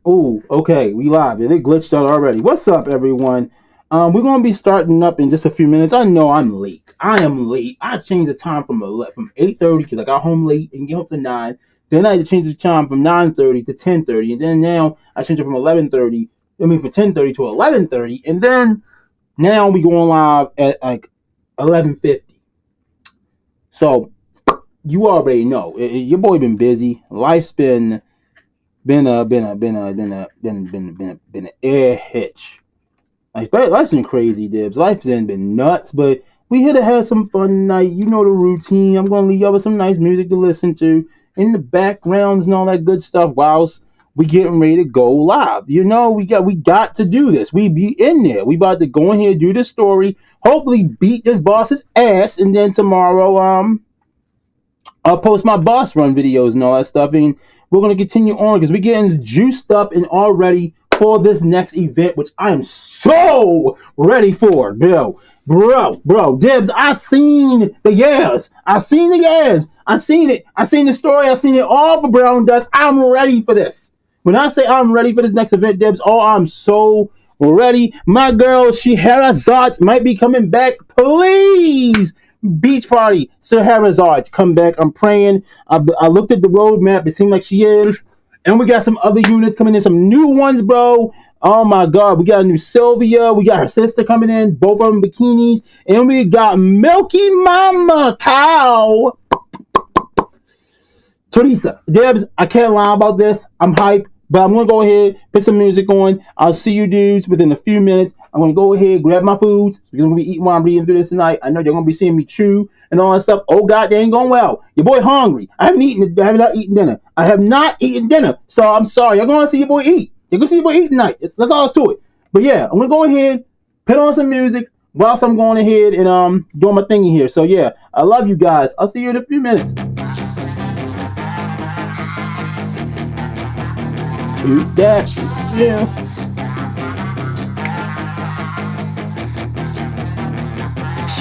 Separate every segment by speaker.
Speaker 1: Oh, okay, we live. It glitched out already. What's up, everyone? We're gonna be starting up in just a few minutes. I know I'm late. I am late. I changed the time from 8:30 because I got home late and get home to 9. Then I had to change the time from 9:30 to 10:30, and then now I changed it from 11:30. I mean, from 10:30 to 11:30, and then now we going live at like 11:50. So you already know your boy been busy. Life's been an air hitch. Like, life's been crazy, Dibs. Life's been nuts, but we here to have some fun tonight. You know the routine. I'm gonna leave y'all with some nice music to listen to in the backgrounds and all that good stuff whilst we getting ready to go live. You know, we got to do this. We be in there. We about to go in here, do this story, hopefully beat this boss's ass, and then tomorrow I'll post my boss run videos and all that stuff, and we're going to continue on because we're getting juiced up and all ready for this next event, which I am so ready for, bro. Dibs, I seen the years. I seen it. I seen the story. I seen it all for Brown Dust. I'm ready for this. When I say I'm ready for this next event, Dibs, I'm so ready. My girl, Scheherazade, might be coming back. Please. Beach party, Scheherazade, come back. I'm praying. I looked at the roadmap. It seemed like she is. And we got some other units coming in, some new ones, bro. Oh my God. We got a new Sylvia. We got her sister coming in, both of them bikinis. And we got Milky Mama Cow. Teresa, Debs, I can't lie about this. I'm hyped. But I'm going to go ahead, put some music on. I'll see you dudes within a few minutes. I'm going to go ahead, grab my foods. We're going to be eating while I'm reading through this tonight. I know you're going to be seeing me chew and all that stuff. Oh, God, they ain't going well. Your boy hungry. I have not eaten dinner. So I'm sorry. You're going to see your boy eat. You're going to see your boy eat tonight. That's all it's to it. But yeah, I'm going to go ahead, put on some music whilst I'm going ahead and doing my thingy here. So yeah, I love you guys. I'll see you in a few minutes. Shoot that. Yeah.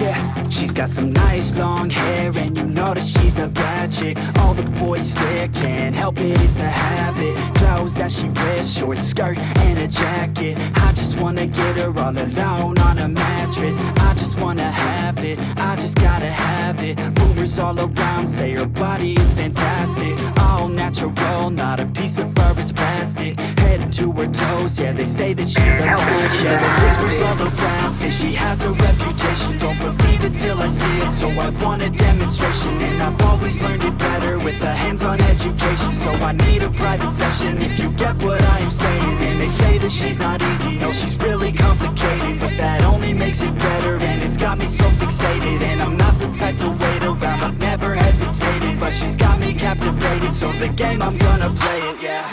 Speaker 2: Yeah, she's got some nice long hair, and you know that she's a bad chick. All the boys stare, can't help it, it's a habit. Clothes that she wears, short skirt and a jacket. I just wanna get her all alone on a mattress. I just wanna have it, I just gotta have it. Rumors all around say her body is fantastic. All natural, not a piece of fur is plastic. Head to her toes, yeah, they say that she's a bad. Yeah, there's whispers all around, say she has a reputation. Don't believe it till I see it, so I want a demonstration. And I've always learned it better with a hands-on education. So I need a private session, if you get what I am saying. And they say that she's not easy, no, she's really complicated. But that only makes it better, and it's got me so fixated. And I'm not the type to wait around, I've never hesitated. But she's got me captivated, so the game, I'm gonna play it, yeah.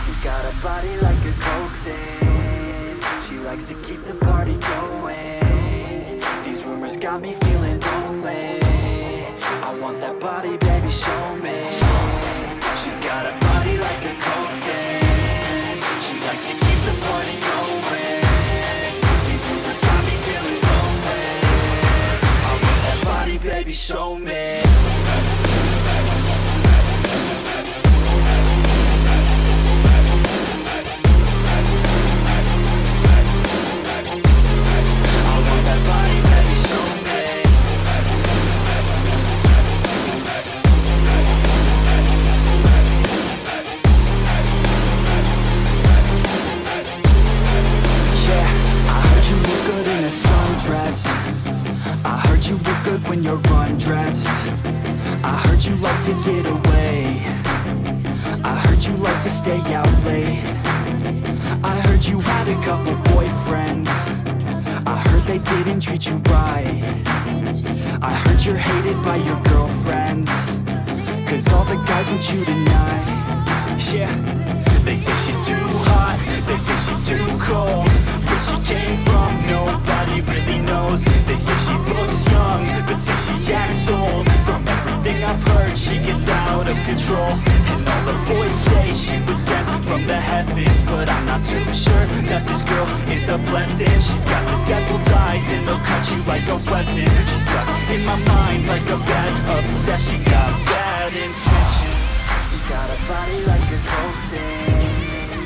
Speaker 3: She got a body like a coke thing. She likes to keep the party going. These rumors got me feeling lonely. I want that body, baby, show me. She's got a body like a coke thing. She likes to keep the party going. These rumors got me feeling lonely. I want that body, baby, show me.
Speaker 2: I heard you look good when you're undressed. I heard you like to get away. I heard you like to stay out late. I heard you had a couple boyfriends. I heard they didn't treat you right. I heard you're hated by your girlfriends, 'cause all the guys want you tonight. Yeah, they say she's too hot, they say she's too cold. Where she came from, nobody really knows. They say she looks young, but say she acts old. From everything I've heard, she gets out of control. And all the boys say she was sent from the heavens, but I'm not too sure that this girl is a blessing. She's got the devil's eyes and they'll cut you like a weapon. She's stuck in my mind like a bad obsession. Got bad intentions.
Speaker 3: She got a body like a coke thing.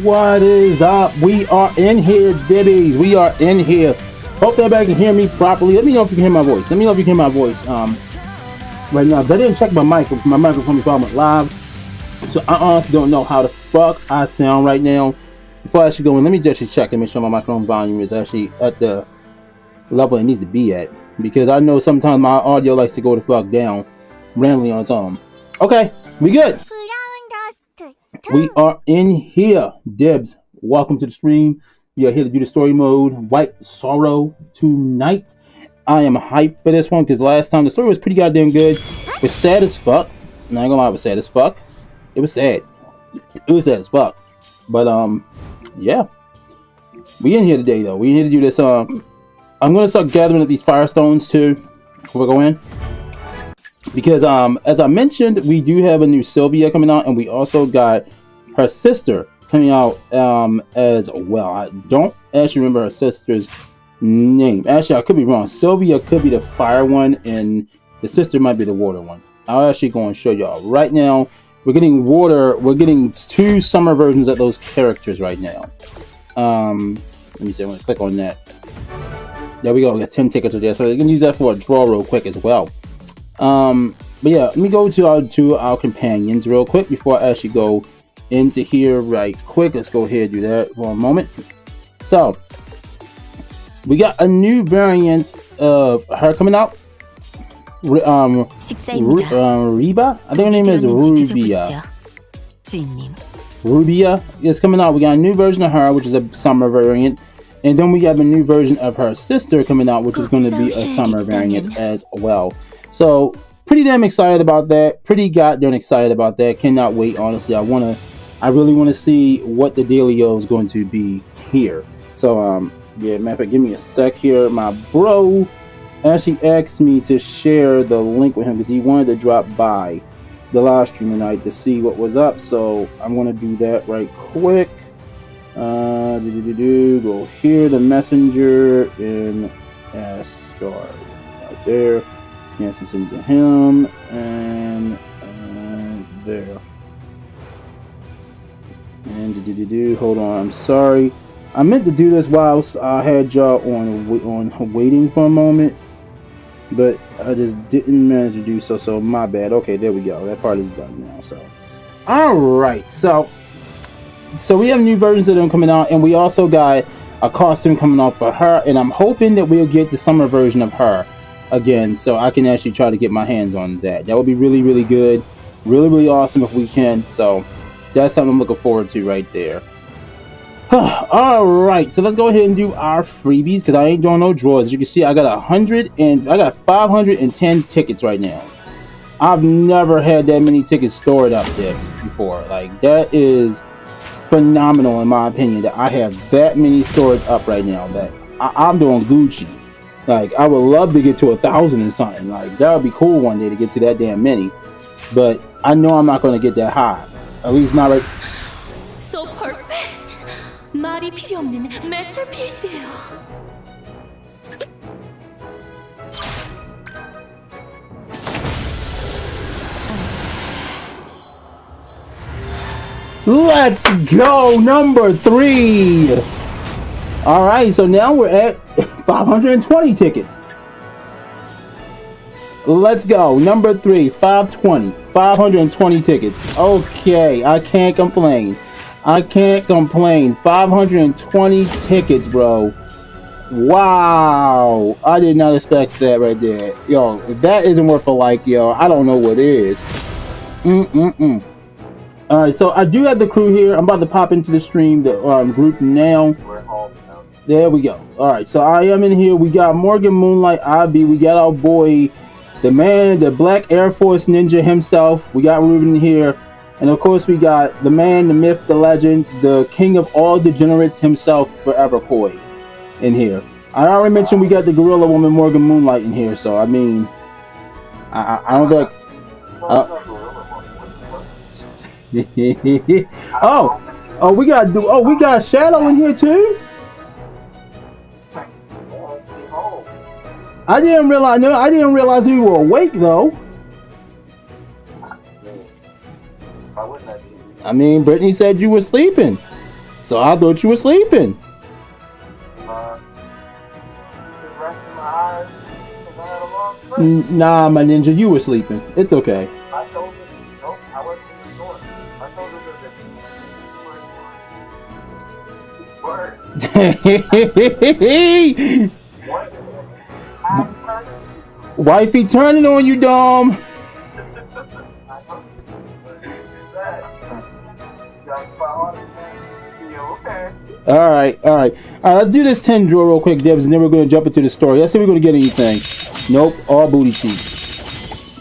Speaker 1: What is up? We are in here, Dibbies. We are in here. Hope everybody can hear me properly. Let me know if you can hear my voice. Let me know if you can hear my voice. Right now, 'cause I didn't check my mic. My microphone before I went live, so I honestly don't know how the fuck I sound right now. Before I actually go in, let me just check and make sure my microphone volume is actually at the level it needs to be at, because I know sometimes my audio likes to go the fuck down randomly on its own. Okay, we good. We are in here, Dibs. Welcome to the stream. We are here to do the story mode, White Sorrow tonight. I am hyped for this one because last time the story was pretty goddamn good. It's sad as fuck. Not gonna lie, it was sad as fuck. It was sad. It was sad as fuck. But yeah. We in here today though. We in here to do this. I'm gonna start gathering up these firestones too before we go in. Because as I mentioned, we do have a new Sylvia coming out, and we also got her sister coming out as well. I don't actually remember her sister's name. Actually, I could be wrong. Sylvia could be the fire one, and the sister might be the water one. I'll actually go and show y'all right now. We're getting water. We're getting 2 summer versions of those characters right now. Let me see. I'm gonna click on that. There we go. We got 10 tickets right there, so you can use that for a draw real quick as well. But yeah, let me go to our companions real quick before I actually go into here right quick. Let's go ahead and do that for a moment. So we got a new variant of her coming out. Reba, I think her name is Rubia. Rubia is coming out. We got a new version of her, which is a summer variant. And then we have a new version of her sister coming out, which is going to be a summer variant as well. So pretty damn excited about that. Pretty goddamn excited about that. Cannot wait, honestly. I really want to see what the dealio is going to be here. So yeah, matter of fact, give me a sec here. My bro actually asked me to share the link with him because he wanted to drop by the live stream tonight to see what was up. So I'm gonna do that right quick. Go here, the messenger, and start right there. Yes, it's into him, and there. And hold on, I'm sorry. I meant to do this while I had y'all on waiting for a moment, but I just didn't manage to do so. So my bad. Okay, there we go. That part is done now. So, all right. So we have new versions of them coming out, and we also got a costume coming out for her, and I'm hoping that we'll get the summer version of her again, so I can actually try to get my hands on that. That would be really, really good, really, really awesome if we can. So that's something I'm looking forward to right there. All right, so let's go ahead and do our freebies because I ain't doing no draws. As you can see, I got 510 tickets right now. I've never had that many tickets stored up there before. Like, that is phenomenal in my opinion that I have that many stored up right now. That I'm doing Gucci. Like, I would love to get to 1,000 and something. Like, that would be cool one day to get to that damn many. But I know I'm not going to get that high. At least not right.
Speaker 4: So perfect. 말이 필요 없는 masterpiece예요.
Speaker 1: Let's go, number 3. All right, so now we're at 520 tickets. Let's go, number 3, 520 tickets. Okay, I can't complain. 520 tickets, bro. Wow, I did not expect that right there. Yo, if that isn't worth a like, yo, I don't know what is. All right, so I do have the crew here. I'm about to pop into the stream, the group now. There we go. All right, so I am in here. We got Morgan Moonlight IB. We got our boy, the man, the Black Air Force Ninja himself. We got Ruben here. And of course, we got the man, the myth, the legend, the king of all degenerates himself, Forever Koi, in here. I already mentioned we got the gorilla woman, Morgan Moonlight, in here. So, I mean, I don't think... we got Shadow in here too. I didn't realize you were awake though. I mean, Brittany said you were sleeping. So I thought you were sleeping.
Speaker 5: Just resting my eyes. I had a long trip.
Speaker 1: Nah, my ninja, you were sleeping. It's okay.
Speaker 5: I told you, nope, I wasn't in the store. I told you that Word.
Speaker 1: Wifey turning on you, Dom. Alright. Let's do this 10 draw real quick, Debs, and then we're going to jump into the story. Let's see if we're going to get anything. Nope, all booty cheeks.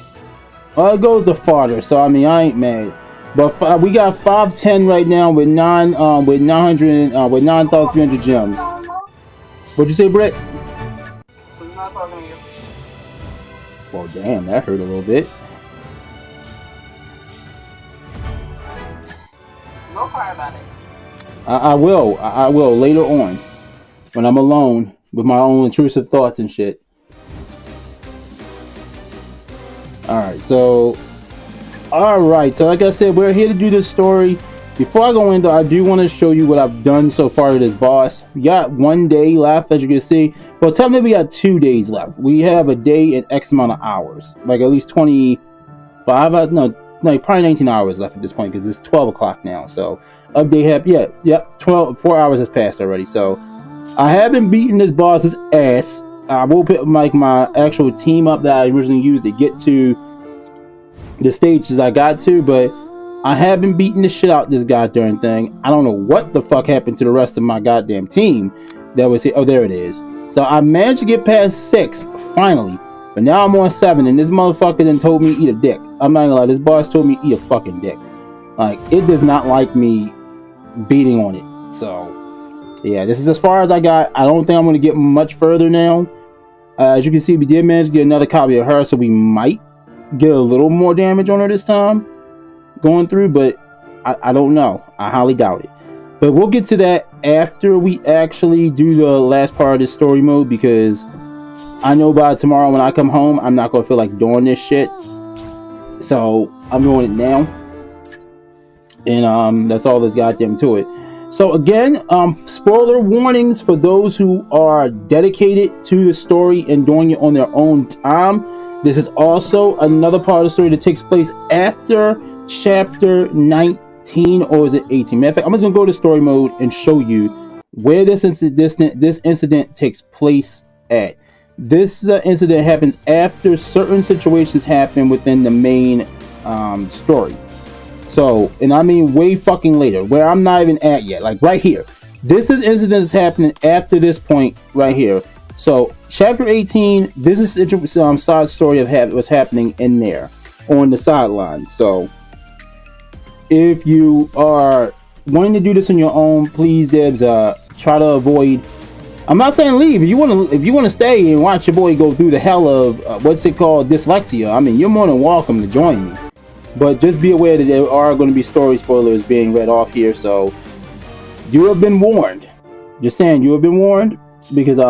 Speaker 1: It goes to farther, so I mean, I ain't mad. But we got 510 right now with 9,300 gems. What'd you say, Brett? Well, damn, that hurt a little bit.
Speaker 5: Don't cry about it.
Speaker 1: I will later on when I'm alone with my own intrusive thoughts and shit. Alright, so like I said, we're here to do this story. Before I go into, I do want to show you what I've done so far to this boss. We got 1 day left, as you can see. Well, technically we got 2 days left. We have a day and X amount of hours, like at least 25. No, probably 19 hours left at this point because it's 12 o'clock now. So update happened. Yep. 4 hours has passed already. So I haven't beaten this boss's ass. I will put like my actual team up that I originally used to get to the stages I got to, but I have been beating the shit out this goddamn thing. I don't know what the fuck happened to the rest of my goddamn team that was here. Oh, there it is. So I managed to get past 6 finally, but now I'm on 7, and this motherfucker then told me eat a dick. I'm not gonna lie, this boss told me eat a fucking dick. Like, it does not like me beating on it. So yeah, this is as far as I got. I don't think I'm gonna get much further now. As you can see, we did manage to get another copy of her, so we might get a little more damage on her this time going through, but I don't know. I highly doubt it. But we'll get to that after we actually do the last part of this story mode, because I know by tomorrow when I come home, I'm not gonna feel like doing this shit. So I'm doing it now, and that's all there's goddamn to it. So again, spoiler warnings for those who are dedicated to the story and doing it on their own time. This is also another part of the story that takes place after chapter 19, or is it 18? Matter of fact, I'm just gonna go to story mode and show you where this incident takes place at. This incident happens after certain situations happen within the main story. So, and I mean way fucking later, where I'm not even at yet, like right here. This is incidents happening after this point right here. So, chapter 18, this is side story of what's happening in there on the sidelines. So, if you are wanting to do this on your own, please, Debs, try to avoid. I'm not saying leave. If you want to stay and watch your boy go through the hell of what's it called, dyslexia, I mean, you're more than welcome to join me. But just be aware that there are going to be story spoilers being read off here, so you have been warned. Just saying, you have been warned, because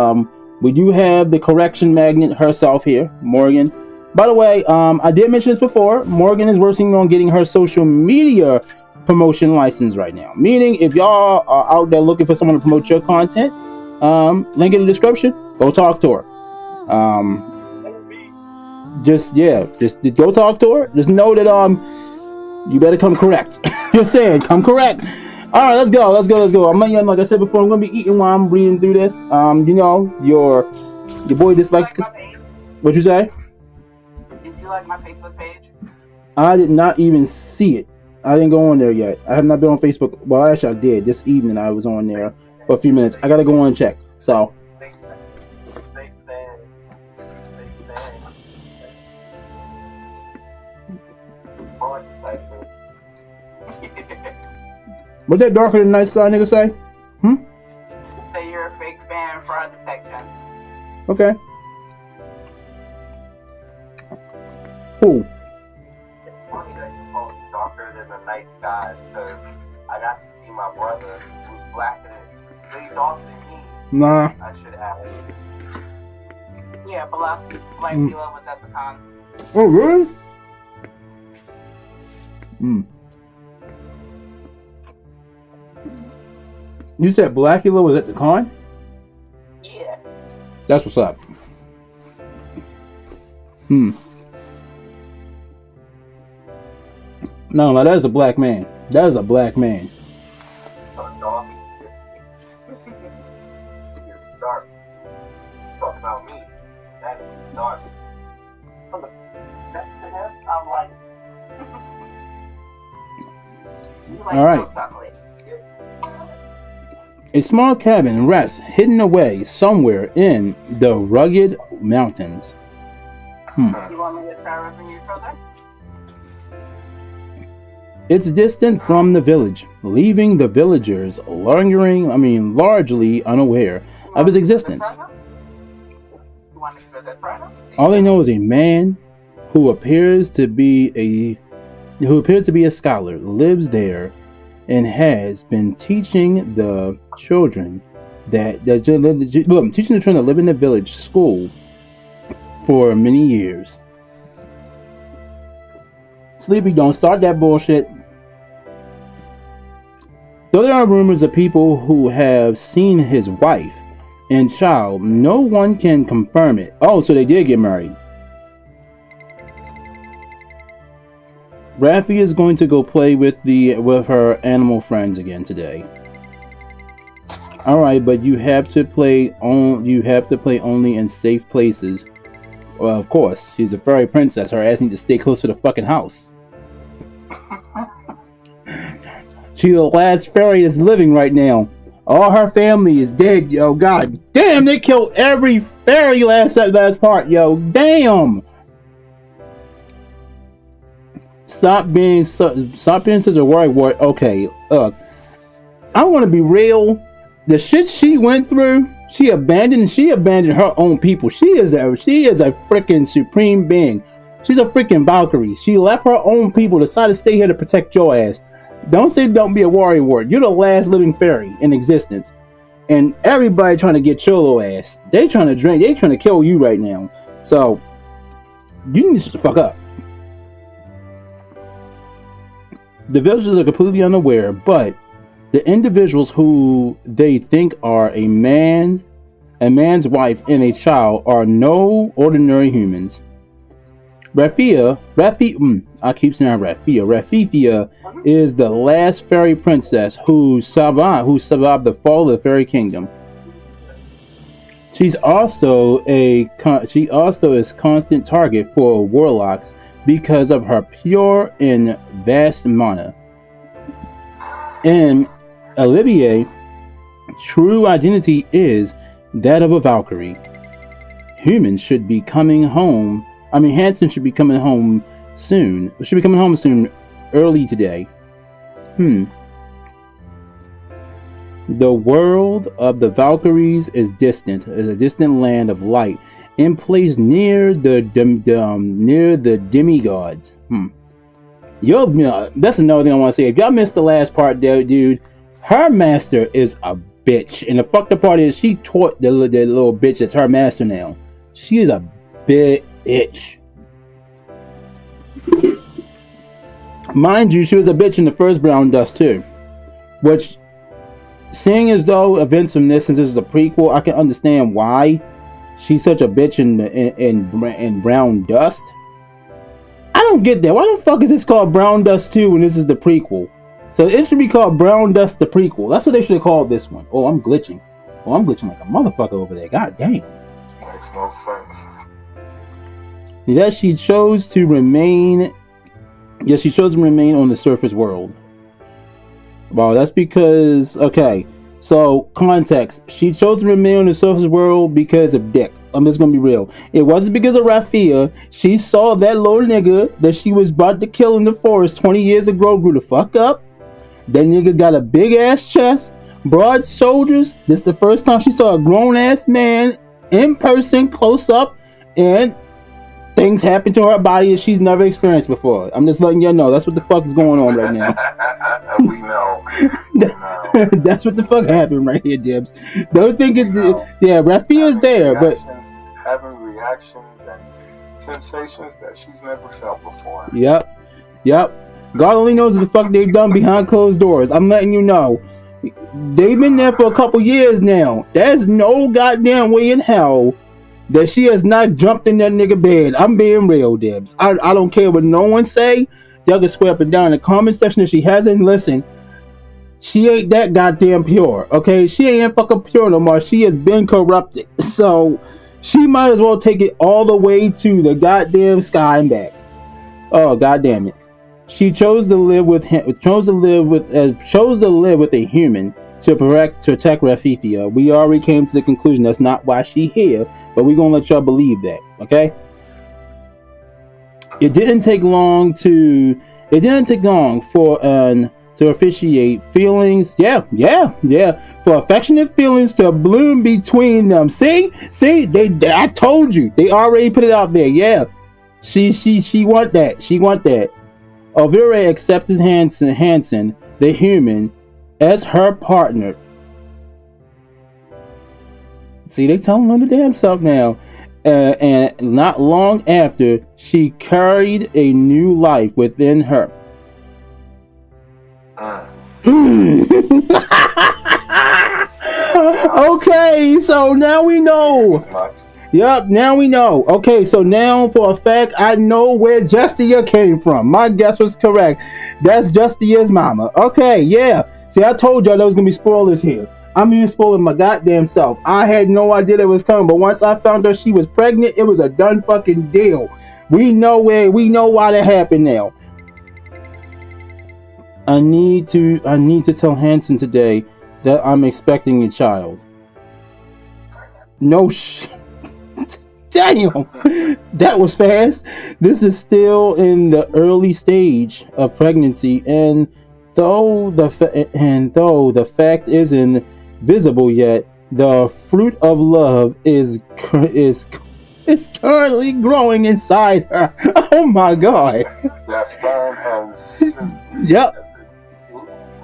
Speaker 1: we do have the correction magnet herself here, Morgan. By the way, I did mention this before. Morgan is working on getting her social media promotion license right now. Meaning, if y'all are out there looking for someone to promote your content, link in the description. Go talk to her. Just go talk to her. Just know that you better come correct. Just saying, come correct. All right, let's go. I'm like I said before, I'm gonna be eating while I'm reading through this. You know, your boy dyslexic. What'd you say?
Speaker 5: Did you like my Facebook page?
Speaker 1: I did not even see it. I didn't go on there yet. I have not been on Facebook. Well, actually, I did. This evening, I was on there for a few minutes. I gotta go on and check. So. What that darker than night sky nigga say?
Speaker 5: Say you're a fake fan, fraud detection.
Speaker 1: Okay. Cool.
Speaker 5: It's funny that you call it darker than the night sky, because I got to see my brother who's blacker than way darker than me.
Speaker 1: Nah.
Speaker 5: I should add it. Yeah, black Philo was at the con.
Speaker 1: Oh really? You said Blackula was at the con?
Speaker 5: Yeah.
Speaker 1: That's what's up. No, that is a black man. That is a black man.
Speaker 5: Dog. You're dark. Talk about me. That is dark. Look, next to him, I'm like.
Speaker 1: All right. A small cabin rests hidden away somewhere in the rugged mountains.
Speaker 5: You want me to try ripping you further?
Speaker 1: It's distant from the village, leaving the villagers largely unaware of its existence.
Speaker 5: You want me to visit further?
Speaker 1: All they know is a man who appears to be a scholar lives there and has been teaching the children that live in the village school for many years. Sleepy, don't start that bullshit. Though there are rumors of people who have seen his wife and child, no one can confirm it. Oh, so they did get married. Raffi is going to go play with her animal friends again today. All right, but you have to play only in safe places. Well, of course, she's a fairy princess. Her ass needs to stay close to the fucking house. She's the last fairy that's living right now. All her family is dead, yo. God damn, they killed every fairy last part, yo. Damn. Stop being such a worrywart. Okay, look. I want to be real. The shit she went through, she abandoned her own people. She is a freaking supreme being. She's a freaking Valkyrie. She left her own people, decided to stay here to protect your ass. Don't be a worrywart. You're the last living fairy in existence. And everybody trying to get your little ass. They trying to kill you right now. So you need to shut the fuck up. The villagers are completely unaware, but the individuals who they think are a man's wife, and a child are no ordinary humans. Rafifia is the last fairy princess who survived the fall of the fairy kingdom. She also is constant target for warlocks because of her pure and vast mana. And Olivier, true identity is that of a Valkyrie. Hanson should be coming home soon. Should be coming home soon, early today. The world of the Valkyries is a distant land of light, and placed near the demigods. That's another thing I want to say. If y'all missed the last part, dude, her master is a bitch, and the fucked up part is she taught the little bitch that's her master now. She is a bitch. Mind you, she was a bitch in the first Brown Dust too. Which, seeing as though events from this, since this is a prequel, I can understand why she's such a bitch in Brown Dust. I don't get that. Why the fuck is this called Brown Dust 2 when this is the prequel? So it should be called Brown Dust the prequel. That's what they should have called this one. Oh, I'm glitching. I'm glitching like a motherfucker over there. God dang.
Speaker 6: Makes no sense.
Speaker 1: That she chose to remain. Yes, she chose to remain on the surface world. Well, that's because, okay. So, context. She chose to remain on the surface world because of dick. I'm just gonna be real. It wasn't because of Rafia. She saw that little nigga that she was about to kill in the forest 20 years ago grew the fuck up. That nigga got a big ass chest, broad shoulders. This is the first time she saw a grown ass man in person, close up, and things happen to her body that she's never experienced before. I'm just letting you know that's what the fuck is going on right now.
Speaker 6: We know.
Speaker 1: That's what the fuck happened right here, Dibs. Don't think it. Yeah, Rafia's there, but
Speaker 6: having reactions and sensations that she's never felt before.
Speaker 1: Yep. God only knows what the fuck they've done behind closed doors. I'm letting you know. They've been there for a couple years now. There's no goddamn way in hell that she has not jumped in that nigga bed. I'm being real, Dibs. I don't care what no one say. Y'all can swear up and down in the comment section if she hasn't. Listen, she ain't that goddamn pure, okay? She ain't fucking pure no more. She has been corrupted. So she might as well take it all the way to the goddamn sky and back. Oh, goddamn it. She chose to live with him. Chose to live with a human to protect Rafithia. We already came to the conclusion that's not why she here, but we're gonna let y'all believe that, okay? It didn't take long to officiate feelings. For affectionate feelings to bloom between them. See, I told you. They already put it out there. Yeah, she want that. She want that. Olivier accepted Hansen, the human, as her partner. See, they telling on the damn self now. And not long after, she carried a new life within her. Okay, so now we know. Yep, now we know. Okay, so now for a fact, I know where Justia came from. My guess was correct. That's Justia's mama. Okay, yeah. See, I told y'all there was gonna be spoilers here. I'm even spoiling my goddamn self. I had no idea it was coming, but once I found out she was pregnant, it was a done fucking deal. We know why that happened now. I need to tell Hansen today that I'm expecting a child. No shit. Damn, that was fast. This is still in the early stage of pregnancy, and though the fact isn't visible yet, the fruit of love is currently growing inside her. Oh my god!
Speaker 6: That sperm has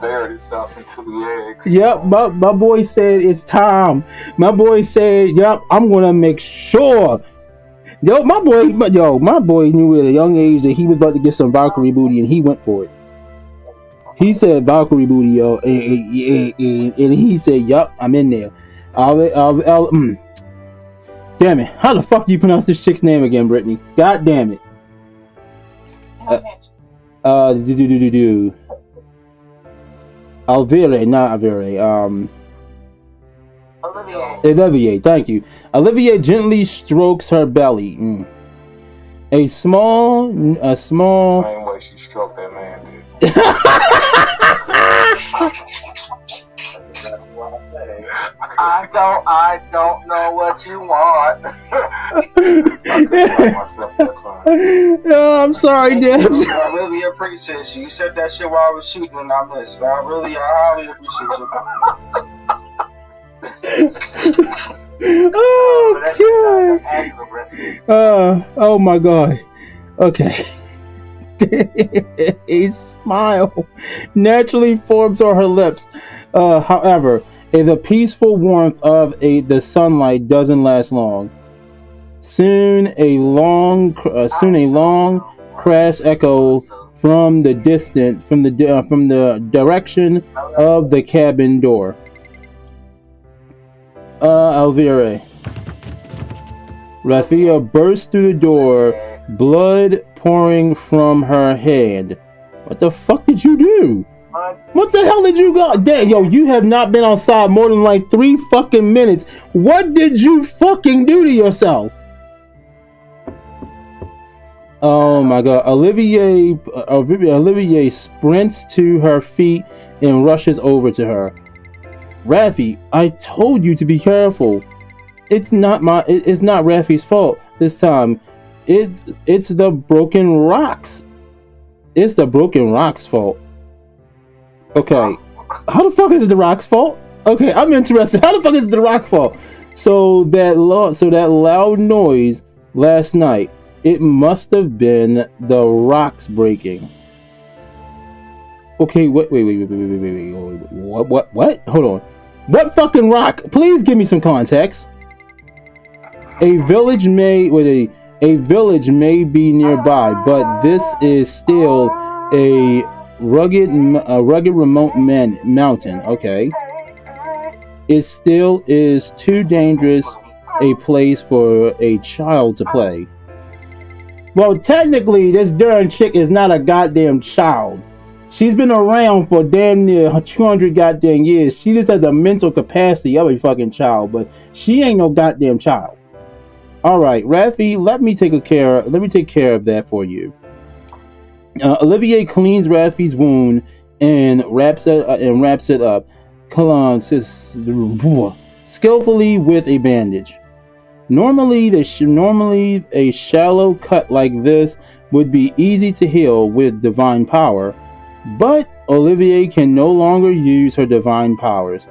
Speaker 6: buried itself into the eggs.
Speaker 1: Yep, my boy said it's time. My boy said, "Yep, I'm gonna make sure." My boy knew at a young age that he was about to get some Valkyrie booty, and he went for it. He said Valkyrie booty, yo, and he said, "Yup, I'm in there." Damn it! How the fuck do you pronounce this chick's name again, Brittany? God damn it! Olivier, not Olivier. Olivier, thank you. Olivier gently strokes her belly. A small.
Speaker 6: Same way she stroked that man did.
Speaker 5: I don't know what you want.
Speaker 1: Oh, I'm sorry, Debs.
Speaker 5: I really appreciate you. You said that shit while I was shooting and I missed. I highly appreciate you.
Speaker 1: Oh god. Oh my god. Okay. A smile naturally forms on her lips. However, the peaceful warmth of the sunlight doesn't last long. Soon a long crash echo from the direction of the cabin door. Olivier. Rafia bursts through the door, blood pouring from her hand. What the fuck did you do? What the hell did you go? Damn, yo, you have not been outside more than like 3 fucking minutes. What did you fucking do to yourself? Oh my god. Olivier sprints to her feet and rushes over to her. Raffi, I told you to be careful. It's not Raffi's fault this time. It's the broken rocks. It's the broken rocks' fault. Okay. How the fuck is it the rock's fault? Okay, I'm interested. How the fuck is it the rock's fault? So that loud noise last night, it must have been the rocks breaking. Okay, wait. What? Hold on. What fucking rock? Please give me some context. A village may be nearby, but this is still a rugged remote mountain. Okay. It still is too dangerous a place for a child to play. Well, technically, this darn chick is not a goddamn child. She's been around for damn near 200 goddamn years. She just has the mental capacity of a fucking child, but she ain't no goddamn child. All right, Raffi, let me take care of that for you. Olivier cleans Raffi's wound and wraps it up. Skillfully with a bandage. Normally a shallow cut like this would be easy to heal with divine power, but Olivier can no longer use her divine powers.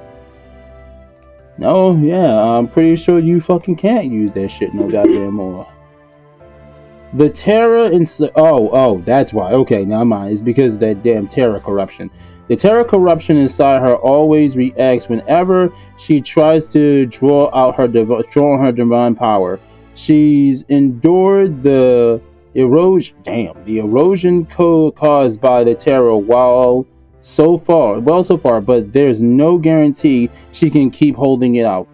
Speaker 1: No, yeah, I'm pretty sure you fucking can't use that shit no goddamn more. The terror that's why. Okay, never mind. It's because of that damn terror corruption. The terror corruption inside her always reacts whenever she tries to draw her divine power. She's endured the erosion caused by the terror so far, but there's no guarantee she can keep holding it out.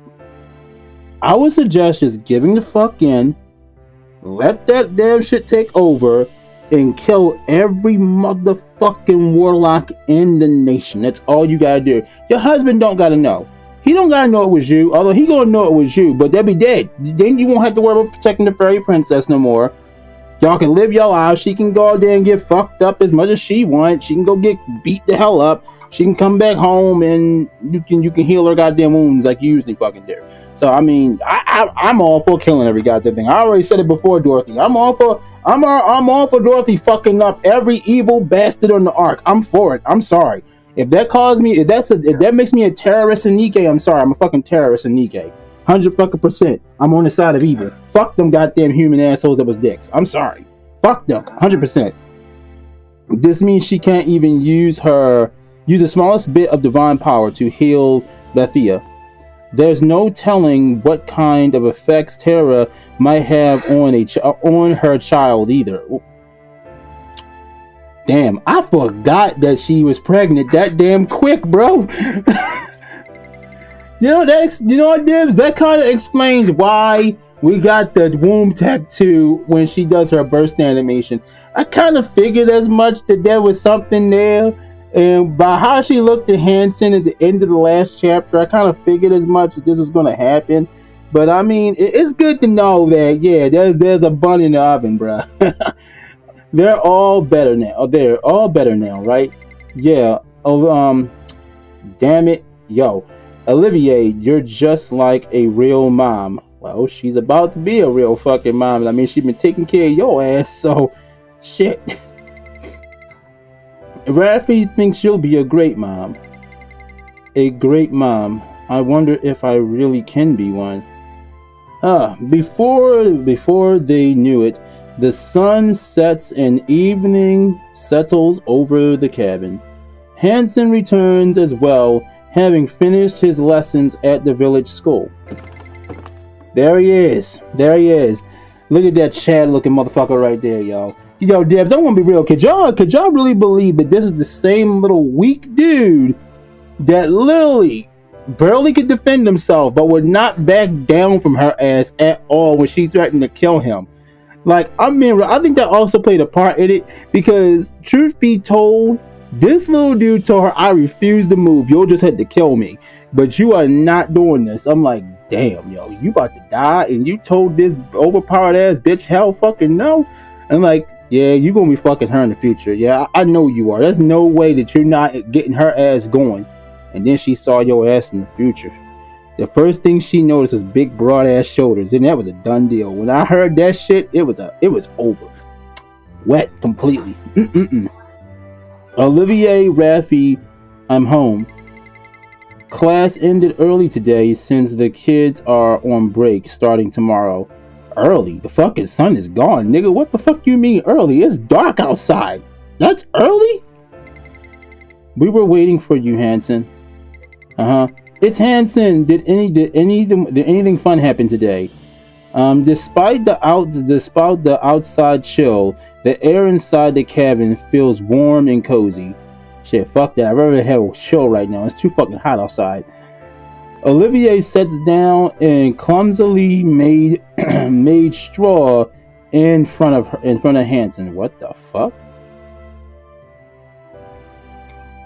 Speaker 1: I would suggest just giving the fuck in, let that damn shit take over, and kill every motherfucking warlock in the nation. That's all you gotta do. Your husband don't gotta know. He don't gotta know it was you, although he gonna know it was you, but they'll be dead. Then you won't have to worry about protecting the fairy princess no more. Y'all can live your lives. She can go out there and get fucked up as much as she wants. She can go get beat the hell up. She can come back home and you can heal her goddamn wounds like you usually fucking do. So I mean, I'm all for killing every goddamn thing. I already said it before, Dorothy. I'm all for Dorothy fucking up every evil bastard on the ark. I'm for it. I'm sorry. If that makes me a terrorist in Nikkei, I'm sorry. I'm a fucking terrorist in Nikkei. 100%. I'm on the side of evil. Fuck them goddamn human assholes that was dicks. I'm sorry. Fuck them. 100%. This means she can't even use the smallest bit of divine power to heal Bethia. There's no telling what kind of effects Terra might have on her child either. Damn, I forgot that she was pregnant that damn quick, bro. You know what, Dibs? That kind of explains why we got the womb tattoo when she does her burst animation. I kind of figured as much that there was something there, and by how she looked at Hanson at the end of the last chapter, I kind of figured as much that this was going to happen. But I mean, it's good to know that there's a bun in the oven, bro. They're all better now. They're all better now, right? Yeah. Oh, damn it, yo. Olivier, you're just like a real mom. Well, she's about to be a real fucking mom. I mean, she's been taking care of your ass, so shit. Raffi thinks you'll be a great mom. A great mom. I wonder if I really can be one. Before they knew it, the sun sets and evening settles over the cabin. Hanson returns as well, having finished his lessons at the village school. There he is. Look at that Chad looking motherfucker right there, y'all. Yo, Debs, I want to be real. Could y'all really believe that this is the same little weak dude that literally barely could defend himself, but would not back down from her ass at all when she threatened to kill him? Like, I mean, I think that also played a part in it, because truth be told, this little dude told her, I refuse to move. You'll just have to kill me. But you are not doing this. I'm like, damn, yo, you about to die and you told this overpowered ass bitch hell fucking no? And like, yeah, you gonna be fucking her in the future. Yeah, I know you are. There's no way that you're not getting her ass going. And then she saw your ass in the future. The first thing she noticed was big broad ass shoulders. And that was a done deal. When I heard that shit, it was over. Wet completely. Olivier, Raffi, I'm home. Class ended early today since the kids are on break starting tomorrow. Early? The fucking sun is gone, nigga. What the fuck you mean early? It's dark outside. That's early? We were waiting for you, Hanson. It's Hanson. Did anything fun happen today? Despite the outside chill, the air inside the cabin feels warm and cozy. Shit, fuck that. I'd rather have a show right now. It's too fucking hot outside. Olivier sits down and clumsily made straw in front of Hanson. What the fuck?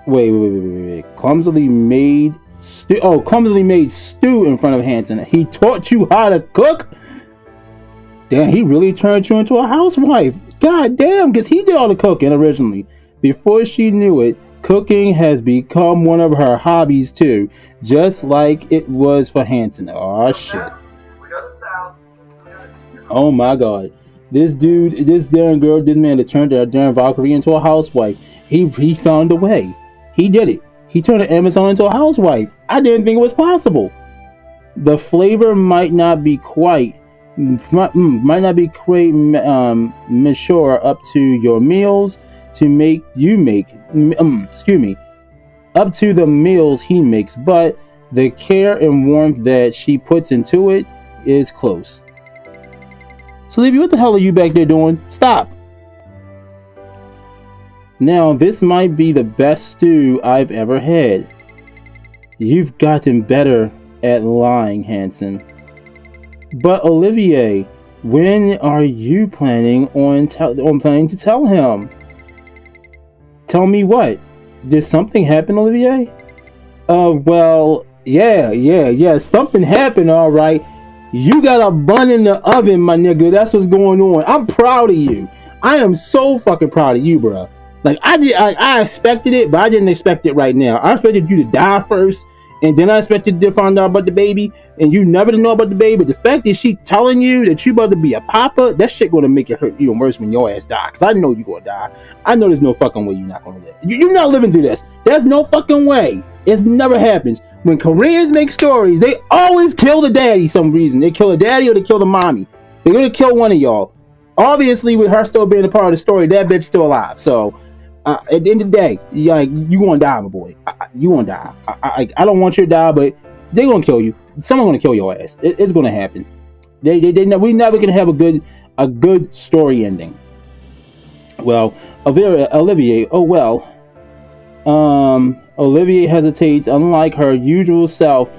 Speaker 1: Wait. Clumsily made stew in front of Hanson. He taught you how to cook? Damn, he really turned you into a housewife. God damn, because he did all the cooking originally. Before she knew it, cooking has become one of her hobbies too, just like it was for Hanson. Oh shit. Oh my god. This damn girl, this man that turned that damn Valkyrie into a housewife. He found a way. He did it. He turned an Amazon into a housewife. I didn't think it was possible. The flavor might not be quite mature up to your meals up to the meals he makes, but the care and warmth that she puts into it is close. Sleepy, what the hell are you back there doing? Stop! Now, this might be the best stew I've ever had. You've gotten better at lying, Hanson. But Olivier, when are you planning to tell him? Tell me what? Did something happen, Olivier? Well, yeah. Something happened, all right. You got a bun in the oven, my nigga. That's what's going on. I'm proud of you. I am so fucking proud of you, bro. Like, I expected it, but I didn't expect it right now. I expected you to die first, and then I expected to find out about the baby, and you never to know about the baby. But the fact that she telling you that you about to be a papa, that shit gonna make it hurt even worse when your ass die. Because I know you gonna die. I know there's no fucking way you're not gonna live. You're not living through this. There's no fucking way. It never happens. When Koreans make stories, they always kill the daddy some reason. They kill the daddy or they kill the mommy. They're gonna kill one of y'all. Obviously, with her still being a part of the story, that bitch still alive. So, at the end of the day, you gonna die, my boy. You gonna die. I don't want you to die, but they gonna kill you. Someone gonna kill your ass. It's gonna happen. We never gonna have a good story ending. Well, Olivier. Oh well. Olivier hesitates, unlike her usual self.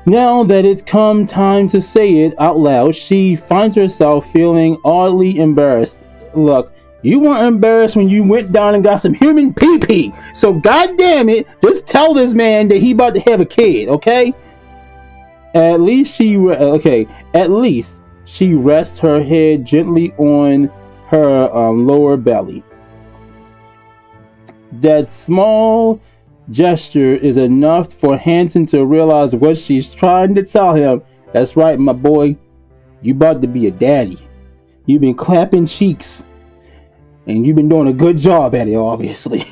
Speaker 1: Now that it's come time to say it out loud, she finds herself feeling oddly embarrassed. Look, you weren't embarrassed when you went down and got some human pee-pee. So goddamn it, just tell this man that he about to have a kid, okay? At least she rests her head gently on her lower belly. That small gesture is enough for Hanson to realize what she's trying to tell him. That's right, my boy. You about to be a daddy. You've been clapping cheeks. And you've been doing a good job at it, obviously.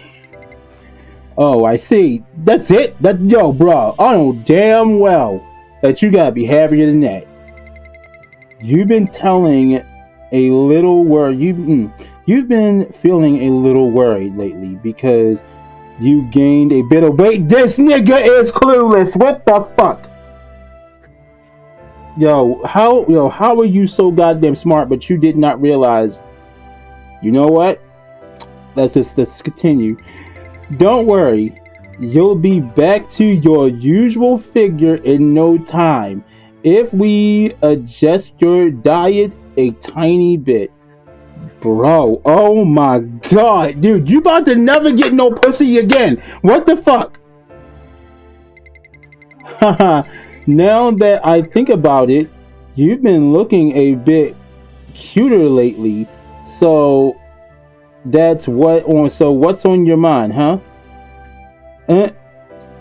Speaker 1: Oh, I see. That's it? Yo, bro. I know damn well that you gotta be happier than that. You've been feeling a little worried lately because you gained a bit of weight. This nigga is clueless. What the fuck? How are you so goddamn smart, but you did not realize? You know what? Let's continue. Don't worry. You'll be back to your usual figure in no time if we adjust your diet a tiny bit. Bro, oh my god, dude, you about to never get no pussy again. What the fuck? Haha. Now that I think about it, you've been looking a bit cuter lately. So what's on your mind, huh?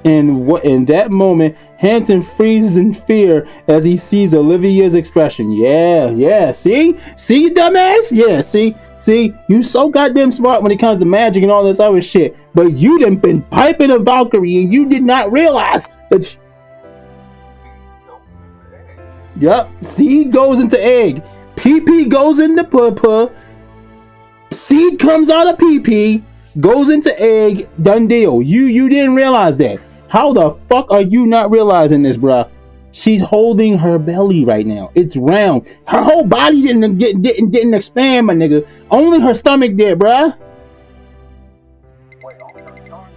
Speaker 1: In that moment, Hanson freezes in fear as he sees Olivier's expression. Yeah, see, dumbass. Yeah, see, you so goddamn smart when it comes to magic and all this other shit, but you done been piping a Valkyrie and you did not realize that. Yep, seed goes into egg, PP goes into papa, seed comes out of PP, goes into egg, done deal. You didn't realize that. How the fuck are you not realizing this, bruh? She's holding her belly right now. It's round. Her whole body didn't expand, my nigga. Only her stomach did, bruh.
Speaker 6: Wait, only her stomach?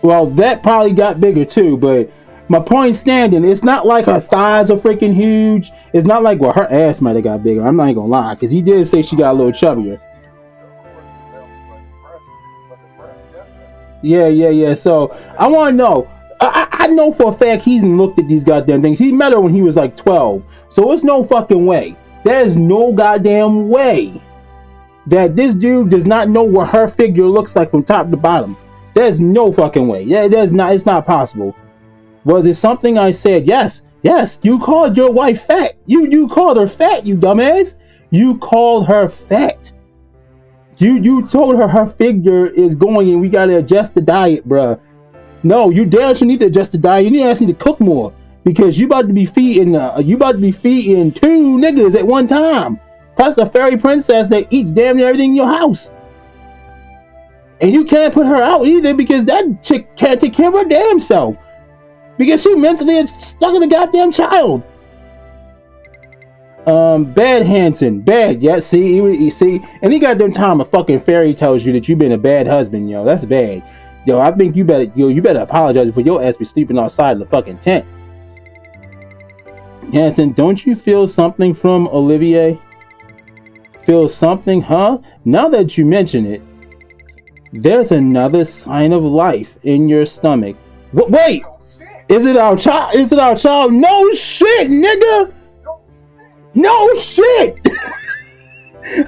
Speaker 1: Well, that probably got bigger too, but my point standing, it's not like her thighs are freaking huge. It's not like, well, her ass might have got bigger. I'm not even gonna lie, because he did say she got a little chubbier. Yeah. So I want to know. I know for a fact he's looked at these goddamn things. He met her when he was like 12. So it's no fucking way. There's no goddamn way that this dude does not know what her figure looks like from top to bottom. There's no fucking way. Yeah, there's not. It's not possible. Was it something I said? Yes. You called your wife fat. You called her fat, you dumbass. You called her fat. You told her figure is going and we gotta adjust the diet, bruh. No, you damn sure need to adjust the diet. You need to cook more because you about to be feeding two niggas at one time. Plus a fairy princess that eats damn near everything in your house. And you can't put her out either because that chick can't take care of her damn self. Because she mentally is stuck in the goddamn child. Bad Hanson. Bad. Yeah, see, any goddamn time a fucking fairy tells you that you've been a bad husband, yo, that's bad. Yo, I think you better apologize for your ass be sleeping outside of the fucking tent. Hanson, don't you feel something from Olivier? Feel something, huh? Now that you mention it, there's another sign of life in your stomach. Wait! Is it our child? No shit, nigga! No shit!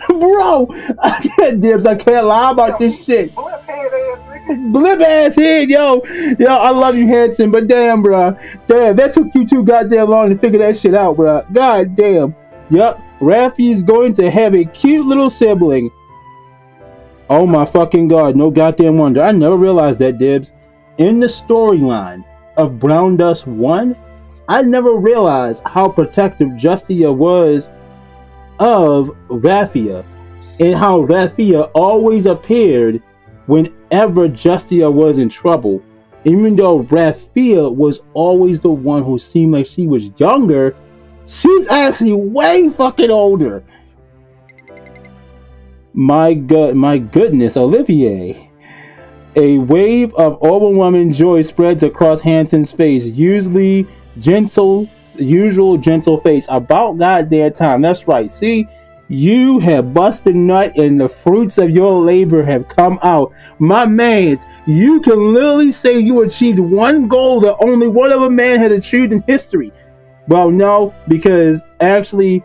Speaker 1: Bro, I can't lie about this shit. Blip ass head, yo, I love you, Hanson, but damn, bro, that took you too goddamn long to figure that shit out, bro. God damn. Yup, Raffi is going to have a cute little sibling. Oh my fucking god, no goddamn wonder. I never realized that, Dibs. In the storyline of Brown Dust 1, I never realized how protective Justia was of Raffia, and how Raffia always appeared whenever Justia was in trouble. Even though Raffia was always the one who seemed like she was younger, she's actually way fucking older. My goodness, Olivier. A wave of overwhelming joy spreads across Hanson's face. Usual gentle face. About goddamn time. That's right. See, you have busted nut and the fruits of your labor have come out. My mans, you can literally say you achieved one goal that only one other man has achieved in history. Well, no, because actually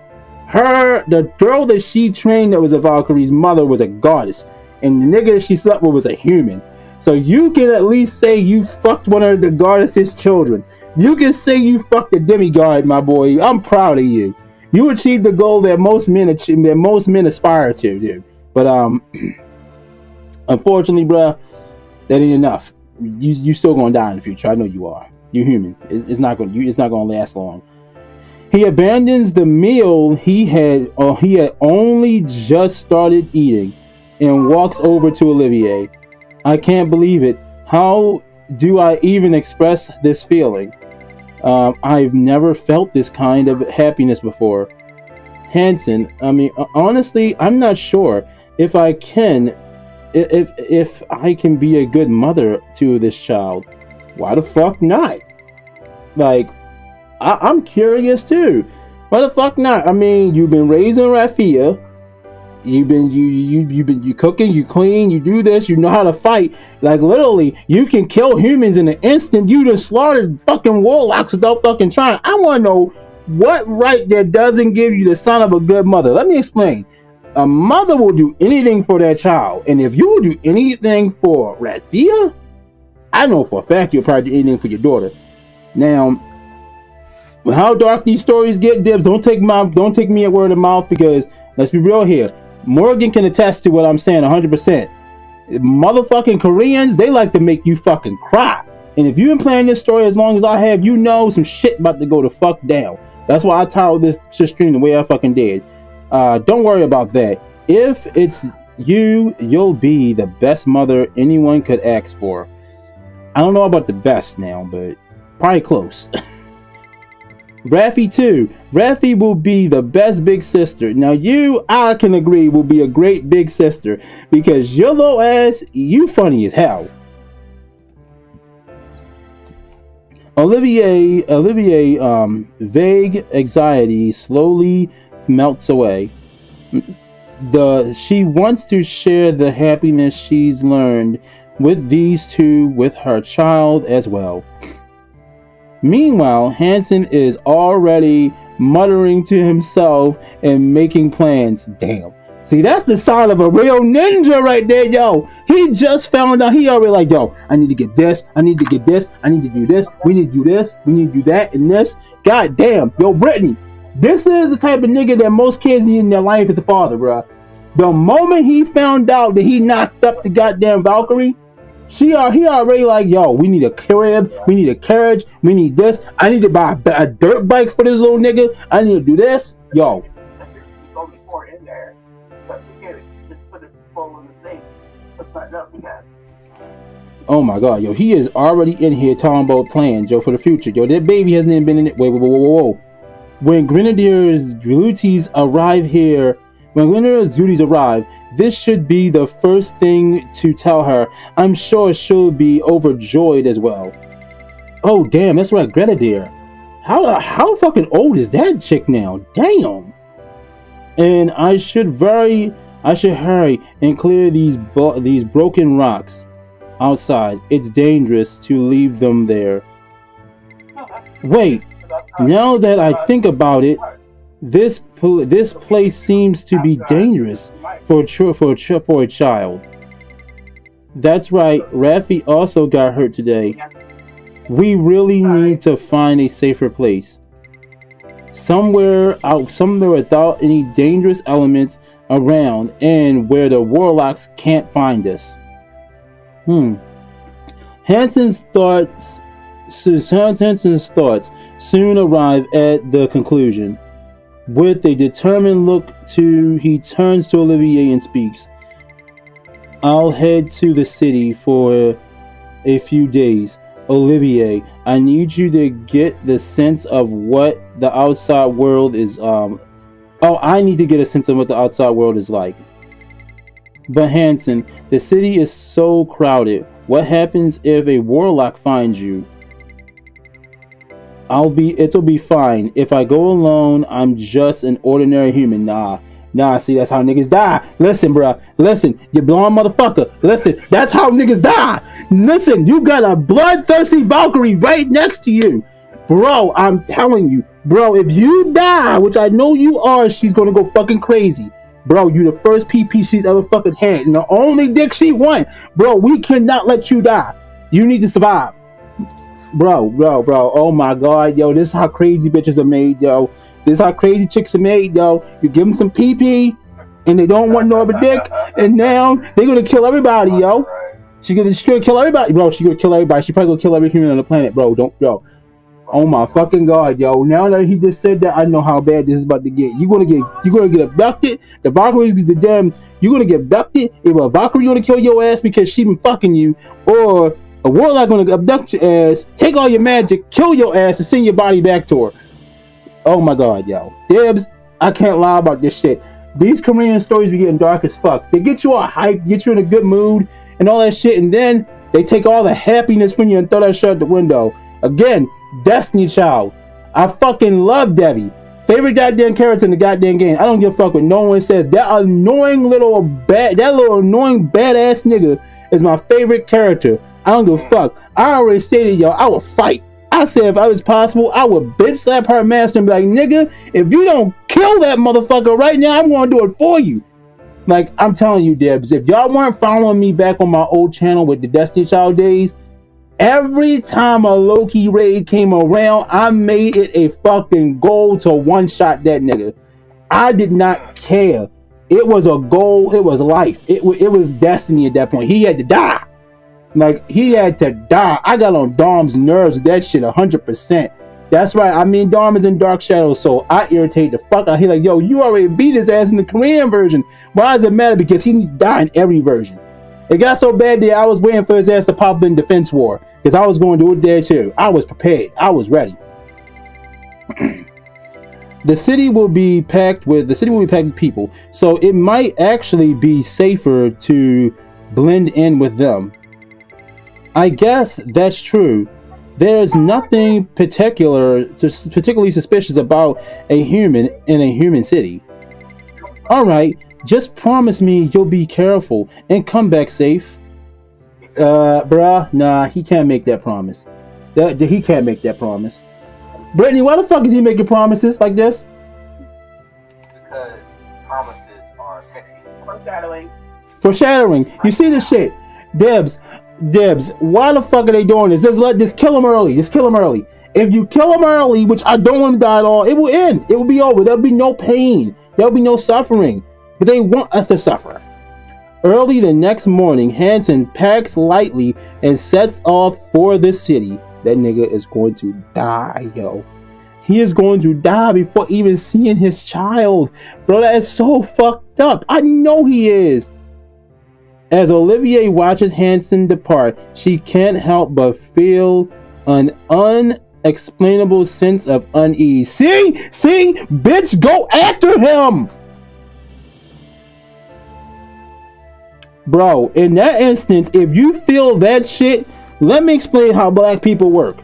Speaker 1: the girl that she trained that was a Valkyrie's mother was a goddess, and the nigga that she slept with was a human. So you can at least say you fucked one of the goddess's children. You can say you fucked a demigod, my boy. I'm proud of you. You achieved the goal that most men aspire to, dude. But unfortunately, bruh, that ain't enough. You still gonna die in the future. I know you are. You're human. It's not gonna last long. He abandons the meal he had only just started eating and walks over to Olivier. I can't believe it. How do I even express this feeling? I've never felt this kind of happiness before. Hanson, I mean, honestly, I'm not sure if I can be a good mother to this child. Why the fuck not? Like, I'm curious too. Why the fuck not? I mean, you've been raising Raffia. You've been cooking, you clean, you do this, you know how to fight. Like literally, you can kill humans in an instant. You just slaughtered fucking warlocks without fucking trying. I want to know what right there doesn't give you the son of a good mother. Let me explain. A mother will do anything for that child, and if you will do anything for Raffia, I know for a fact you'll probably do anything for your daughter. Now, how dark these stories get, Dibs, don't take me at word of mouth, because let's be real here. Morgan can attest to what I'm saying 100%. Motherfucking Koreans, they like to make you fucking cry. And if you've been playing this story as long as I have, you know some shit about to go the fuck down. That's why I titled this stream the way I fucking did. Don't worry about that. If it's you, you'll be the best mother anyone could ask for. I don't know about the best now, but probably close. Raffi too. Raffi will be the best big sister. Now you, I can agree, will be a great big sister, because your little ass, you funny as hell. Olivier, vague anxiety slowly melts away. She wants to share the happiness she's learned with these two with her child as well. Meanwhile, Hansen is already muttering to himself and making plans. Damn. See, that's the sign of a real ninja right there, yo. He just found out. He already like, yo, I need to get this. I need to get this. I need to do this. We need to do this. We need to do that and this. God damn. Yo, Brittany, this is the type of nigga that most kids need in their life as a father, bruh. The moment he found out that he knocked up the goddamn Valkyrie, he already like, yo, we need a crib, we need a carriage, we need this. I need to buy a dirt bike for this little nigga. I need to do this, yo.
Speaker 5: Go before in there, but forget it. Just put it full in the thing. Let's not nothing that.
Speaker 1: Oh my god, yo, he is already in here talking about plans, yo, for the future, yo. That baby hasn't even been in it. Whoa. When Grenadier's duties arrive, this should be the first thing to tell her. I'm sure she'll be overjoyed as well. Oh damn, that's right, Grenadier. How fucking old is that chick now? Damn. And I should hurry and clear these broken rocks outside. It's dangerous to leave them there. Wait, now that I think about it, this place seems to be dangerous for a child. That's right, Raffi also got hurt today. We really need to find a safer place. Somewhere without any dangerous elements around and where the warlocks can't find us. Hansen's thoughts soon arrive at the conclusion. With a determined look, he turns to Olivier and speaks. I'll head to the city for a few days. Olivier, I need you to get the sense of what the outside world is. I need to get a sense of what the outside world is like. But Hansen, the city is so crowded. What happens if a warlock finds you? It'll be fine. If I go alone, I'm just an ordinary human. Nah, see, that's how niggas die. Listen, bruh. Listen, you blonde motherfucker. Listen, that's how niggas die. Listen, you got a bloodthirsty Valkyrie right next to you. Bro, I'm telling you. Bro, if you die, which I know you are, she's gonna go fucking crazy. Bro, you the first PP she's ever fucking had. And the only dick she won. Bro, we cannot let you die. You need to survive. Bro, oh my god, yo, this is how crazy bitches are made, yo. This is how crazy chicks are made, yo. You give them some PP, and they don't want no other dick, and now they're gonna kill everybody, yo. She's gonna kill everybody, bro. She's gonna kill everybody. She probably gonna kill every human on the planet, bro. Oh my fucking god, yo. Now that he just said that, I know how bad this is about to get. You're gonna get abducted. The Valkyrie is the damn. You're gonna get abducted. Either a Valkyrie gonna kill your ass because she been fucking you, or a warlock gonna abduct your ass, take all your magic, kill your ass, and send your body back to her. Oh my god, yo. Dibs, I can't lie about this shit. These Korean stories be getting dark as fuck. They get you all hyped, get you in a good mood, and all that shit, and then they take all the happiness from you and throw that shit out the window. Again, Destiny Child. I fucking love Devi. Favorite goddamn character in the goddamn game. I don't give a fuck what no one says. That annoying annoying badass nigga is my favorite character. I don't give a fuck. I already stated, yo, I would fight. I said if I was possible, I would bitch slap her master and be like, nigga, if you don't kill that motherfucker right now, I'm going to do it for you. Like, I'm telling you, Debs, if y'all weren't following me back on my old channel with the Destiny Child days, every time a Loki raid came around, I made it a fucking goal to one-shot that nigga. I did not care. It was a goal. It was life. It was destiny at that point. He had to die. Like, he had to die. I got on Dom's nerves with that shit 100%. That's right. I mean, Dom is in Dark Shadows, so I irritate the fuck out. He like, yo, you already beat his ass in the Korean version. Why does it matter? Because he needs to die in every version. It got so bad that I was waiting for his ass to pop in Defense War, because I was going to do it there too. I was prepared. I was ready. The city will be packed with people, so it might actually be safer to blend in with them. I guess that's true. There's nothing particularly suspicious about a human in a human city. Alright, just promise me you'll be careful and come back safe. Bruh, nah, he can't make that promise. He can't make that promise. Brittany, why the fuck is he making promises like this?
Speaker 5: Because promises are sexy.
Speaker 1: Foreshadowing. You see this shit? Debs, why the fuck are they doing this? Just kill him early. Just kill him early. If you kill him early, which I don't want him to die at all, it will end. It will be over. There'll be no pain. There'll be no suffering. But they want us to suffer. Early the next morning, Hansen packs lightly and sets off for the city. That nigga is going to die, yo. He is going to die before even seeing his child. Bro, that is so fucked up. I know he is. As Olivier watches Hansen depart, she can't help but feel an unexplainable sense of unease. See? Bitch, go after him! Bro, in that instance, if you feel that shit, let me explain how black people work.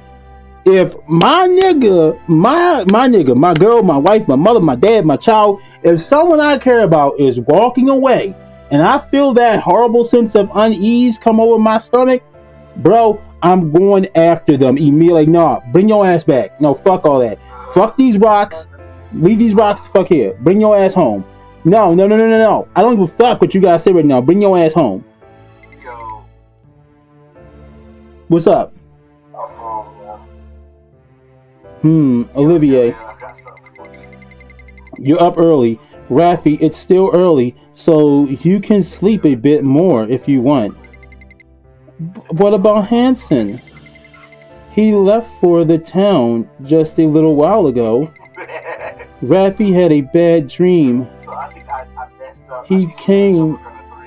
Speaker 1: If my nigga, my girl, my wife, my mother, my dad, my child, if someone I care about is walking away and I feel that horrible sense of unease come over my stomach, bro, I'm going after them immediately. Like, nah, bring your ass back. No, fuck all that. Fuck these rocks. Leave these rocks the fuck here. Bring your ass home. No. I don't give a fuck what you guys say right now. Bring your ass home.
Speaker 5: Yo.
Speaker 1: What's up?
Speaker 5: I'm home, man.
Speaker 1: Olivier,
Speaker 5: Yeah, I got something for you.
Speaker 1: you're up early. Rafi, it's still early, so you can sleep a bit more if you want. What about Hansen? He left for the town just a little while ago. Rafi had a bad dream.
Speaker 5: So I think I messed up.
Speaker 1: He came.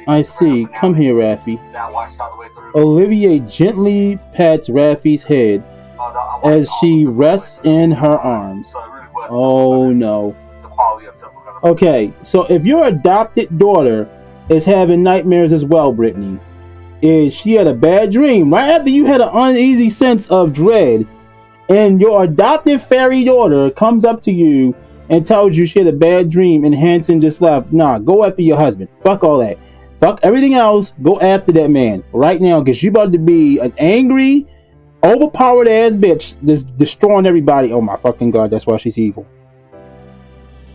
Speaker 1: I see. Come here, Rafi.
Speaker 5: That I watched all the way through.
Speaker 1: Olivier gently pats Rafi's head
Speaker 5: Oh, no, I watched
Speaker 1: as
Speaker 5: all
Speaker 1: she
Speaker 5: of it.
Speaker 1: rests in her arms.
Speaker 5: So it really was
Speaker 1: Oh no.
Speaker 5: the quality of Silver Gun.
Speaker 1: Okay, so if your adopted daughter is having nightmares as well, Brittany, is she had a bad dream right after you had an uneasy sense of dread, and your adopted fairy daughter comes up to you and tells you she had a bad dream and Hansen just left. Nah, go after your husband. Fuck all that. Fuck everything else. Go after that man right now, because you about to be an angry, overpowered ass bitch just destroying everybody. Oh my fucking god, that's why she's evil.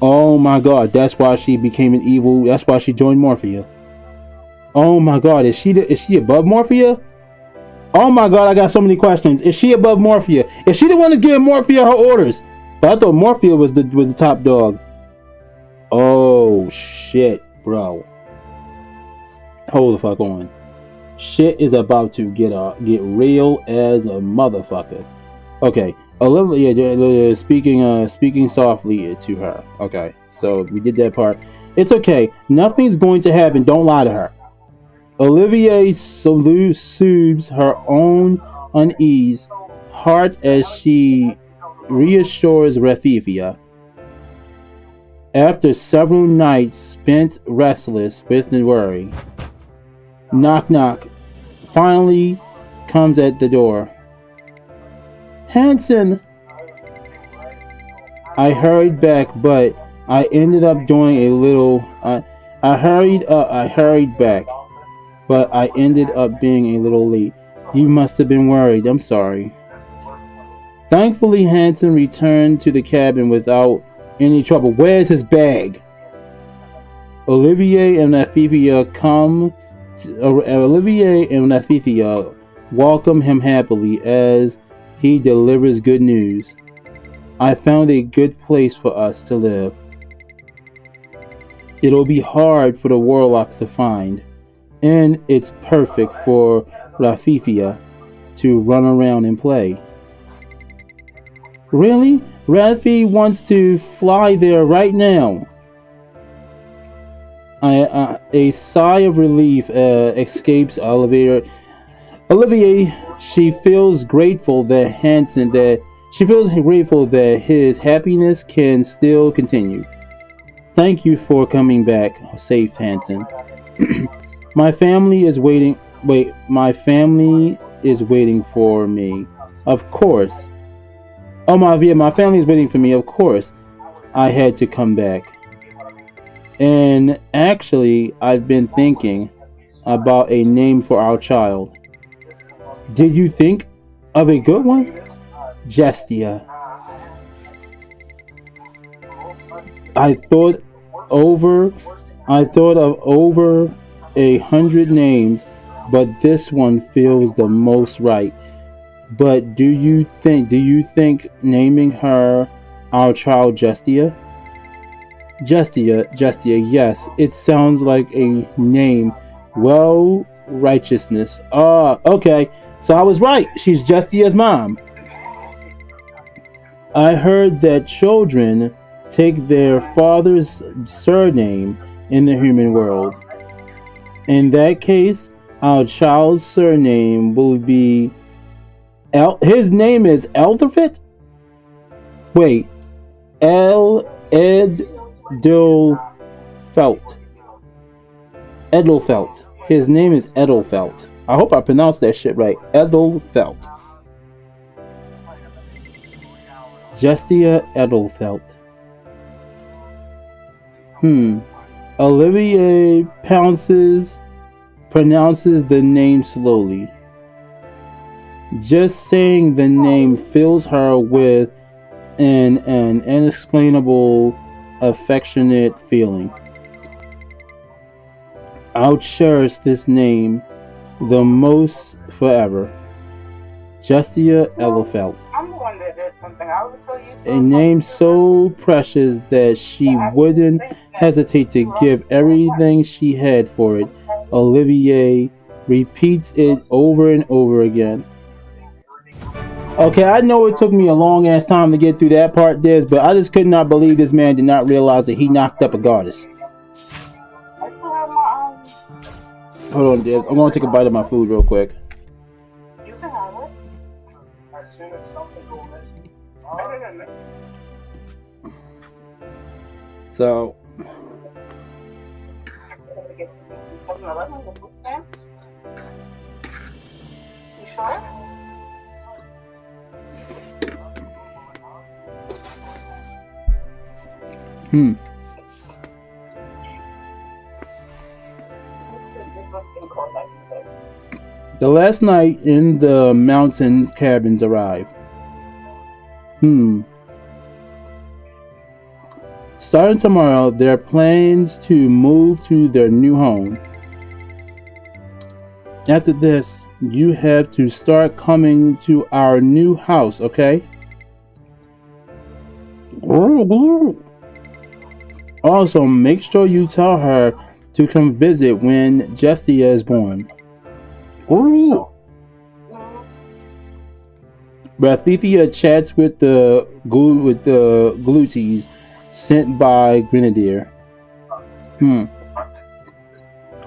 Speaker 1: Oh my god, that's why she became an evil. That's why she joined Morphia. Oh my god, is she above Morphia? Oh my god, I got so many questions. Is she above Morphia? Is she the one that's giving Morphia her orders? But I thought Morphia was the top dog. Oh shit, bro. Hold the fuck on. Shit is about to get real as a motherfucker. Okay, Olivia speaking softly to her. Okay, so we did that part. It's okay. Nothing's going to happen. Don't lie to her. Olivier soothes her own unease heart as she reassures Rafifia. After several nights spent restless with the worry, knock knock finally comes at the door. Hansen! I hurried back, but I ended up doing a little. I hurried back, but I ended up being a little late. You must have been worried. I'm sorry. Thankfully, Hansen returned to the cabin without any trouble. Where's his bag? Olivier and Rafifia welcome him happily as he delivers good news. I found a good place for us to live. It'll be hard for the warlocks to find, and it's perfect for Rafifia to run around and play. Really? Rafi wants to fly there right now. A sigh of relief escapes Olivier. She feels grateful that his happiness can still continue. Thank you for coming back safe, Hansen. My family is waiting. My family is waiting for me. Of course. Oh, my family is waiting for me. Of course, I had to come back. And actually, I've been thinking about a name for our child. Did you think of a good one? Gestia. I thought of over 100 names, but this one feels the most right. But do you think naming her our child Gestia? Gestia, yes. It sounds like a name. Well, righteousness. Okay. So I was right. She's Gestia's mom. I heard that children take their father's surname in the human world. In that case, our child's surname will be his name is Elderfit? Wait. Edelfelt. His name is Edelfelt. I hope I pronounced that shit right. Edelfelt. Gestia Edelfelt. Olivier pronounces the name slowly. Just saying the name fills her with an inexplainable, affectionate feeling. I'll cherish this name the most forever. Gestia Edelfelt.
Speaker 7: I'm the one that did something. I was so used to
Speaker 1: A name so precious that she wouldn't hesitate to give everything she had for it. Olivier repeats it over and over again. Okay, I know it took me a long ass time to get through that part, Diz, but I just could not believe this man did not realize that he knocked up a goddess. Hold on, Diz. I'm gonna take a bite of my food real quick.
Speaker 7: You can have it. As soon as something goes missing.
Speaker 1: So.
Speaker 7: You sure?
Speaker 1: The last night in the mountain cabins arrived. Starting tomorrow, there are plans to move to their new home. After this, you have to start coming to our new house, okay? Also, make sure you tell her to come visit when Gestia is born. Rathithia chats with the glutees sent by Grenadier.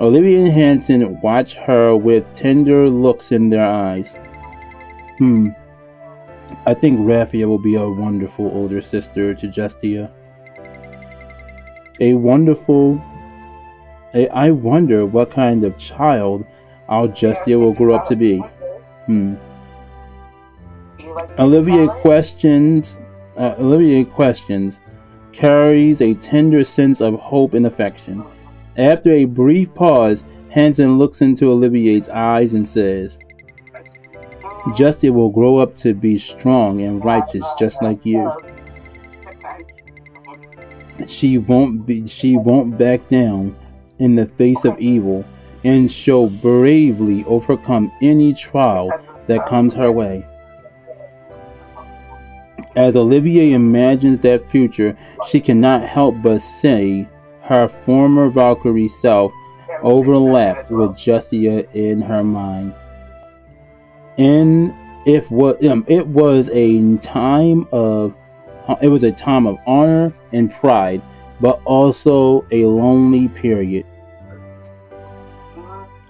Speaker 1: Olivia and Hanson watch her with tender looks in their eyes. I think Raphia will be a wonderful older sister to Gestia. I wonder what kind of child our Gestia will grow up to be. Olivia questions, carries a tender sense of hope and affection. After a brief pause, Hanson looks into Olivier's eyes and says, Gestia will grow up to be strong and righteous just like you. She won't back down in the face of evil, and she'll bravely overcome any trial that comes her way. As Olivier imagines that future, she cannot help but say her former Valkyrie self overlapped with Gestia in her mind. And it was a time of honor and pride, but also a lonely period.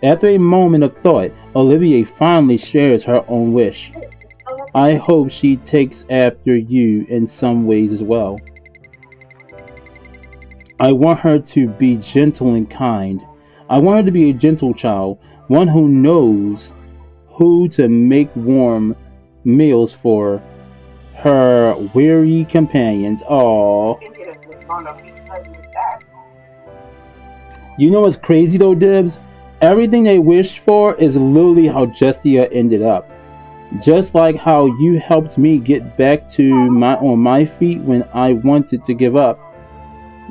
Speaker 1: After a moment of thought, Olivier finally shares her own wish. I hope she takes after you in some ways as well. I want her to be gentle and kind. I want her to be a gentle child, one who knows who to make warm meals for her weary companions. Aww. You know what's crazy though, Dibs? Everything they wished for is literally how Justia ended up. Just like how you helped me get back to on my feet when I wanted to give up.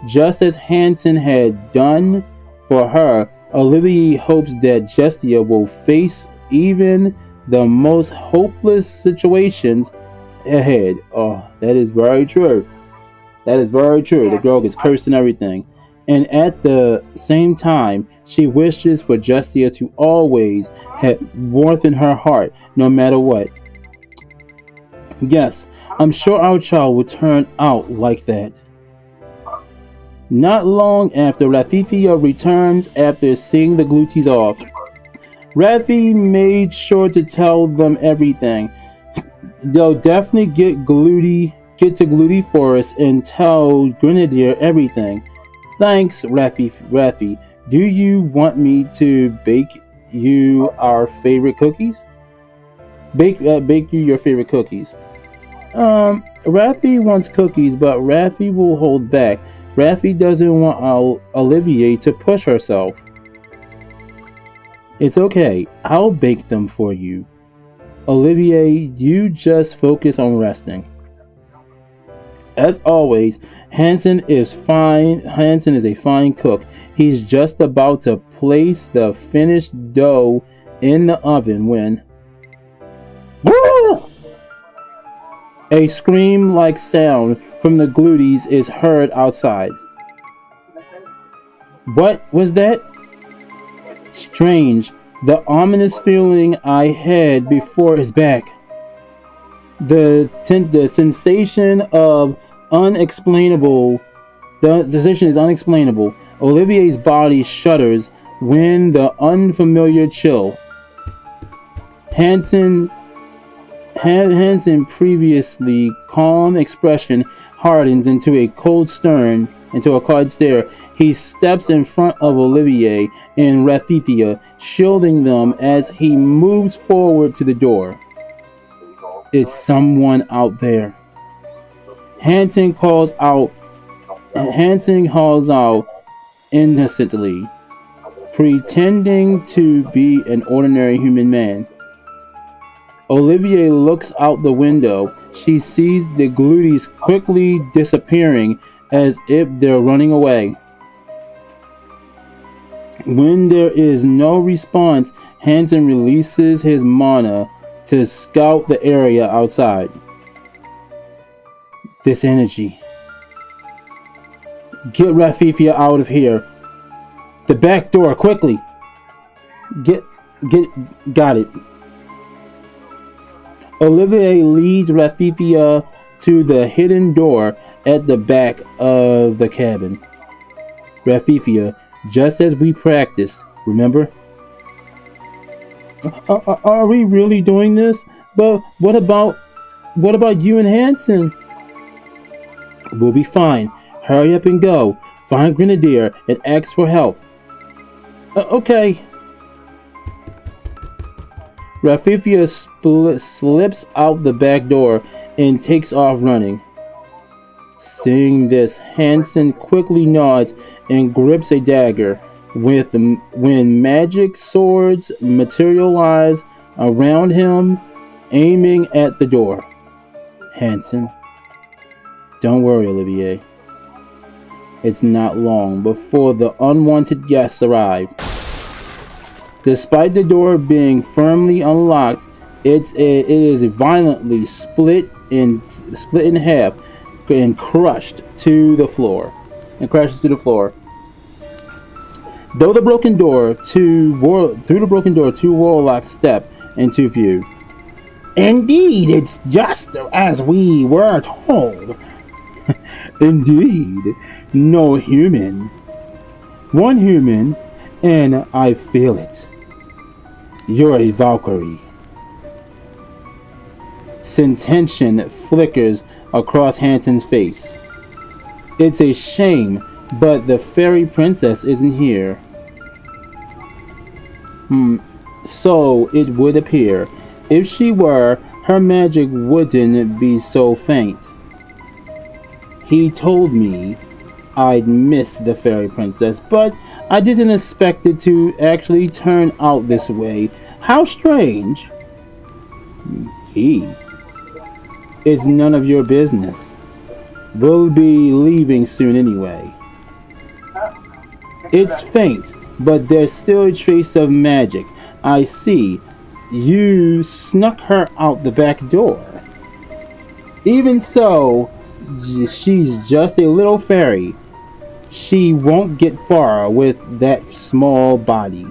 Speaker 1: Just as Hansen had done for her, Olivier hopes that Justia will face even the most hopeless situations ahead. Oh, that is very true. That is very true. The girl gets cursed and everything. And at the same time, she wishes for Justia to always have warmth in her heart, no matter what. Yes, I'm sure our child will turn out like that. Not long after, Rafifia returns after seeing the Gluties off. Rafi made sure to tell them everything. They'll definitely get to Gluty Forest and tell Grenadier everything. Thanks, Rafi. Do you want me to bake you our favorite cookies? Bake you your favorite cookies. Rafi wants cookies, but Rafi will hold back. Rafi doesn't want Olivier to push herself. It's okay. I'll bake them for you. Olivier, you just focus on resting. As always, Hansen is a fine cook. He's just about to place the finished dough in the oven when a scream-like sound from the Gluties is heard outside. What was that? Strange. The ominous feeling I had before is back. The sensation of unexplainable. The sensation is unexplainable. Olivier's body shudders when the unfamiliar chill. Hansen previously calm expression hardens into a cold stare. He steps in front of Olivier and Rafifia, shielding them as he moves forward to the door. It's someone out there. Hansen calls out innocently, pretending to be an ordinary human man. Olivier looks out the window. She sees the Gluties quickly disappearing as if they're running away. When there is no response, Hansen releases his mana to scout the area outside. This energy. Get Rafifia out of here. The back door, quickly. Got it. Olivier leads Rafifia to the hidden door at the back of the cabin. Rafifia, just as we practiced, remember? Are we really doing this? But what about you and Hansen? We'll be fine. Hurry up and go. Find Grenadier and ask for help. Okay. Rafifia slips out the back door and takes off running. Seeing this, Hansen quickly nods and grips a dagger. When magic swords materialize around him, aiming at the door. Hansen. Don't worry, Olivier. It's not long before the unwanted guests arrive. Despite the door being firmly unlocked, it is violently split in half and crushed to the floor. Through the broken door, two warlocks step into view. Indeed, it's just as we were told. Indeed, no human. One human, and I feel it. You're a Valkyrie. Tension flickers across Hansen's face. It's a shame, but the fairy princess isn't here. So it would appear. If she were, her magic wouldn't be so faint. He told me I'd miss the fairy princess, but I didn't expect it to actually turn out this way. How strange. He is none of your business. We'll be leaving soon anyway. It's faint, but there's still a trace of magic. I see. You snuck her out the back door. Even so, she's just a little fairy. She won't get far with that small body.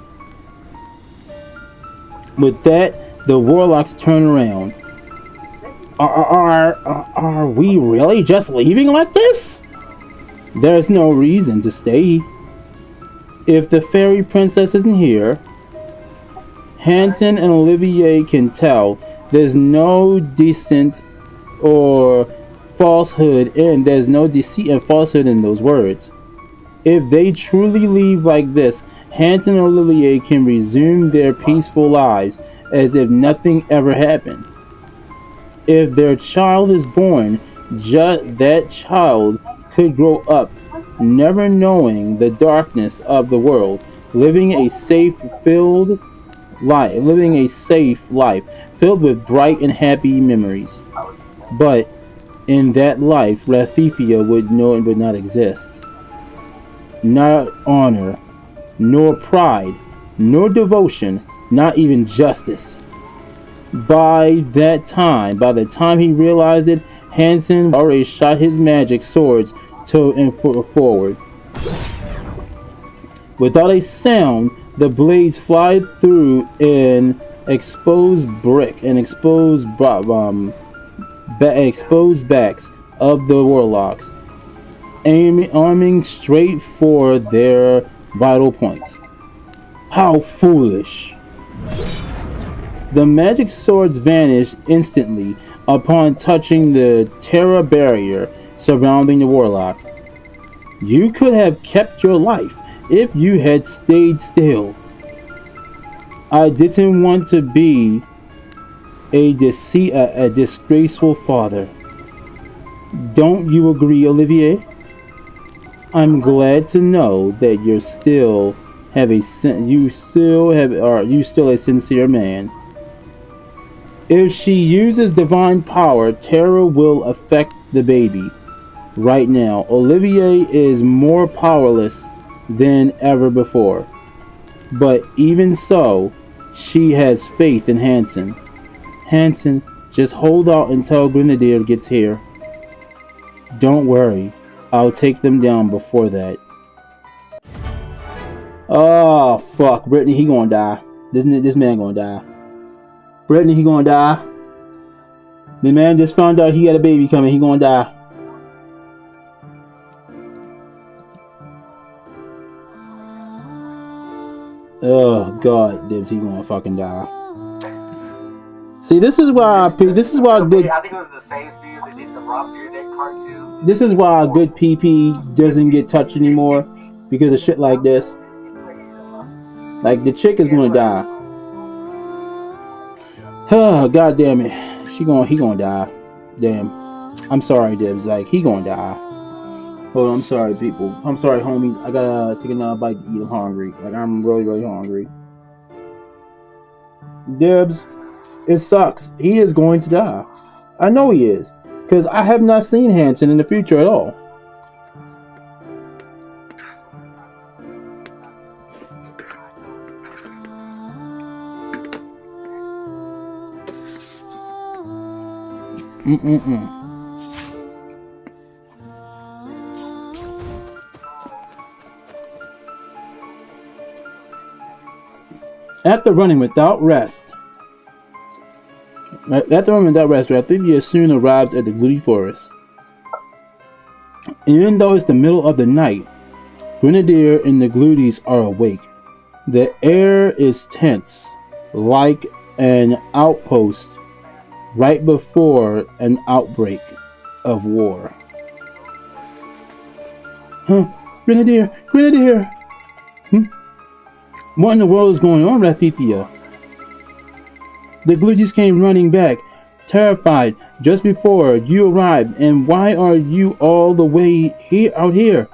Speaker 1: With that, the warlocks turn around. Are we really just leaving like this? There's no reason to stay. If the fairy princess isn't here, Hansen and Olivier can tell there's no decent or falsehood and there's no deceit and falsehood in those words. If they truly leave like this, Hansen and Olivier can resume their peaceful lives as if nothing ever happened. If their child is born, that child could grow up never knowing the darkness of the world, living a safe life filled with bright and happy memories. But in that life, Rathifia would not exist. Not honor, nor pride, nor devotion, not even justice. By the time he realized it, Hansen already shot his magic swords forward. Without a sound, the blades fly through an exposed brick and exposed backs of the warlocks, aiming straight for their vital points. How foolish! The magic swords vanished instantly upon touching the terror barrier surrounding the warlock. You could have kept your life if you had stayed still. I didn't want to be a disgraceful father. Don't you agree, Olivier? I'm glad to know that you're still a sincere man. If she uses divine power, terror will affect the baby. Right now, Olivier is more powerless than ever before. But even so, she has faith in Hansen. Hansen, just hold out until Grenadier gets here. Don't worry, I'll take them down before that. Oh, fuck. Brittany, he gonna die. This man gonna die. Brittany, he gonna die. The man just found out he got a baby coming. He gonna die. Oh God, Dibs, he gonna fucking die. See, this is why good.
Speaker 5: I think it was the same studio that did the Rob Dyrdek cartoon.
Speaker 1: This is why good PP doesn't get touched anymore because of shit like this. Like the chick is gonna die. Oh, God damn it. He gonna die. Damn. I'm sorry, Dibs. Like, he gonna die. Oh, I'm sorry, people. I'm sorry, homies. I gotta take another bite to eat. I'm hungry. Like, I'm really, really hungry. Dibs, it sucks. He is going to die. I know he is. Because I have not seen Hansen in the future at all. After running without rest, Rathibia soon arrives at the gloomy forest. Even though it's the middle of the night, Grenadier and the Gluties are awake. The air is tense, like an outpost right before an outbreak of war. Grenadier! What in the world is going on, Rathibia? The Glooties came running back, terrified, just before you arrived. And why are you all the way out here?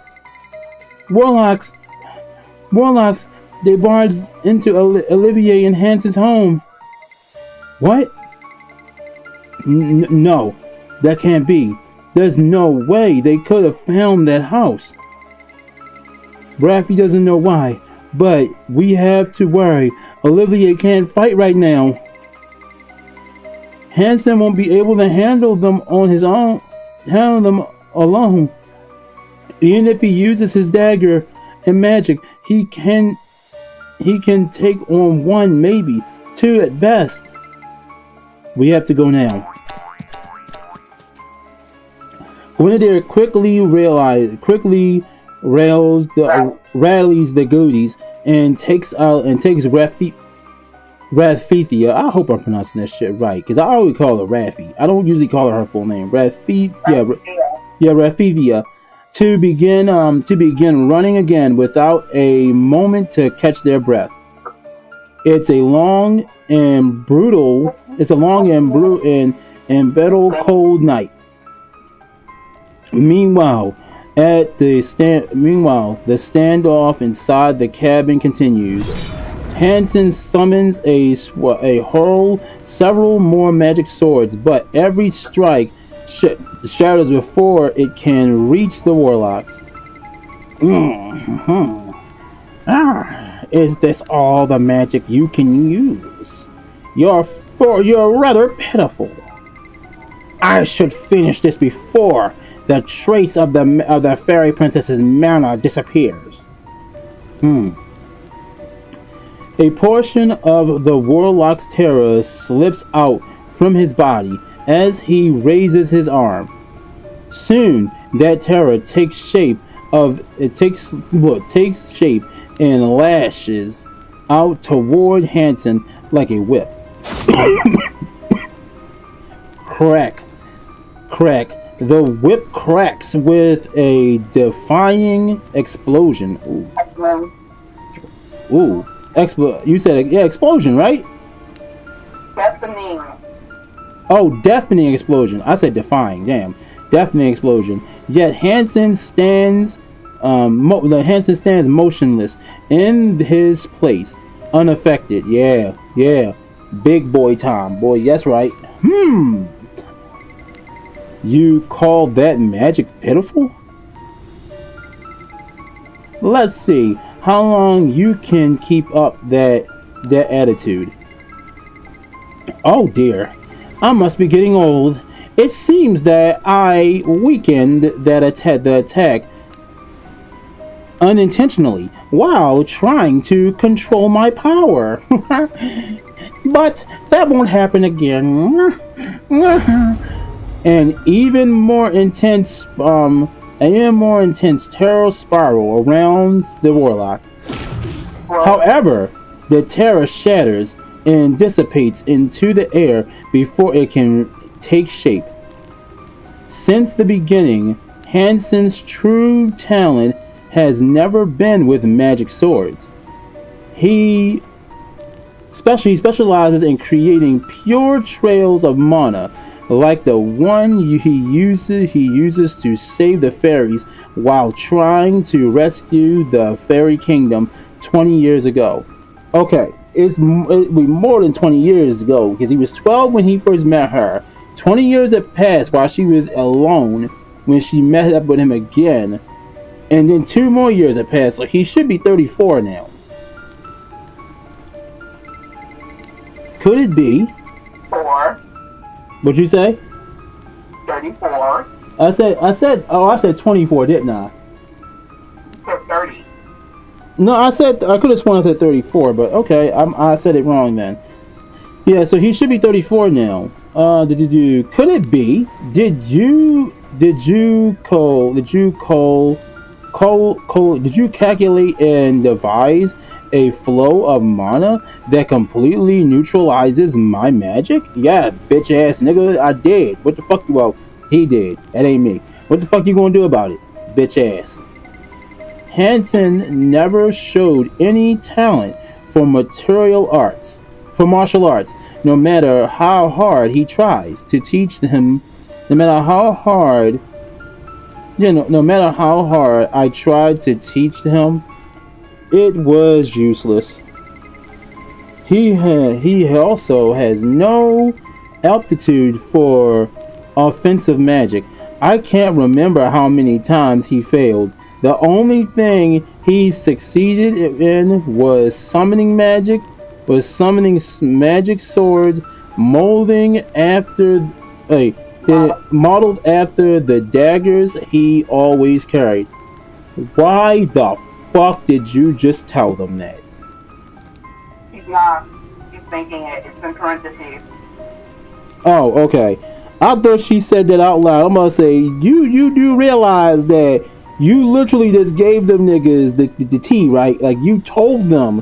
Speaker 1: Warlocks! Warlocks! They barged into Olivier and Hanson's home. What? No, that can't be. There's no way they could have found that house. Raffy doesn't know why, but we have to worry. Olivier can't fight right now. Hanson won't be able to handle them on his own. Handle them alone. Even if he uses his dagger and magic, he can take on one, maybe two at best. We have to go now. Guinevere quickly rallies the Goodies and takes Rathithia. I hope I'm pronouncing that shit right, because I always call her Raffy. I don't usually call her full name. Rathithia. To begin running again without a moment to catch their breath. It's a long and brutal cold night. Meanwhile, the standoff inside the cabin continues. Hanson summons several more magic swords, but every strike shatters before it can reach the warlocks. Is this all the magic you can use? You're rather pitiful. I should finish this before the trace of the fairy princess's mana disappears. A portion of the warlock's terror slips out from his body as he raises his arm. Soon, that terror takes shape and lashes out toward Hanson like a whip. Crack. The whip cracks with a defying explosion. Ooh. You said, explosion, right?
Speaker 7: Deafening.
Speaker 1: Oh, deafening explosion. I said defying. Damn. Deafening explosion. Yet Hanson stands motionless in his place, unaffected. Yeah. Big boy time, boy. That's right. You call that magic pitiful? Let's see how long you can keep up that attitude. Oh dear, I must be getting old. It seems that I weakened the attack unintentionally while trying to control my power. But that won't happen again. An even more intense terror spiral around the warlock. However, the terror shatters and dissipates into the air before it can take shape. Since the beginning, Hanson's true talent has never been with magic swords. He specializes in creating pure trails of mana, like the one he uses to save the fairies while trying to rescue the fairy kingdom 20 years ago. Okay, it'll be more than 20 years ago, because he was 12 when he first met her. 20 years had passed while she was alone when she met up with him again, and then 2 more years had passed, so he should be 34 now. Could it be?
Speaker 7: 4.
Speaker 1: What'd you say?
Speaker 7: 34.
Speaker 1: I said 24, didn't I?
Speaker 7: You said 30.
Speaker 1: No, I could have sworn I said 34, but okay, I said it wrong then. Yeah, so he should be 34 now. Could it be? Did you calculate and devise a flow of mana that completely neutralizes my magic? Yeah, bitch ass nigga, I did. What the fuck? Well, he did. That ain't me. What the fuck you gonna do about it, bitch ass? Hanson never showed any talent for material arts. for martial arts. No matter how hard he tries to teach him, no matter how hard, no matter how hard I tried to teach him, it was useless. He also has no aptitude for offensive magic. I can't remember how many times he failed. The only thing he succeeded in was summoning magic swords, modeled after the daggers he always carried. Why the fuck did you just tell them that?
Speaker 8: He's not. He's thinking it. It's in parentheses.
Speaker 1: Oh, okay. I thought she said that out loud. I'm gonna say, you do realize that you literally just gave them niggas the tea, right? Like, you told them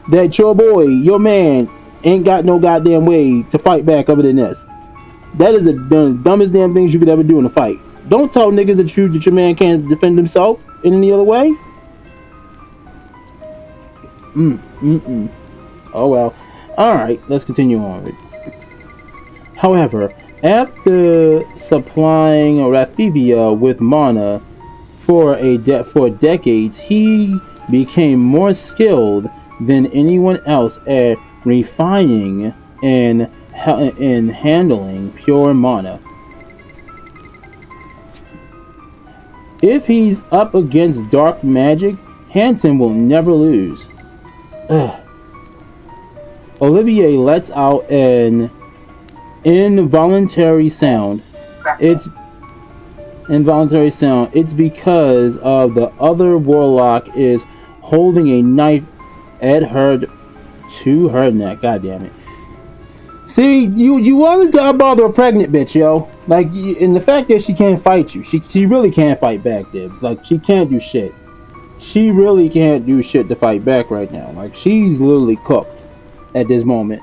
Speaker 1: that your boy, your man, ain't got no goddamn way to fight back other than this. That is the dumbest damn things you could ever do in a fight. Don't tell niggas that your man can't defend himself in any other way. Oh well. Alright, let's continue on. However, after supplying Rafivia with mana for decades, he became more skilled than anyone else at refining and handling pure mana. If he's up against dark magic, Hansen will never lose. Olivier lets out an involuntary sound. It's because of the other warlock is holding a knife at her to her neck. God damn it. See, you always gotta bother a pregnant bitch, yo. Like, and the fact that she can't fight you, she really can't fight back, Dibs. Like, she can't do shit. She really can't do shit to fight back right now. Like, she's literally cooked at this moment.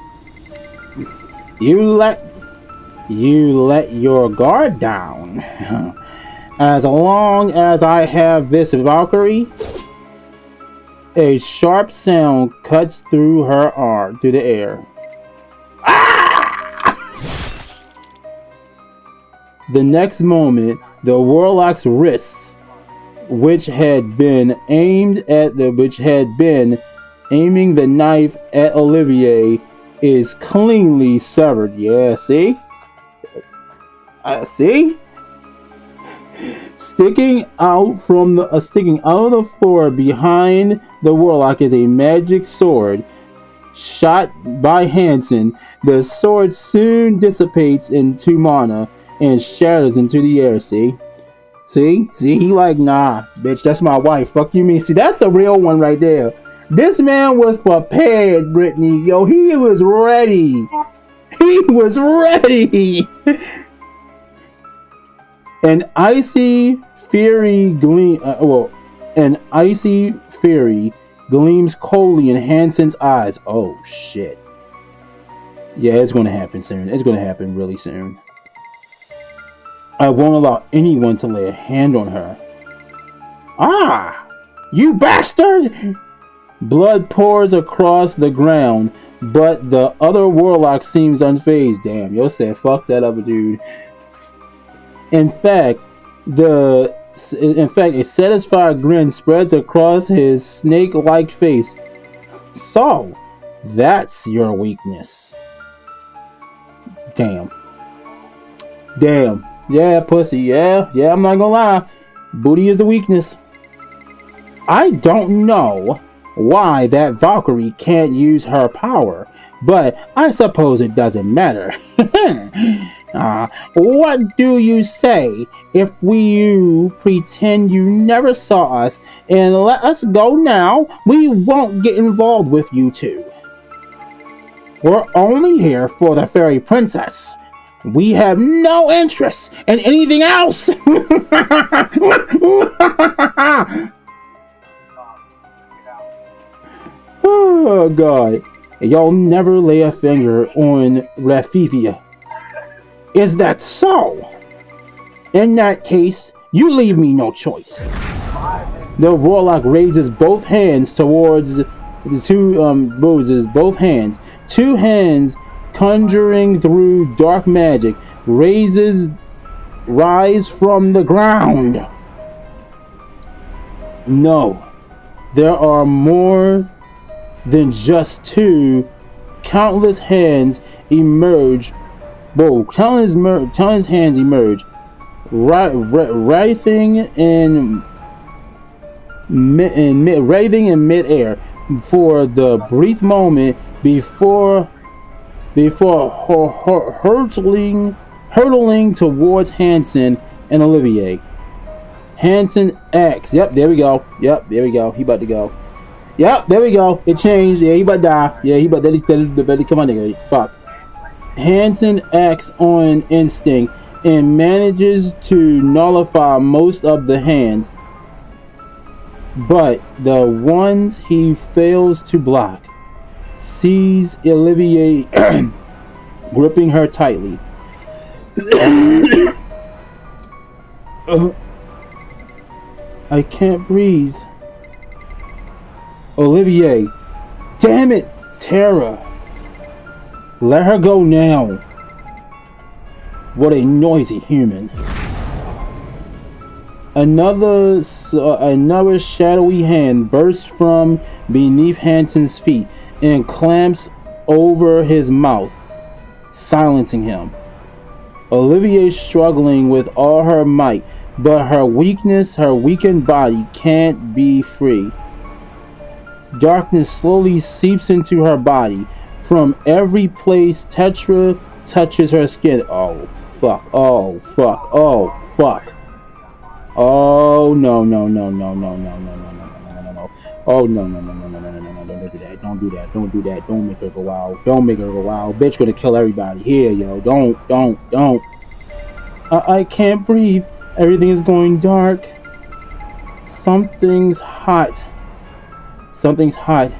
Speaker 1: You let your guard down. As long as I have this Valkyrie, a sharp sound cuts through her arm, through the air. The next moment, the warlock's wrists, which had been aiming the knife at Olivier, is cleanly severed. Yeah, see? See? Sticking out of the floor behind the warlock is a magic sword. Shot by Hansen, the sword soon dissipates into mana and shatters into the air. See? He like, nah, bitch, that's my wife. Fuck you mean? See, that's a real one right there. This man was prepared, Brittany. Yo, he was ready. He was ready. An icy fury gleams coldly in Hansen's eyes. Oh shit. Yeah, it's gonna happen soon. It's gonna happen really soon. I won't allow anyone to lay a hand on her. Ah! You bastard! Blood pours across the ground, but the other warlock seems unfazed. Damn, yo said fuck that other dude. In fact, a satisfied grin spreads across his snake-like face. So, that's your weakness. Damn. Yeah, pussy. Yeah, I'm not gonna lie. Booty is the weakness. I don't know why that Valkyrie can't use her power, but I suppose it doesn't matter. What do you say if you pretend you never saw us and let us go now? We won't get involved with you two. We're only here for the fairy princess. We have no interest in anything else. Oh God. Y'all never lay a finger on Rafivia. Is that so? In that case, you leave me no choice. The warlock raises both hands towards The two roses, both hands. Two hands conjuring through dark magic. Rise from the ground. No. There are more than just two. Countless hands emerge. Whoa, countless hands emerge. Writhing in midair for the brief moment before hurtling towards Hansen and Olivier. Hansen acts. Yep, there we go. Yep, there we go. He about to go. Yep, there we go. It changed. Yeah, he about to die. Yeah, he about to come on, nigga. Fuck. Hansen acts on instinct and manages to nullify most of the hands, but the ones he fails to block sees Olivier gripping her tightly. I can't breathe. Olivier, damn it, Tara. Let her go now. What a noisy human. Another shadowy hand bursts from beneath Hansen's feet and clamps over his mouth, silencing him. Olivier struggling with all her might, but her weakened body can't be free. Darkness slowly seeps into her body from every place Tetra touches her skin. Oh fuck, oh fuck, oh fuck. Oh no no no no no no no no no no no no. Oh no no no no no no no no no, don't do that, don't do that, don't do that, don't make her go wild, don't make her go wild. Bitch gonna kill everybody here, yo. Don't. I can't breathe. Everything is going dark. Something's hot. Something's hot.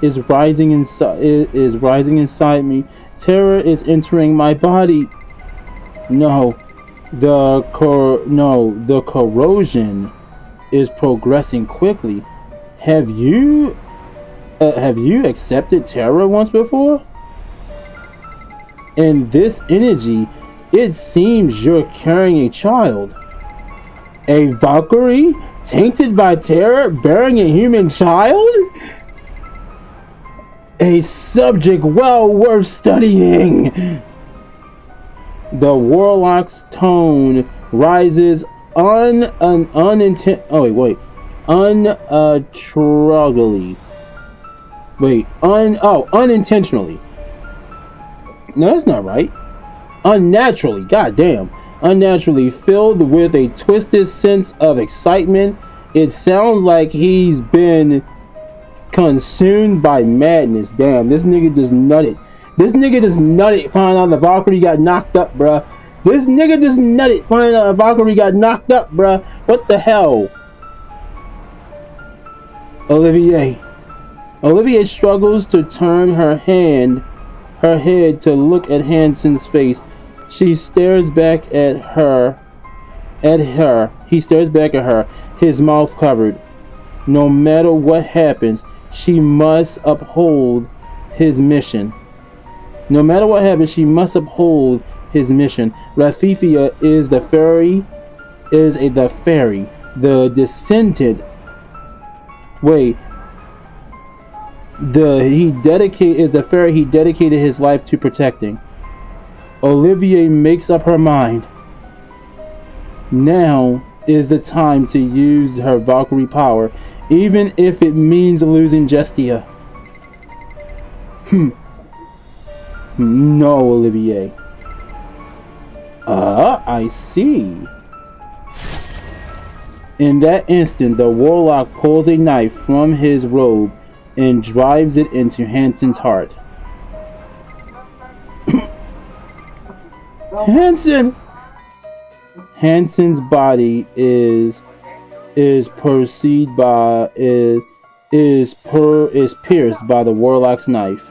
Speaker 1: Is rising inside me. Terror is entering my body. No, the corrosion is progressing quickly. Have you accepted terror once before? In this energy, it seems you're carrying a child. A Valkyrie tainted by terror bearing a human child? A subject well worth studying. The warlock's tone rises unintentionally. No, that's not right. Unnaturally, goddamn. Unnaturally filled with a twisted sense of excitement. It sounds like he's been consumed by madness. Damn, this nigga just nutted. This nigga just nutted finding out the Valkyrie got knocked up, bruh. This nigga just nutted finding out the Valkyrie got knocked up, bruh. What the hell? Olivier struggles to turn her head to look at Hansen's face. She stares back at her. He stares back at her, his mouth covered. No matter what happens, she must uphold his mission. No matter what happens, she must uphold his mission. Rathifia is the fairy. The descendant. He dedicated his life to protecting. Olivier makes up her mind. Now is the time to use her Valkyrie power, even if it means losing Justia. No, Olivier. I see. In that instant, the warlock pulls a knife from his robe and drives it into Hansen's heart. Hansen's body is pierced by the warlock's knife.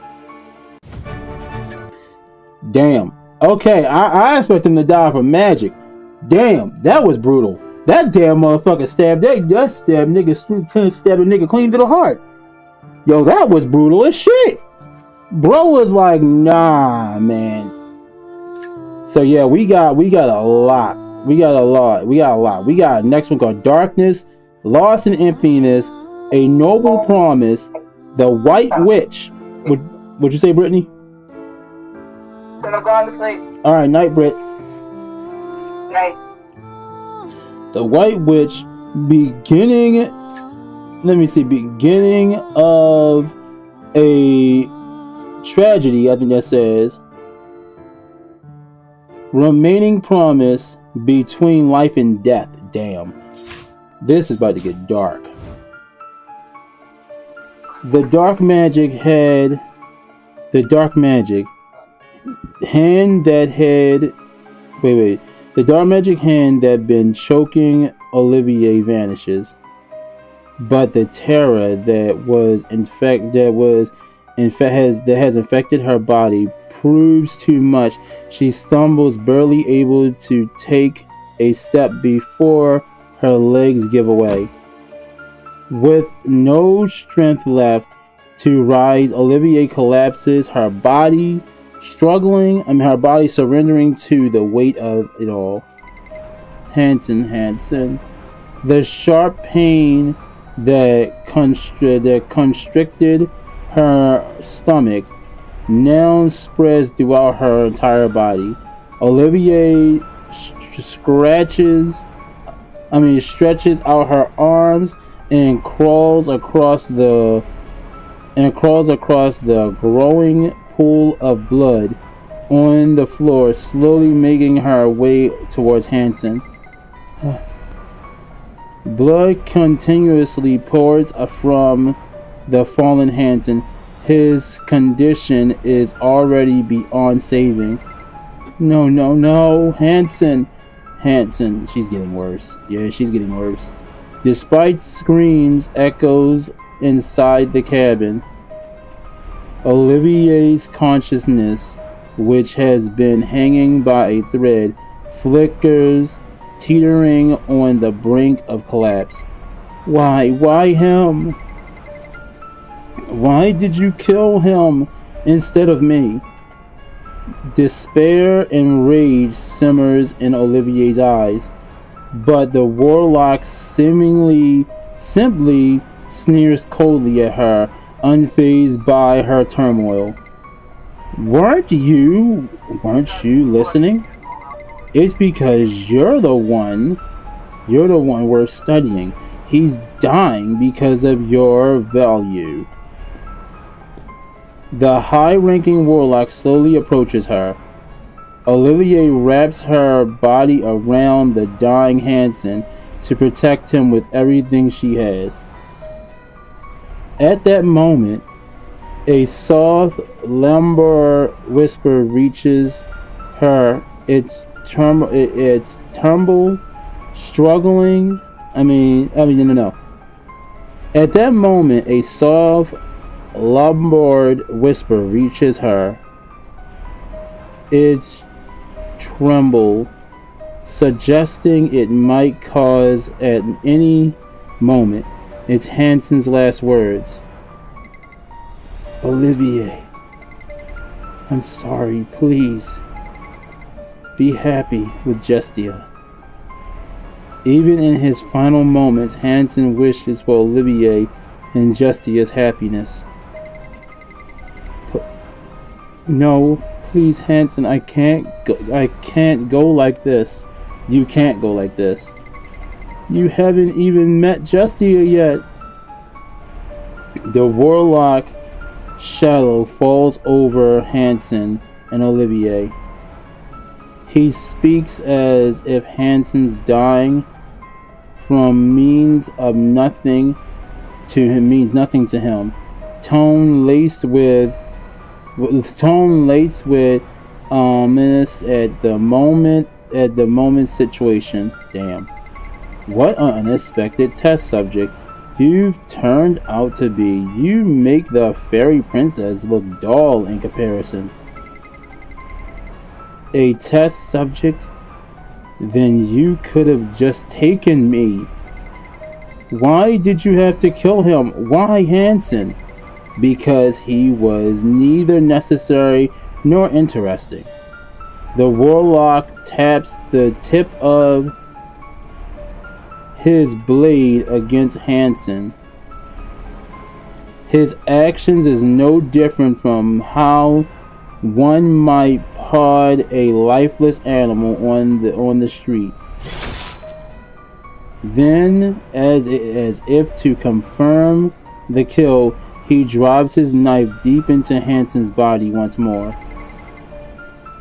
Speaker 1: Damn. Okay, I expect him to die from magic. Damn, that was brutal. That damn motherfucker stabbed a nigga clean to the heart. Yo, that was brutal as shit. Bro was like, nah, man. So yeah, we got a lot. We got next one called Darkness, Lost in Emptiness, A Noble Promise, The White Witch. What'd you say, Brittany?
Speaker 8: Then I'm going to sleep.
Speaker 1: Alright, night, Britt.
Speaker 8: Night.
Speaker 1: The White Witch, beginning of a tragedy, I think that says. Remaining promise between life and death. Damn. This is about to get dark. The dark magic hand that had the dark magic hand that been choking Olivier vanishes, but the terror that has infected her body proves too much. She stumbles, barely able to take a step before her legs give away. With no strength left to rise, Olivier collapses, her body surrendering to the weight of it all. Hansen. The sharp pain that constricted her stomach now spreads throughout her entire body. Olivier stretches out her arms and crawls across the growing pool of blood on the floor, slowly making her way towards Hansen. Blood continuously pours from the fallen Hansen. His condition is already beyond saving. No, Hansen. She's getting worse. Yeah, she's getting worse. Despite screams echoes inside the cabin, Olivier's consciousness, which has been hanging by a thread, flickers, teetering on the brink of collapse. Why him? Why did you kill him instead of me? Despair and rage simmers in Olivier's eyes, but the warlock simply sneers coldly at her, unfazed by her turmoil. Weren't you listening? It's because you're the one worth studying. He's dying because of your value. The high-ranking warlock slowly approaches her. Olivier wraps her body around the dying Hansen to protect him with everything she has. At that moment, a soft, lumbar whisper reaches her. It's struggling. No. At that moment, a soft, Lombard whisper reaches her. It's tremble, suggesting it might cause at any moment. It's Hansen's last words. Olivier, I'm sorry, please. Be happy with Justia. Even in his final moments, Hansen wishes for Olivier and Justia's happiness. No, please, Hansen, I can't go like this. You can't go like this. You haven't even met Justia yet. The warlock shadow falls over Hansen and Olivier. He speaks as if Hansen's dying from means nothing to him. Tone laced with ominous at the moment situation. Damn. What an unexpected test subject you've turned out to be. You make the fairy princess look dull in comparison. A test subject? Then you could have just taken me. Why did you have to kill him? Why, Hansen? because he was neither necessary nor interesting. The warlock taps the tip of his blade against Hansen. His actions is no different from how one might prod a lifeless animal on the street. Then, as if to confirm the kill, he drives his knife deep into Hansen's body once more.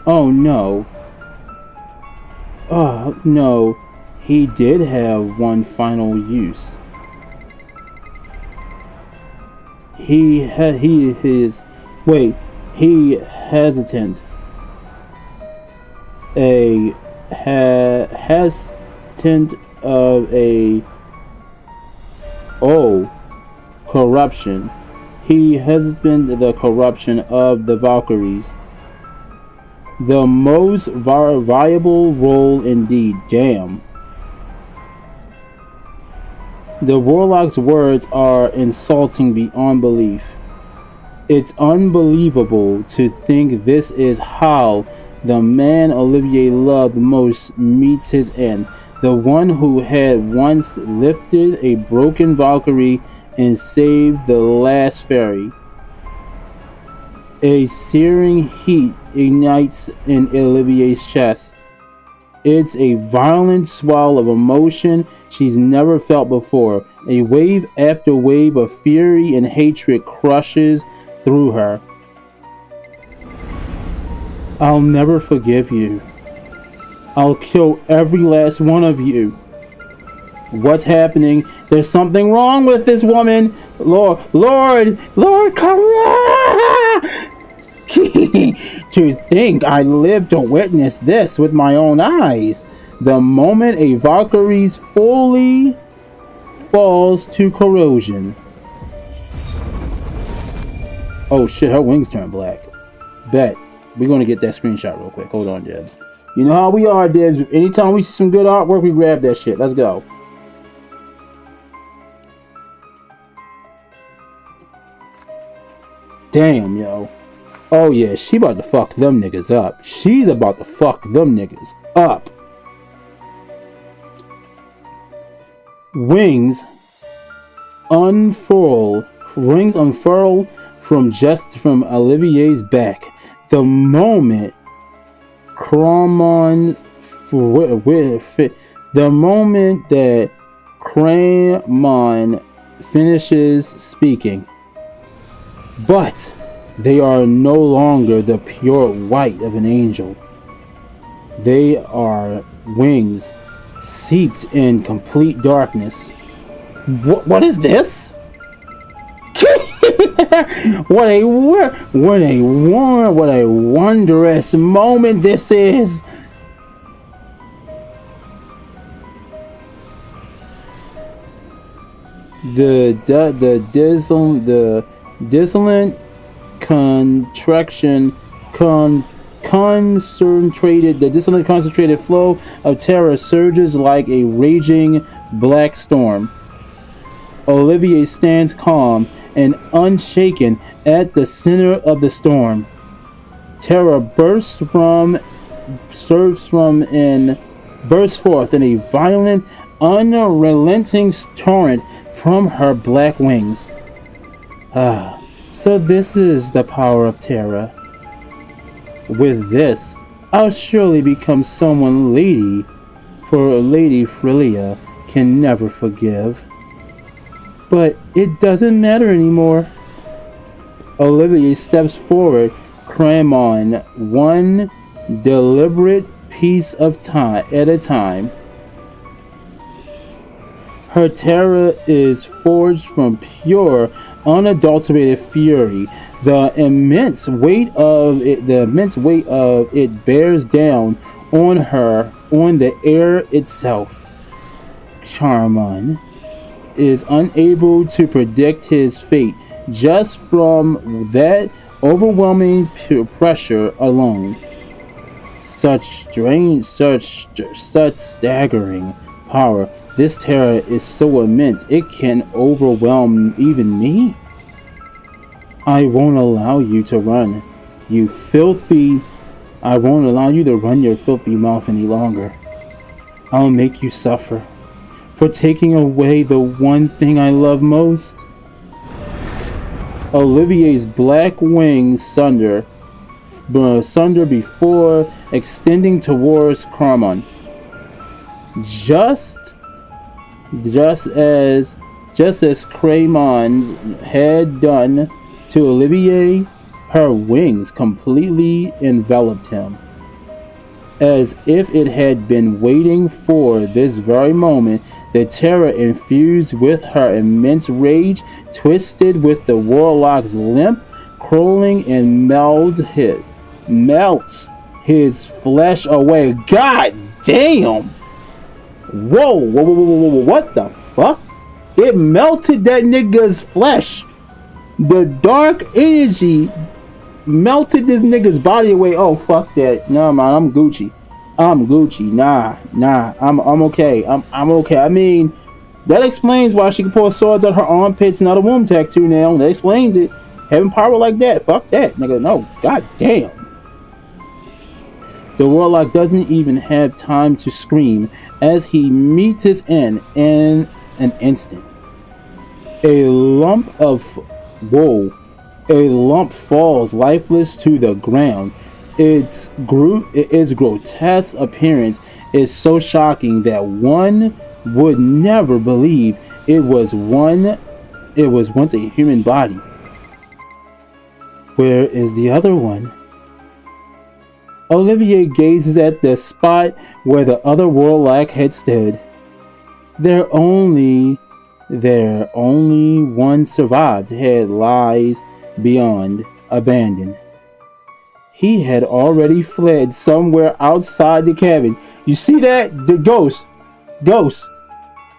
Speaker 1: Oh no. Oh no. He did have one final use. He hesitant. Hesitant of a corruption. He has been the corruption of the Valkyries. The most viable role indeed. Damn. The warlock's words are insulting beyond belief. It's unbelievable to think this is how the man Olivier loved most meets his end. The one who had once lifted a broken Valkyrie and saved the last fairy. A searing heat ignites in Olivier's chest. It's a violent swell of emotion she's never felt before. A wave after wave of fury and hatred crushes through her. I'll never forgive you. I'll kill every last one of you. What's happening? There's something wrong with this woman. Lord, come on! To think I lived to witness this with my own eyes. The moment a Valkyrie fully falls to corrosion. Oh shit, her wings turn black. Bet. We're gonna get that screenshot real quick. Hold on, Dibs. You know how we are, Dibs. Anytime we see some good artwork, we grab that shit. Let's go. Damn, yo. Oh yeah, she about to fuck them niggas up. She's about to fuck them niggas up. Wings unfurl from Olivier's back. The moment that Cramon finishes speaking. But they are no longer the pure white of an angel. They are wings seeped in complete darkness. What is this? What a wondrous moment this is. The dissonant concentrated flow of terror surges like a raging black storm. Olivier stands calm and unshaken at the center of the storm. Terror bursts forth in a violent, unrelenting torrent from her black wings. So this is the power of terror. With this, I'll surely become someone Lady Frelia can never forgive. But it doesn't matter anymore. Olivier steps forward, Cramon, one deliberate piece of time at a time. Her terror is forged from pure, unadulterated fury. The immense weight of it bears down on her, on the air itself. Charmon is unable to predict his fate just from that overwhelming pressure alone. Such staggering power. This terror is so immense it can overwhelm even me. I won't allow you to run. You filthy... I won't allow you to run your filthy mouth any longer. I'll make you suffer for taking away the one thing I love most. Olivier's black wings sunder before extending towards Carmon. Just as Craymon's had done to Olivier, her wings completely enveloped him, as if it had been waiting for this very moment. The terror infused with her immense rage twisted with the warlock's limp, crawling and melts his flesh away. God damn! Whoa, what the fuck? It melted that nigga's flesh. The dark energy melted this nigga's body away. Oh, fuck that. No, man, I'm Gucci. Nah, I'm okay. I'm okay. I mean, that explains why she can pull swords out her armpits and not a womb tattoo now. That explains it. Having power like that. Fuck that, nigga. No, god damn. The warlock doesn't even have time to scream as he meets his end in an instant. A lump falls lifeless to the ground. Its grotesque appearance is so shocking that one would never believe it was once a human body. Where is the other one? Olivier gazes at the spot where the other warlock had stood. There only one survived. Head lies beyond, abandoned. He had already fled somewhere outside the cabin. You see that? The ghost.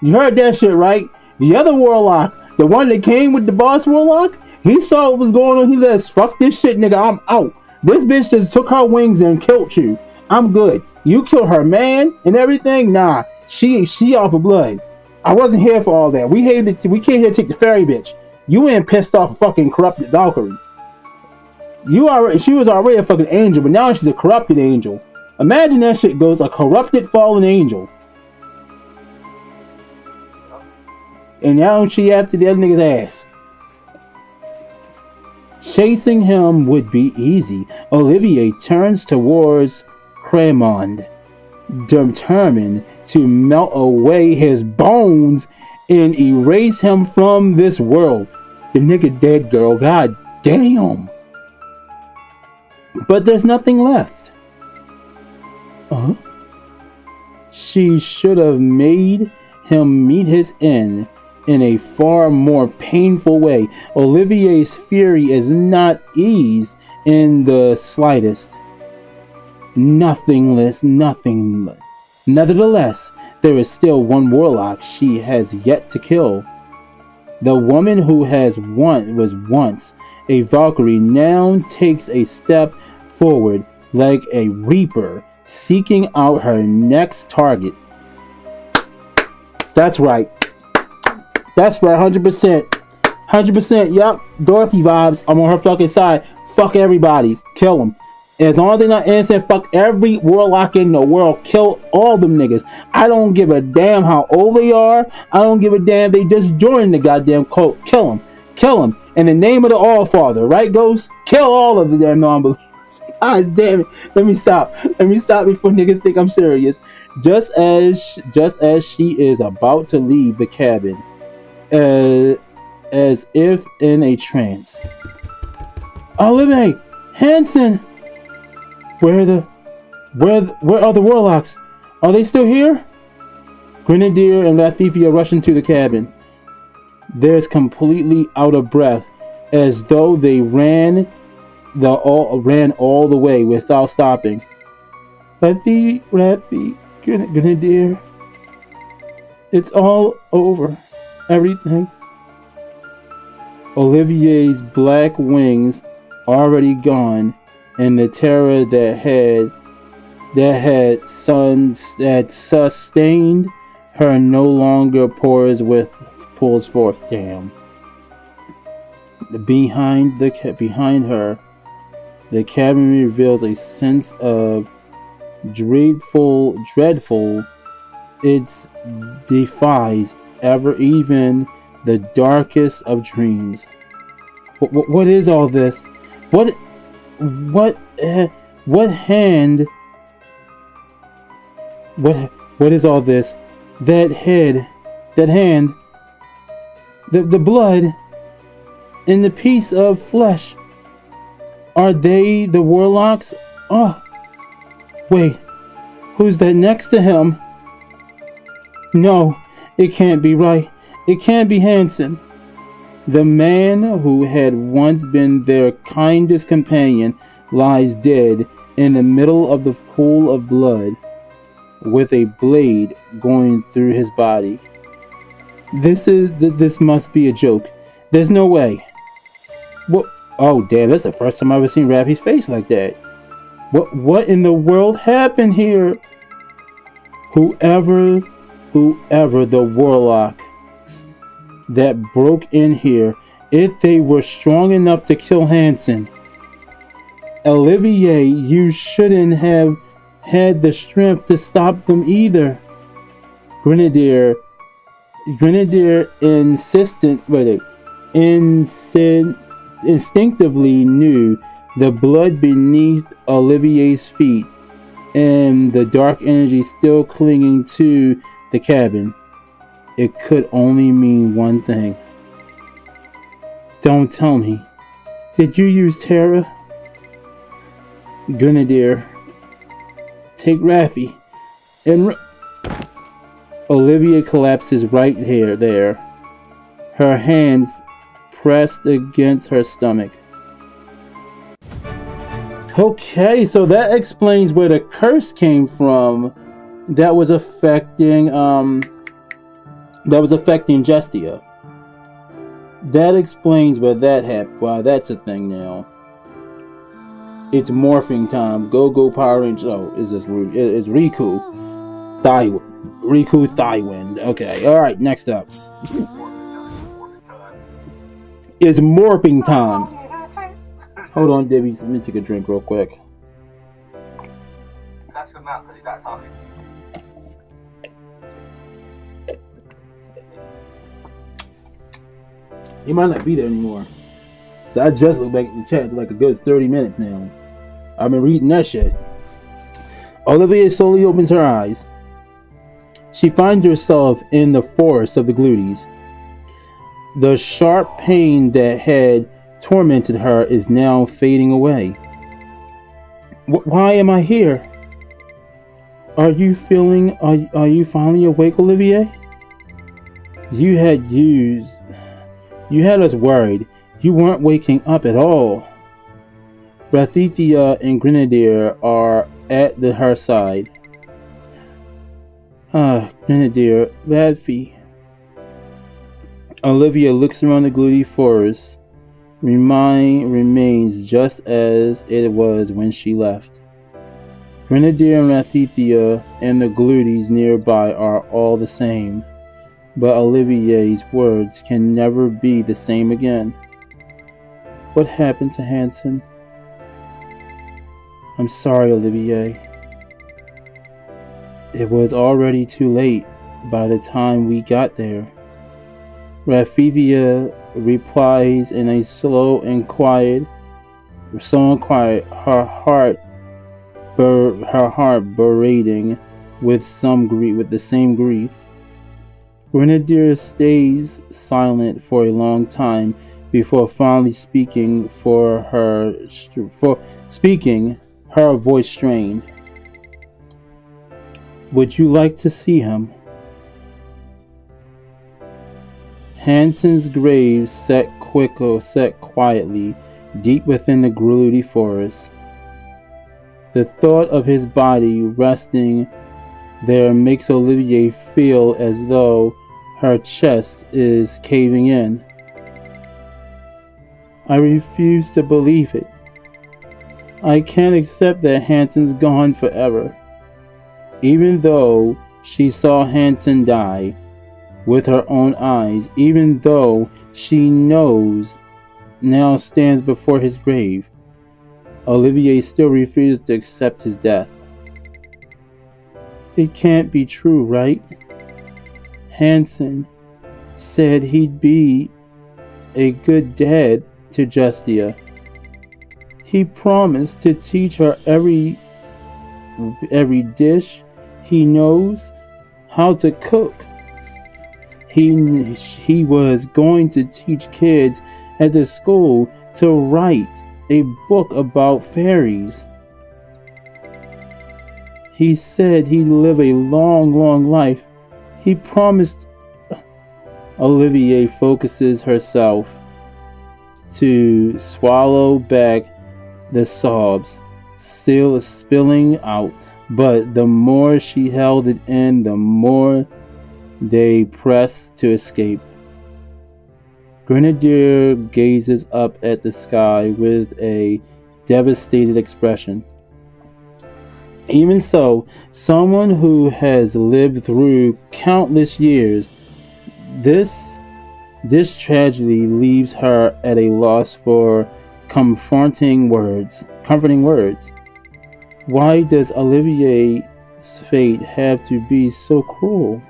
Speaker 1: You heard that shit, right? The other warlock, the one that came with the boss warlock, he saw what was going on. He says, fuck this shit, nigga, I'm out. This bitch just took her wings and killed you. I'm good. You killed her man and everything? Nah, she off of blood. I wasn't here for all that. We came here to take the fairy bitch. You ain't pissed off a fucking corrupted Valkyrie. She was already a fucking angel, but now she's a corrupted angel. Imagine that shit goes, a corrupted fallen angel. And now she after the other nigga's ass. Chasing him would be easy. Olivier turns towards Cremond, determined to melt away his bones and erase him from this world. The nigga dead, girl. God damn. But there's nothing left. She should have made him meet his end in a far more painful way. Olivier's fury is not eased in the slightest. Nevertheless, there is still one warlock she has yet to kill. The woman who was once a Valkyrie now takes a step forward like a reaper seeking out her next target. That's right. 100%. Yup. Dorothy vibes. I'm on her fucking side. Fuck everybody. Kill them. As long as they're not innocent, fuck every warlock in the world. Kill all them niggas. I don't give a damn how old they are. I don't give a damn. They just joined the goddamn cult. Kill them. In the name of the All-Father. Right, Ghost? Kill all of the damn non-believers. God damn it. Let me stop before niggas think I'm serious. Just as she is about to leave the cabin, as if in a trance. Olivier! Hansen! Where are the warlocks? Are they still here? Grenadier and Latifia rush into the cabin. They're completely out of breath, as though they ran all the way without stopping. Grenadier, it's all over. Everything. Olivier's black wings already gone, and the terror that had sustained her no longer pulls forth. Damn. Behind her, the cabin reveals a sense of dreadful. It defies even the darkest of dreams. What is all this? What hand? What is all this? That hand, the blood, and the piece of flesh. Are they the warlocks? Oh, wait, who's that next to him? No, it can't be right. It can't be Hansen. The man who had once been their kindest companion lies dead in the middle of the pool of blood, with a blade going through his body. This must be a joke. There's no way. What? Oh damn, that's the first time I've ever seen Rafi's face like that. What in the world happened here? Whoever the warlocks that broke in here, if they were strong enough to kill Hansen, Olivier, you shouldn't have had the strength to stop them either. Grenadier instinctively knew the blood beneath Olivier's feet and the dark energy still clinging to the cabin. It could only mean one thing. Don't tell me. Did you use terror? Grenadier, take Rafi. And Olivia collapses right there. Her hands pressed against her stomach. Okay, so that explains where the curse came from. That was affecting Justia. That explains where that happened. Wow, that's a thing now. It's morphing time. Go Power Rangers. Oh, is this rude? It's Riku Thywind. Okay, alright, next up. It's morphing time. Hold on, Debbie. Let me take a drink real quick.
Speaker 5: Cuss him out because he's not talking.
Speaker 1: He might not be there anymore. So I just looked back at the chat like a good 30 minutes now. I've been reading that shit. Olivia slowly opens her eyes. She finds herself in the forest of the Gluties. The sharp pain that had tormented her is now fading away. Why am I here? Are you finally awake, Olivier? You had us worried. You weren't waking up at all. Rathithia and Grenadier are at her side. Grenadier, Rafi. Olivia looks around the Gluty forest. Remains just as it was when she left. Grenadier and Rathithia and the Gluties nearby are all the same, but Olivier's words can never be the same again. What happened to Hansen? I'm sorry, Olivier. It was already too late by the time we got there. Rathithia replies in a slow and quiet, her heart berating with the same grief. Grenadier stays silent for a long time before finally speaking, her voice strained. Would you like to see him? Hansen's grave sat quietly deep within the Gluty forest. The thought of his body resting there makes Olivier feel as though her chest is caving in. I refuse to believe it. I can't accept that Hansen's gone forever. Even though she saw Hansen die with her own eyes, even though she knows now stands before his grave. Olivier still refuses to accept his death. It can't be true, right? Hansen said he'd be a good dad to Justia. He promised to teach her every dish he knows how to cook. He was going to teach kids at the school to write a book about fairies. He said he'd live a long, long life. He promised. Olivier focuses herself to swallow back the sobs, still spilling out, but the more she held it in, the more they pressed to escape. Grenadier gazes up at the sky with a devastated expression. Even so, someone who has lived through countless years, this tragedy leaves her at a loss for comforting words. Why does Olivier's fate have to be so cruel?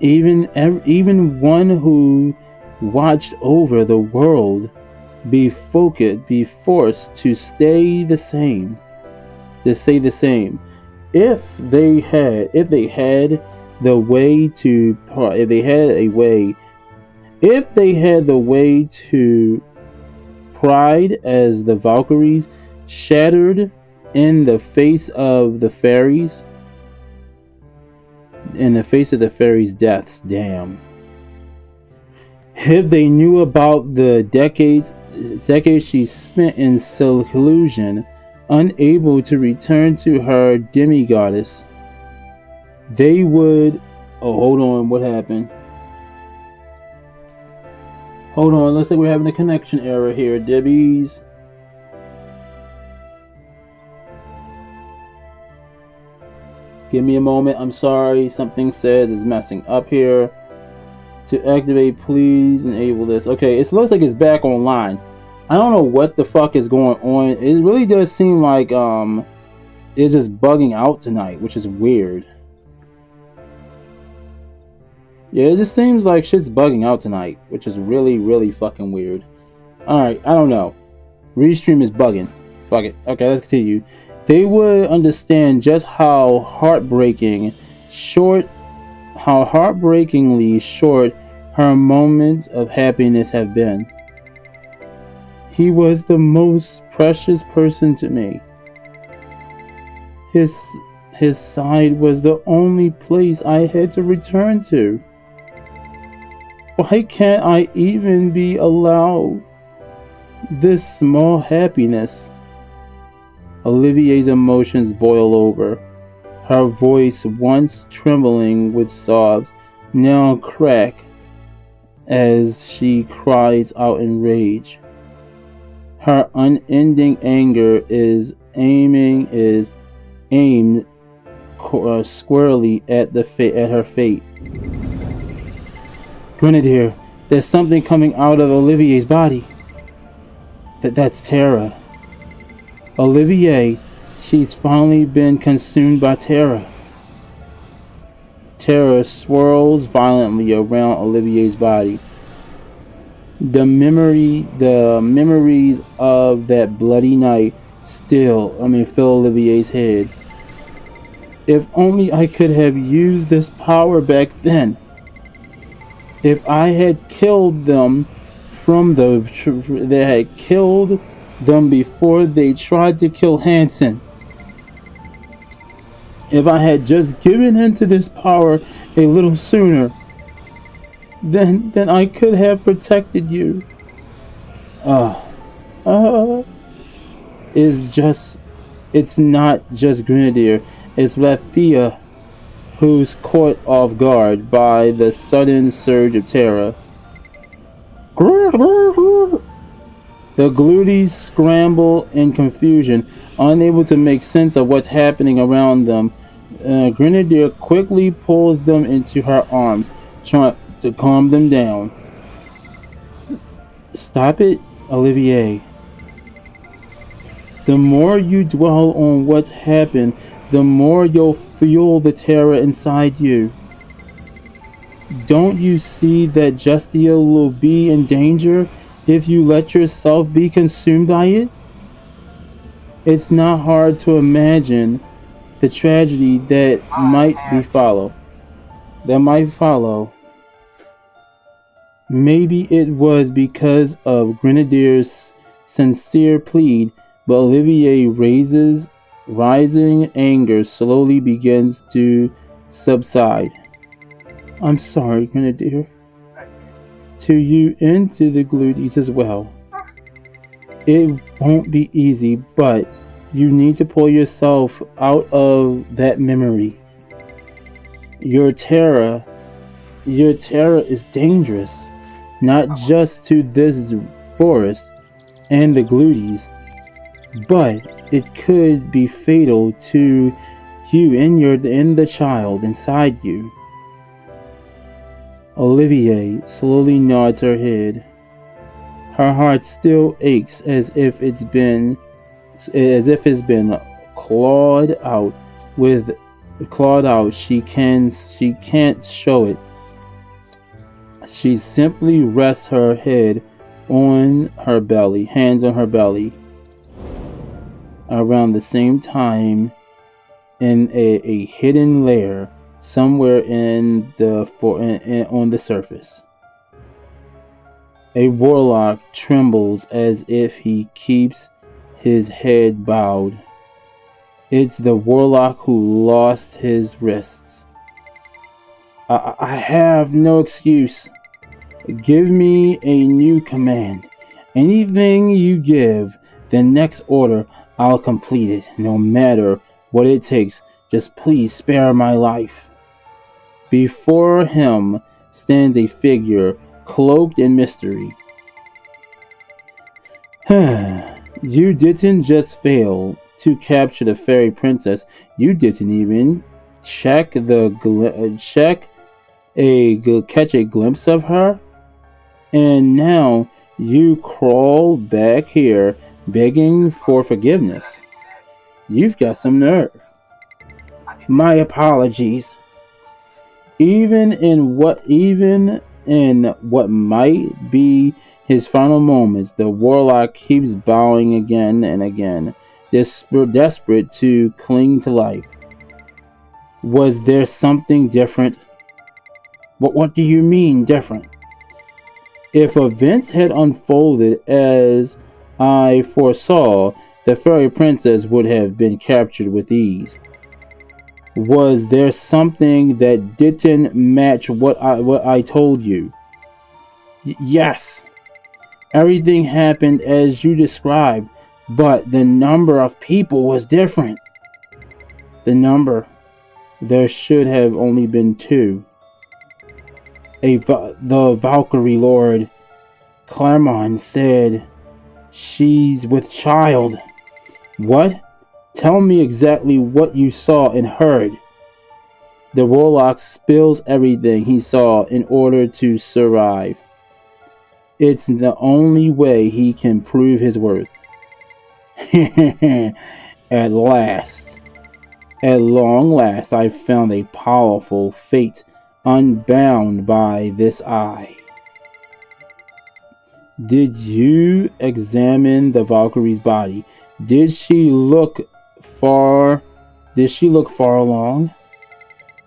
Speaker 1: Even one who watched over the world be forced to stay the same. If they had the way to pride as the Valkyries shattered in the face of the fairies deaths, damn. If they knew about the decades she spent in seclusion, unable to return to her demigoddess, they would... Oh, hold on, what happened? Hold on, looks like we're having a connection error here, Debbies. Give me a moment, I'm sorry, something says it's messing up here. To activate, please enable this. Okay, it looks like it's back online. I don't know what the fuck is going on. It really does seem like it's just bugging out tonight, which is weird. Yeah, it just seems like shit's bugging out tonight, which is really, really fucking weird. Alright, I don't know. Restream is bugging. Fuck it. Okay, let's continue. They would understand just how heartbreakingly short her moments of happiness have been. He was the most precious person to me. His side was the only place I had to return to. Why can't I even be allowed this small happiness? Olivier's emotions boil over. Her voice, once trembling with sobs, now crack as she cries out in rage. Her unending anger is aimed squarely at her fate. Grenadier, there's something coming out of Olivier's body. That's Terra. Olivier, she's finally been consumed by Terra. Terra swirls violently around Olivier's body. The memories of that bloody night fill Olivier's head. If only I could have used this power back then. If I had killed them before they tried to kill Hansen. If I had just given into this power a little sooner, then I could have protected you. It's not just Grenadier, it's Lathea who's caught off guard by the sudden surge of terror. The gluties scramble in confusion, unable to make sense of what's happening around them. Grenadier quickly pulls them into her arms, trying to calm them down. Stop it, Olivier. The more you dwell on what's happened, the more you'll feel the terror inside you. Don't you see that Justia will be in danger if you let yourself be consumed by it? It's not hard to imagine the tragedy that might follow. Maybe it was because of Grenadier's sincere plea, but Olivier's rising anger slowly begins to subside. I'm sorry, Grenadier. To you and to the Gluties as well. It won't be easy, but you need to pull yourself out of that memory. Your terror is dangerous, not just to this forest and the Gluties, but it could be fatal to you and the child inside you. Olivier slowly nods her head. Her heart still aches as if it's been clawed out. She can't show it. She simply rests her head on her belly, hands on her belly. Around the same time, in a hidden layer somewhere on the surface, a warlock trembles as if he keeps his head bowed. It's the warlock who lost his wrists. I have no excuse. Give me a new command. Anything you give, the next order, I'll complete it, no matter what it takes. Just please spare my life. Before him stands a figure cloaked in mystery. You didn't just fail to capture the fairy princess. You didn't even catch a glimpse of her, and now you crawl back here begging for forgiveness. You've got some nerve. My apologies. Even in what might be his final moments, the warlock keeps bowing again and again, desperate to cling to life. Was there something different? What do you mean different? If events had unfolded as I foresaw, the fairy princess would have been captured with ease. Was there something that didn't match what I told you? Yes. Everything happened as you described, but the number of people was different. There should have only been 2. The Valkyrie Lord Claremont said she's with child. What? Tell me exactly what you saw and heard. The warlock spills everything he saw in order to survive. It's the only way he can prove his worth. At long last, I found a powerful fate unbound by this eye. Did you examine the Valkyrie's body? Did she look far along?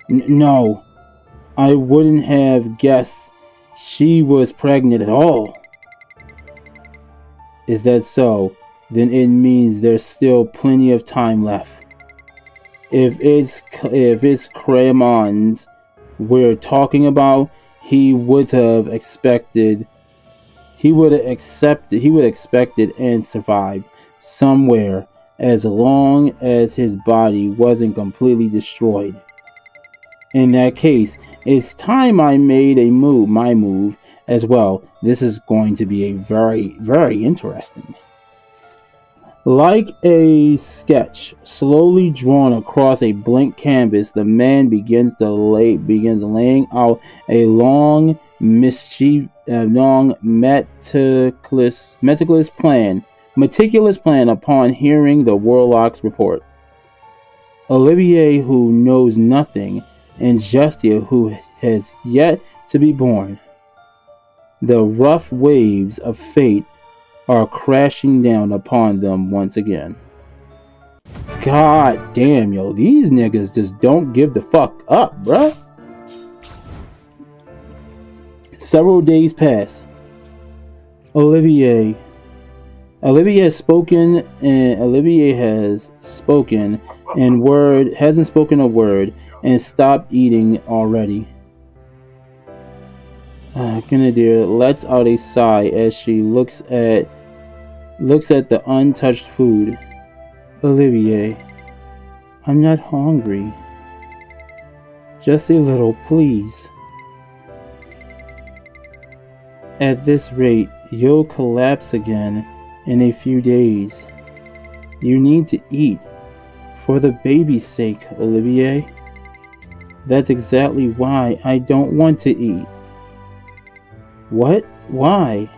Speaker 1: No, I wouldn't have guessed she was pregnant at all. Is that so? Then it means there's still plenty of time left. If it's Cremons we're talking about, he would have accepted and survived somewhere, as long as his body wasn't completely destroyed. In that case, it's time I made my move as well. This is going to be a very, very interesting. Like a sketch slowly drawn across a blank canvas, the man begins laying out a long, meticulous plan upon hearing the warlock's report. Olivier, who knows nothing, and Justia, who has yet to be born. The rough waves of fate are crashing down upon them once again. God damn, yo, these niggas just don't give the fuck up, bruh. Several days pass. Olivier has spoken hasn't spoken a word and stopped eating already. Grenadier lets out a sigh as she looks at the untouched food. Olivier, I'm not hungry. Just a little, please. At this rate, you'll collapse again in a few days. You need to eat. For the baby's sake, Olivier. That's exactly why I don't want to eat. What? Why?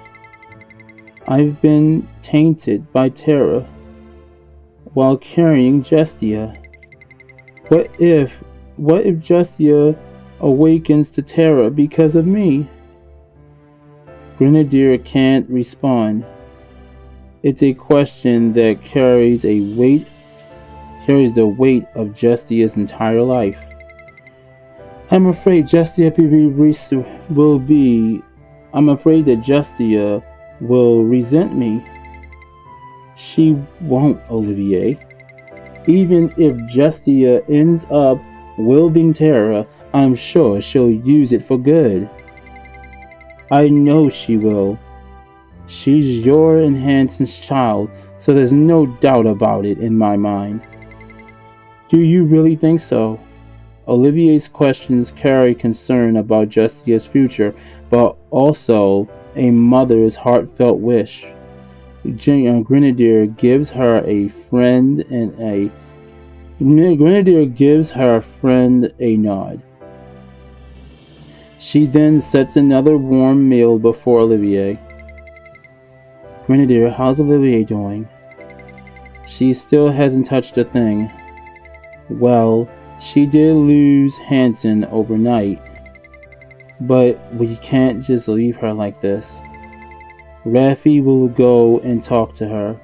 Speaker 1: I've been tainted by terror while carrying Justia. What if Justia awakens to terror because of me? Grenadier can't respond. It's a question that carries the weight of Justia's entire life. I'm afraid that Justia will resent me. She won't, Olivier. Even if Justia ends up wielding terror, I'm sure she'll use it for good. I know she will. She's your enhanced child, so there's no doubt about it in my mind. Do you really think so? Olivier's questions carry concern about Justia's future, but also a mother's heartfelt wish. Grenadier gives her a friend a nod. She then sets another warm meal before Olivier. Grenadier, how's Olivier doing? She still hasn't touched a thing. Well, she did lose Hansen overnight, but we can't just leave her like this. Raffi will go and talk to her.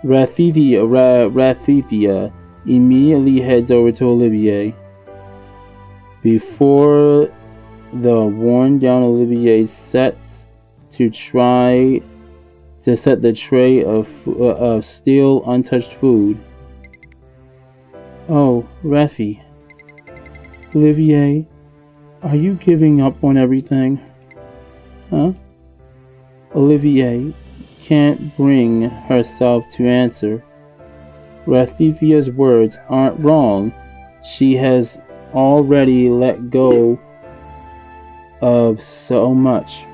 Speaker 1: Rafifia immediately heads over to Olivier. Before the worn down Olivier sets to try to set the tray of still untouched food. Oh, Raffi. Olivier, are you giving up on everything? Huh? Olivier can't bring herself to answer. Rafifia's words aren't wrong. She has already let go of so much.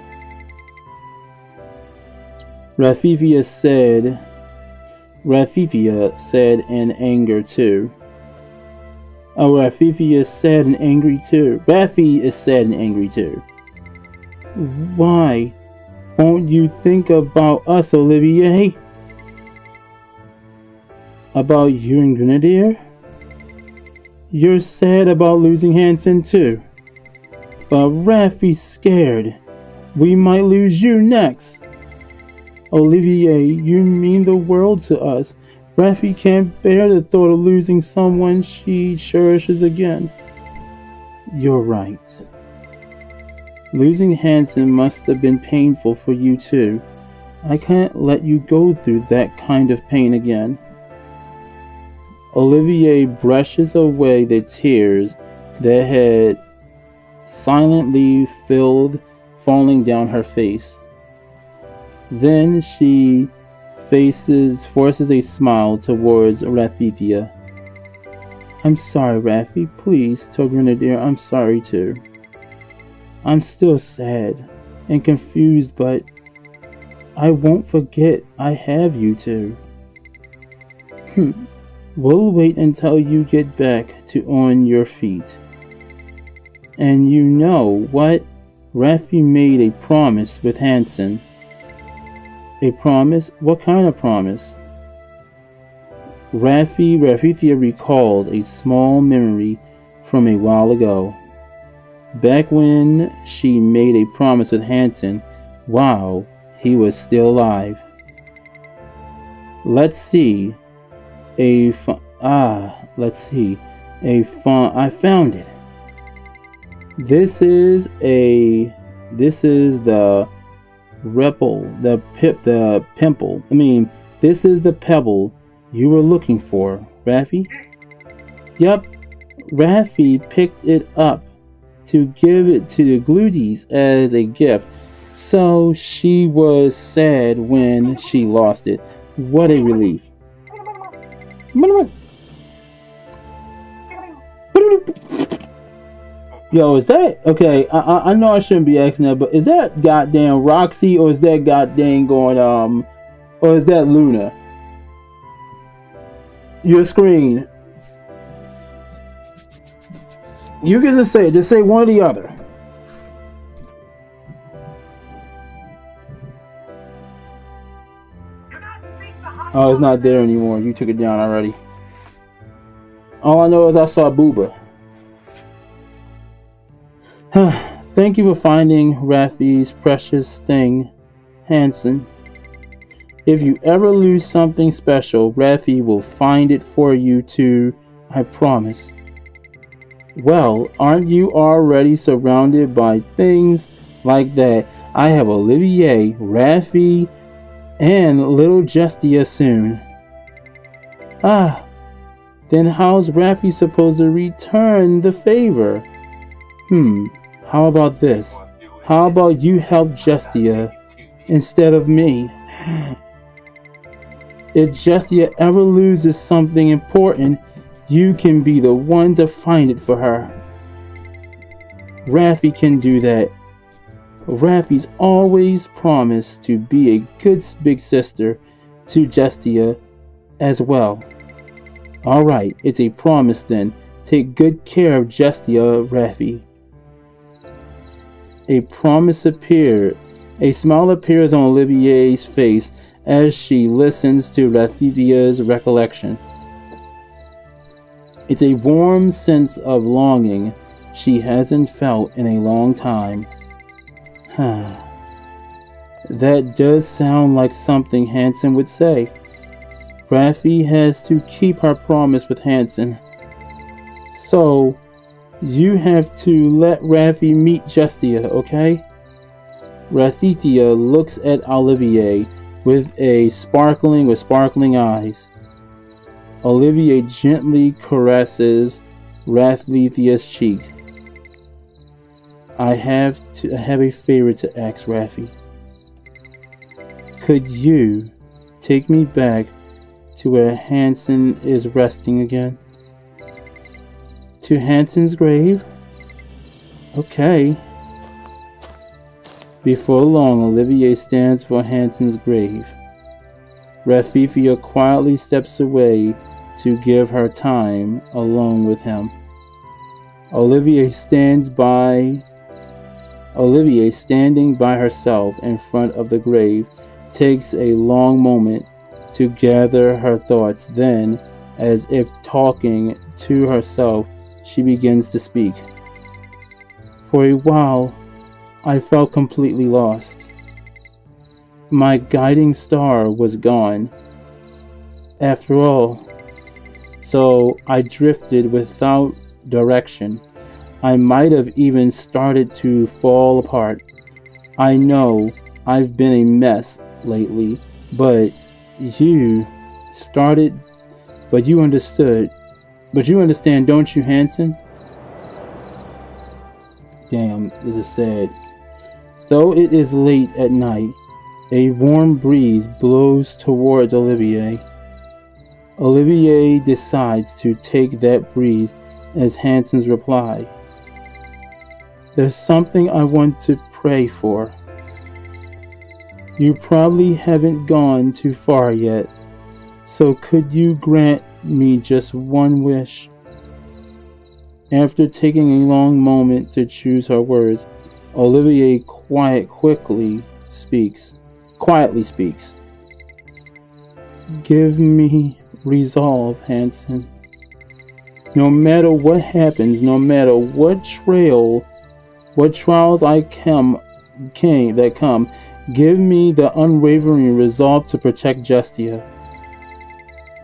Speaker 1: Rafifia said in anger too. Oh, Rafifia is sad and angry too. Raffi is sad and angry too. Why won't you think about us, Olivier? About you and Grenadier? You're sad about losing Hansen too. But Raffi's scared. We might lose you next. Olivier, you mean the world to us. Raffi can't bear the thought of losing someone she cherishes again. You're right. Losing Hansen must have been painful for you too. I can't let you go through that kind of pain again. Olivier brushes away the tears that had silently falling down her face. Then she forces a smile towards Rafifia. I'm sorry, Raffi. Please tell Grenadier I'm sorry too. I'm still sad and confused, but I won't forget I have you two. We'll wait until you get back to on your feet. And you know what? Raffi made a promise with Hanson. A promise? What kind of promise? Rafithia recalls a small memory from a while ago. Back when she made a promise with Hanson while he was still alive. Let's see. I found it. This is the pimple. This is the pebble you were looking for, Raffi. Yup, Raffi picked it up to give it to the Gluties as a gift. So she was sad when she lost it. What a relief. Yo, is that okay? I know I shouldn't be asking that, but is that goddamn Roxy or is that goddamn or is that Luna? Your screen. You can just say one or the other. Oh, it's not there anymore. You took it down already. All I know is I saw Booba. Thank you for finding Raffi's precious thing, Hanson. If you ever lose something special, Raffi will find it for you too, I promise. Well, aren't you already surrounded by things like that? I have Olivier, Raffi, and little Justia soon. Then how's Raffi supposed to return the favor? How about this? How about you help Justia instead of me? If Justia ever loses something important, you can be the one to find it for her. Raffi can do that. Raffi's always promised to be a good big sister to Justia as well. Alright, it's a promise then. Take good care of Justia, Raffi. A smile appears on Olivier's face as she listens to Rafithia's recollection. It's a warm sense of longing she hasn't felt in a long time. That does sound like something Hanson would say. Raffi has to keep her promise with Hanson. So, you have to let Raffi meet Justia, okay? Rafithia looks at Olivier with sparkling eyes. Olivier gently caresses Rafithia's cheek. I have a favor to ask Raffi. Could you take me back to where Hanson is resting again? To Hanson's grave? Okay. Before long, Olivier stands before Hanson's grave. Rafithia quietly steps away to give her time alone with him. Olivier standing by herself in front of the grave, takes a long moment to gather her thoughts. Then, as if talking to herself, she begins to speak. For a while, I felt completely lost. My guiding star was gone, after all. So I drifted without direction. I might have even started to fall apart. I know I've been a mess lately, but you understood. But you understand, don't you, Hanson? Damn, this is sad. Though it is late at night, a warm breeze blows towards Olivier. Olivier decides to take that breeze as Hanson's reply. There's something I want to pray for. You probably haven't gone too far yet, so could you grant me just one wish? After taking a long moment to choose her words, Olivier quietly speaks. Give me resolve, Hanson. No matter what happens, no matter what trials come, give me the unwavering resolve to protect Justia,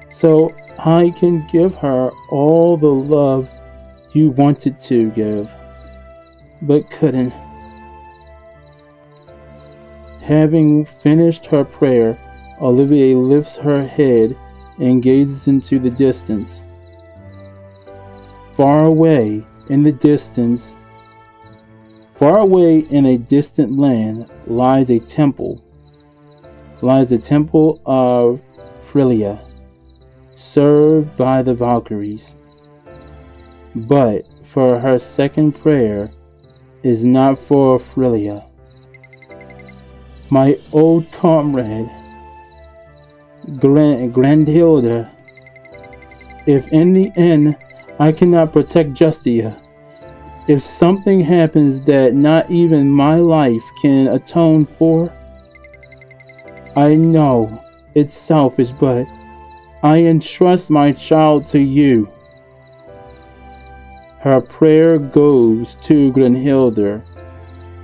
Speaker 1: so I can give her all the love you wanted to give, but couldn't. Having finished her prayer, Olivier lifts her head and gazes into the distance. Far away in a distant land lies the temple of Frilia, served by the Valkyries. But for her second prayer is not for Frilia. My old comrade, Grandhilda, if in the end I cannot protect Justia, if something happens that not even my life can atone for, I know it's selfish, but I entrust my child to you. Her prayer goes to Grunhilde,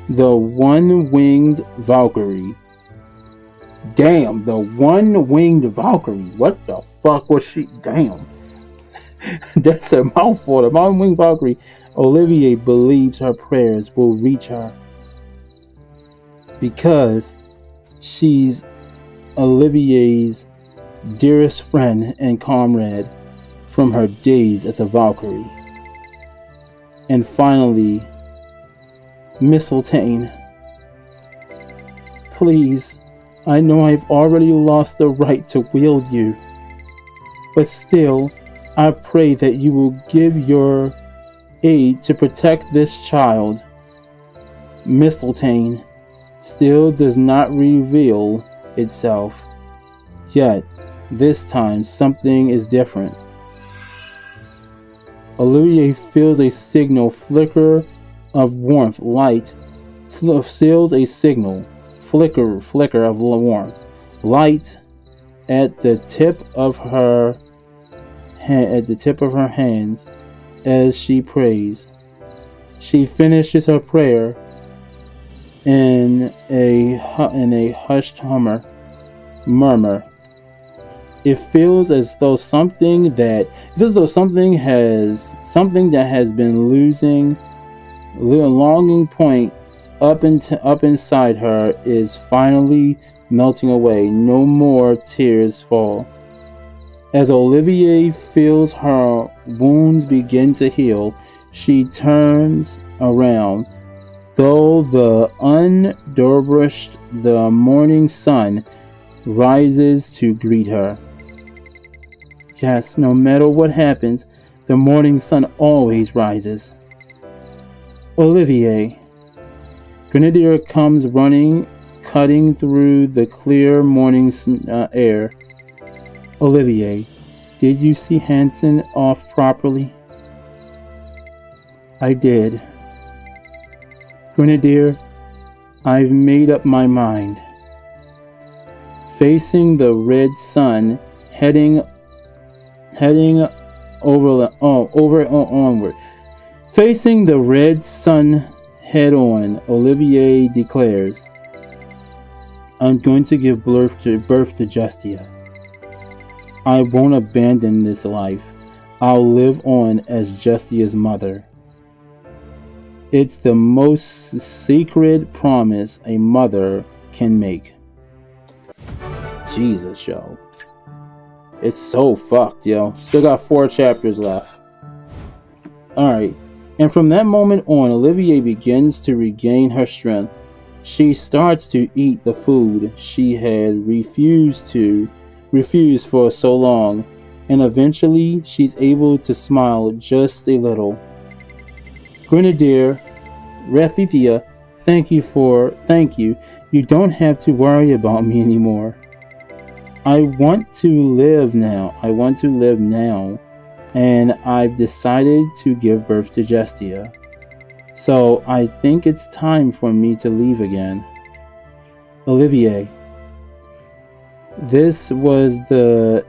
Speaker 1: the one-winged Valkyrie. Damn, the one-winged Valkyrie. What the fuck was she? Damn. That's a mouthful. The one-winged Valkyrie. Olivier believes her prayers will reach her, because she's Olivier's dearest friend and comrade from her days as a Valkyrie. And finally, Mistletoe. Please, I know I've already lost the right to wield you, but still, I pray that you will give your aid to protect this child. Mistletoe still does not reveal itself, yet this time something is different. Olivier feels a signal flicker of warmth, light, feels a signal flicker of warmth, light at the tip of her hands as she prays. She finishes her prayer in a hushed murmur. It feels as though something that has been losing longing point up inside her is finally melting away. No more tears fall. As Olivier feels her wounds begin to heal, she turns around. Though the morning sun rises to greet her. Yes, no matter what happens, the morning sun always rises. Olivier. Grenadier comes running, cutting through the clear morning air. Olivier, did you see Hanson off properly? I did. Grenadier, I've made up my mind. Facing the red sun, heading onward. Facing the red sun head on, Olivier declares, I'm going to give birth to Justia. I won't abandon this life. I'll live on as Justia's mother. It's the most sacred promise a mother can make. Jesus, yo. It's so fucked, yo. Still got 4 chapters left. Alright. And from that moment on, Olivier begins to regain her strength. She starts to eat the food she had refused for so long, and eventually she's able to smile just a little. Grenadier Rathithia Thank you. You don't have to worry about me anymore. I want to live now. And I've decided to give birth to Gestia. So I think it's time for me to leave again. Olivier. This was the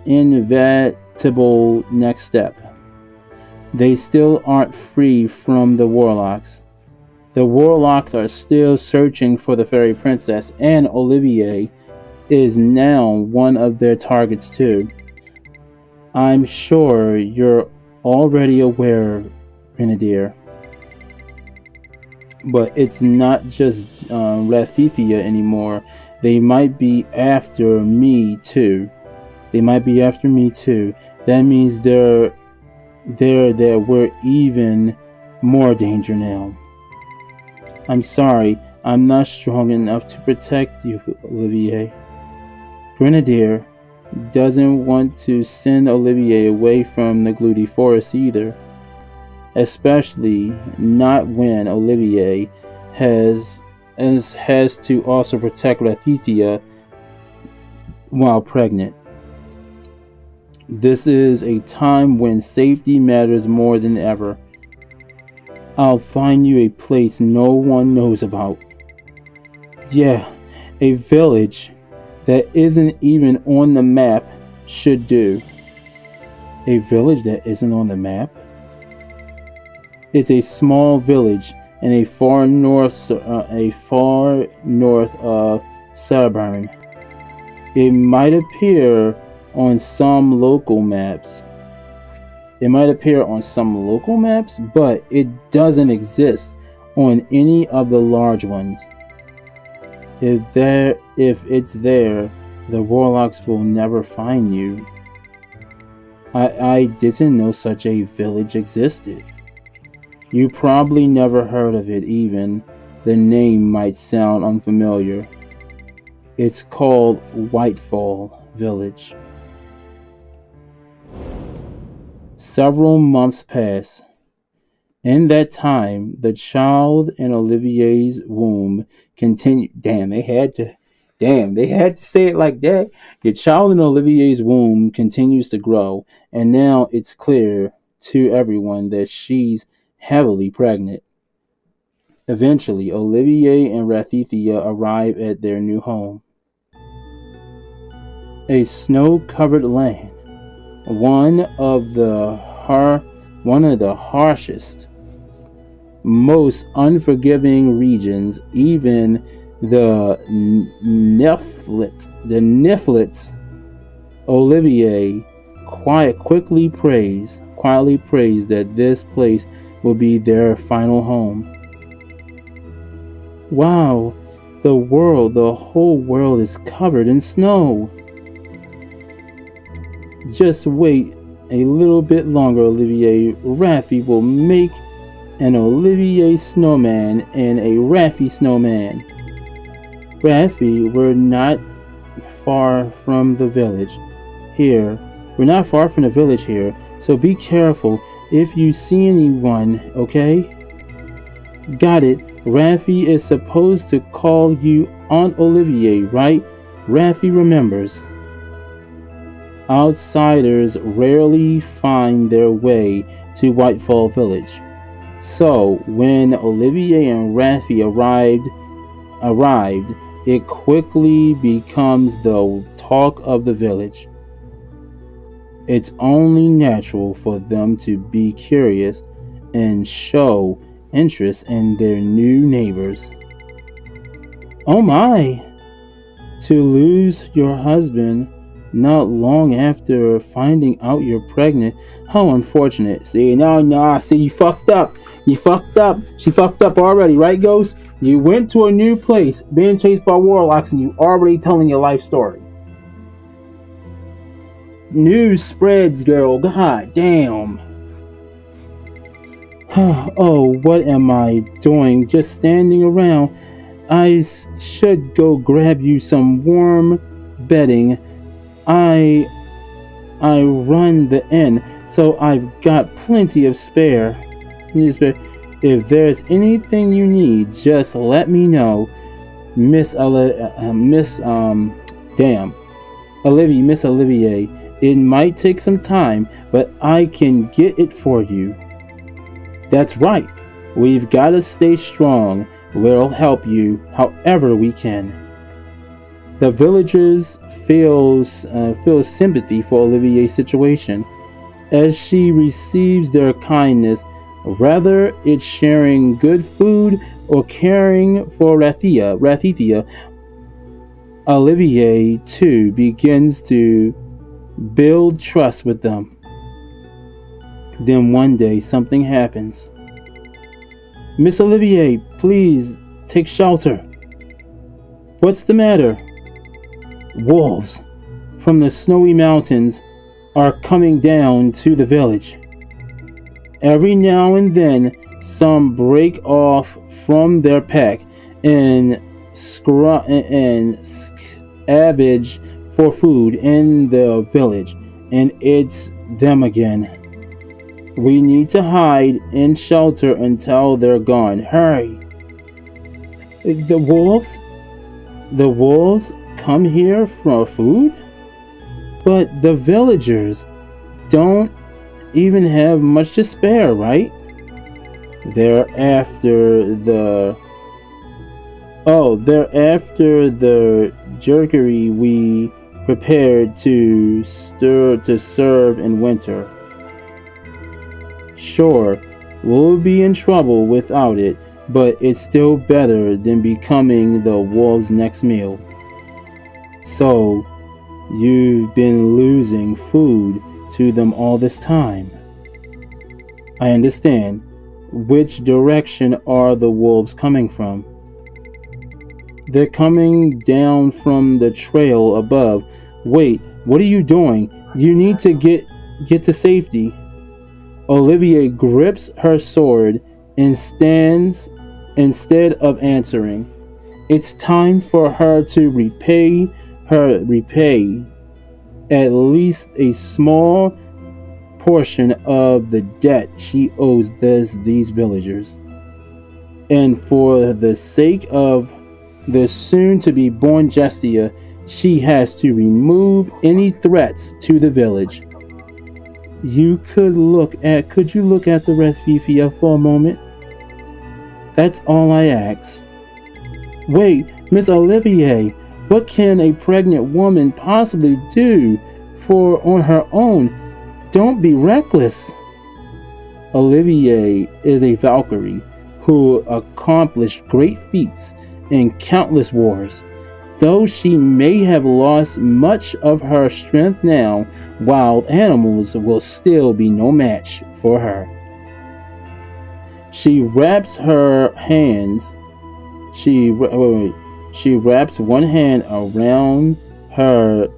Speaker 1: inevitable next step. They still aren't free from the warlocks. The warlocks are still searching for the fairy princess, and Olivier is now one of their targets too. I'm sure you're already aware, Grenadier. But it's not just Rathithia anymore. They might be after me too. That means we're even more danger now. I'm sorry, I'm not strong enough to protect you, Olivier. Grenadier doesn't want to send Olivier away from the Glooty Forest either. Especially not when Olivier has to also protect Rathithia while pregnant. This is a time when safety matters more than ever. I'll find you a place no one knows about. Yeah, a village that isn't even on the map should do. A village that isn't on the map? It's a small village in a far north suburb. It might appear on some local maps. But it doesn't exist on any of the large ones. If it's there, the warlocks will never find you. I didn't know such a village existed. You probably never heard of it even. The name might sound unfamiliar. It's called Whitefall Village. Several months pass. In that time, the child in Olivier's womb continued. They had to say it like that. The child in Olivier's womb continues to grow, and now it's clear to everyone that she's heavily pregnant. Eventually, Olivier and Rathithia arrive at their new home. A snow-covered land. One of the harshest, most unforgiving regions. Even the Niflets. Olivier quietly prays that this place will be their final home. Wow, the whole world is covered in snow. Just wait a little bit longer, Olivier. Raffi will make an Olivier snowman and a Raffi snowman. Raffi, we're not far from the village here. So be careful if you see anyone, okay? Got it. Raffi is supposed to call you Aunt Olivier, right? Raffi remembers. Outsiders rarely find their way to Whitefall Village. So, when Olivier and Raffi arrived, it quickly becomes the talk of the village. It's only natural for them to be curious and show interest in their new neighbors. Oh my! To lose your husband not long after finding out you're pregnant. How unfortunate. See, you fucked up. She fucked up already, right, Ghost? You went to a new place, being chased by warlocks, and you already telling your life story. News spreads, girl. God damn. Oh, what am I doing? Just standing around. I should go grab you some warm bedding. I run the inn, so I've got plenty of spare. If there's anything you need, just let me know, Miss Olivier. It might take some time, but I can get it for you. That's right. We've got to stay strong. We'll help you however we can. The villagers feel sympathy for Olivier's situation as she receives their kindness, whether it's sharing good food or caring for Rathithia. Olivier too begins to build trust with them. Then one day something happens. Miss Olivier, please take shelter. What's the matter? Wolves from the snowy mountains are coming down to the village. Every now and then, some break off from their pack and scavenge for food in the village, and it's them again. We need to hide in shelter until they're gone. Hurry! The wolves? The wolves come here for food? But the villagers don't even have much to spare, right? They're after the jerkery we prepared to serve in winter. Sure, we'll be in trouble without it, but it's still better than becoming the wolves' next meal. So, you've been losing food to them all this time. I understand. Which direction are the wolves coming from? They're coming down from the trail above. Wait, what are you doing? You need to get to safety. Olivier grips her sword and stands instead of answering. It's time for her to repay at least a small portion of the debt she owes these villagers. And for the sake of the soon-to-be born Gestia, she has to remove any threats to the village. Could you look at the Rathithia for a moment? That's all I ask. Wait, Miss Olivier, what can a pregnant woman possibly do on her own? Don't be reckless. Olivier is a Valkyrie who accomplished great feats in countless wars. Though she may have lost much of her strength now, wild animals will still be no match for her. She wraps one hand around her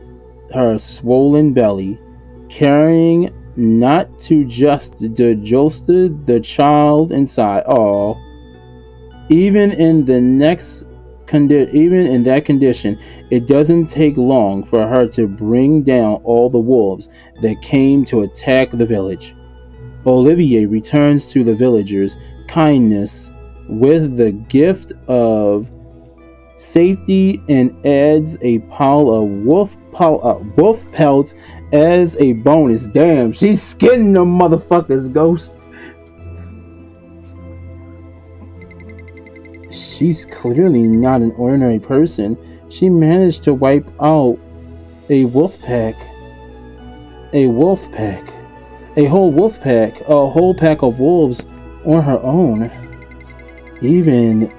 Speaker 1: swollen belly, carrying not to just the child inside. Even in that condition, it doesn't take long for her to bring down all the wolves that came to attack the village. Olivier returns to the villagers' kindness with the gift of safety and adds a pile of wolf pelts as a bonus. Damn, she's skinning them motherfuckers, Ghost. She's clearly not an ordinary person. She managed to wipe out a whole pack of wolves on her own. Even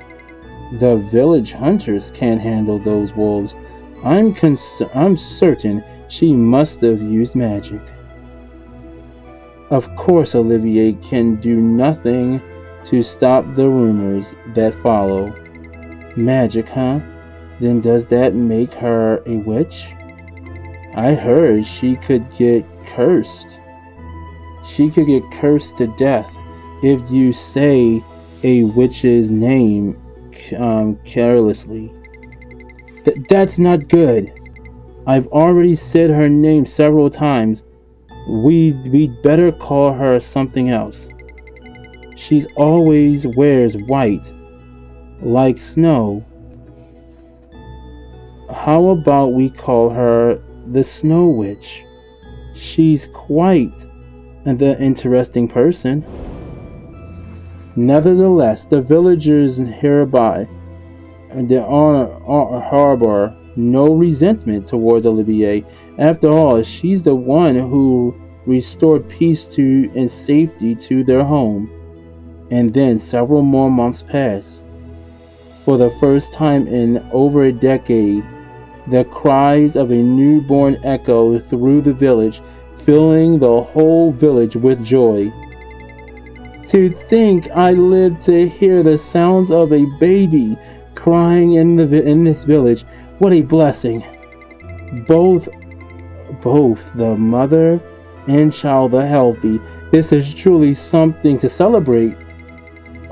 Speaker 1: the village hunters can't handle those wolves. I'm certain she must have used magic. Of course, Olivier can do nothing to stop the rumors that follow. Magic, huh? Then does that make her a witch? I heard she could get cursed. She could get cursed to death if you say a witch's name carelessly. That's not good. I've already said her name several times. We'd better call her something else. She's always wears white, like snow. How about we call her the Snow Witch? She's quite the interesting person. Nevertheless, the villagers hereby harbor no resentment towards Olivier. After all, she's the one who restored peace to and safety to their home. And then several more months pass. For the first time in over a decade, the cries of a newborn echo through the village, filling the whole village with joy. To think I lived to hear the sounds of a baby crying in this village. What a blessing. Both the mother and child are healthy. This is truly something to celebrate.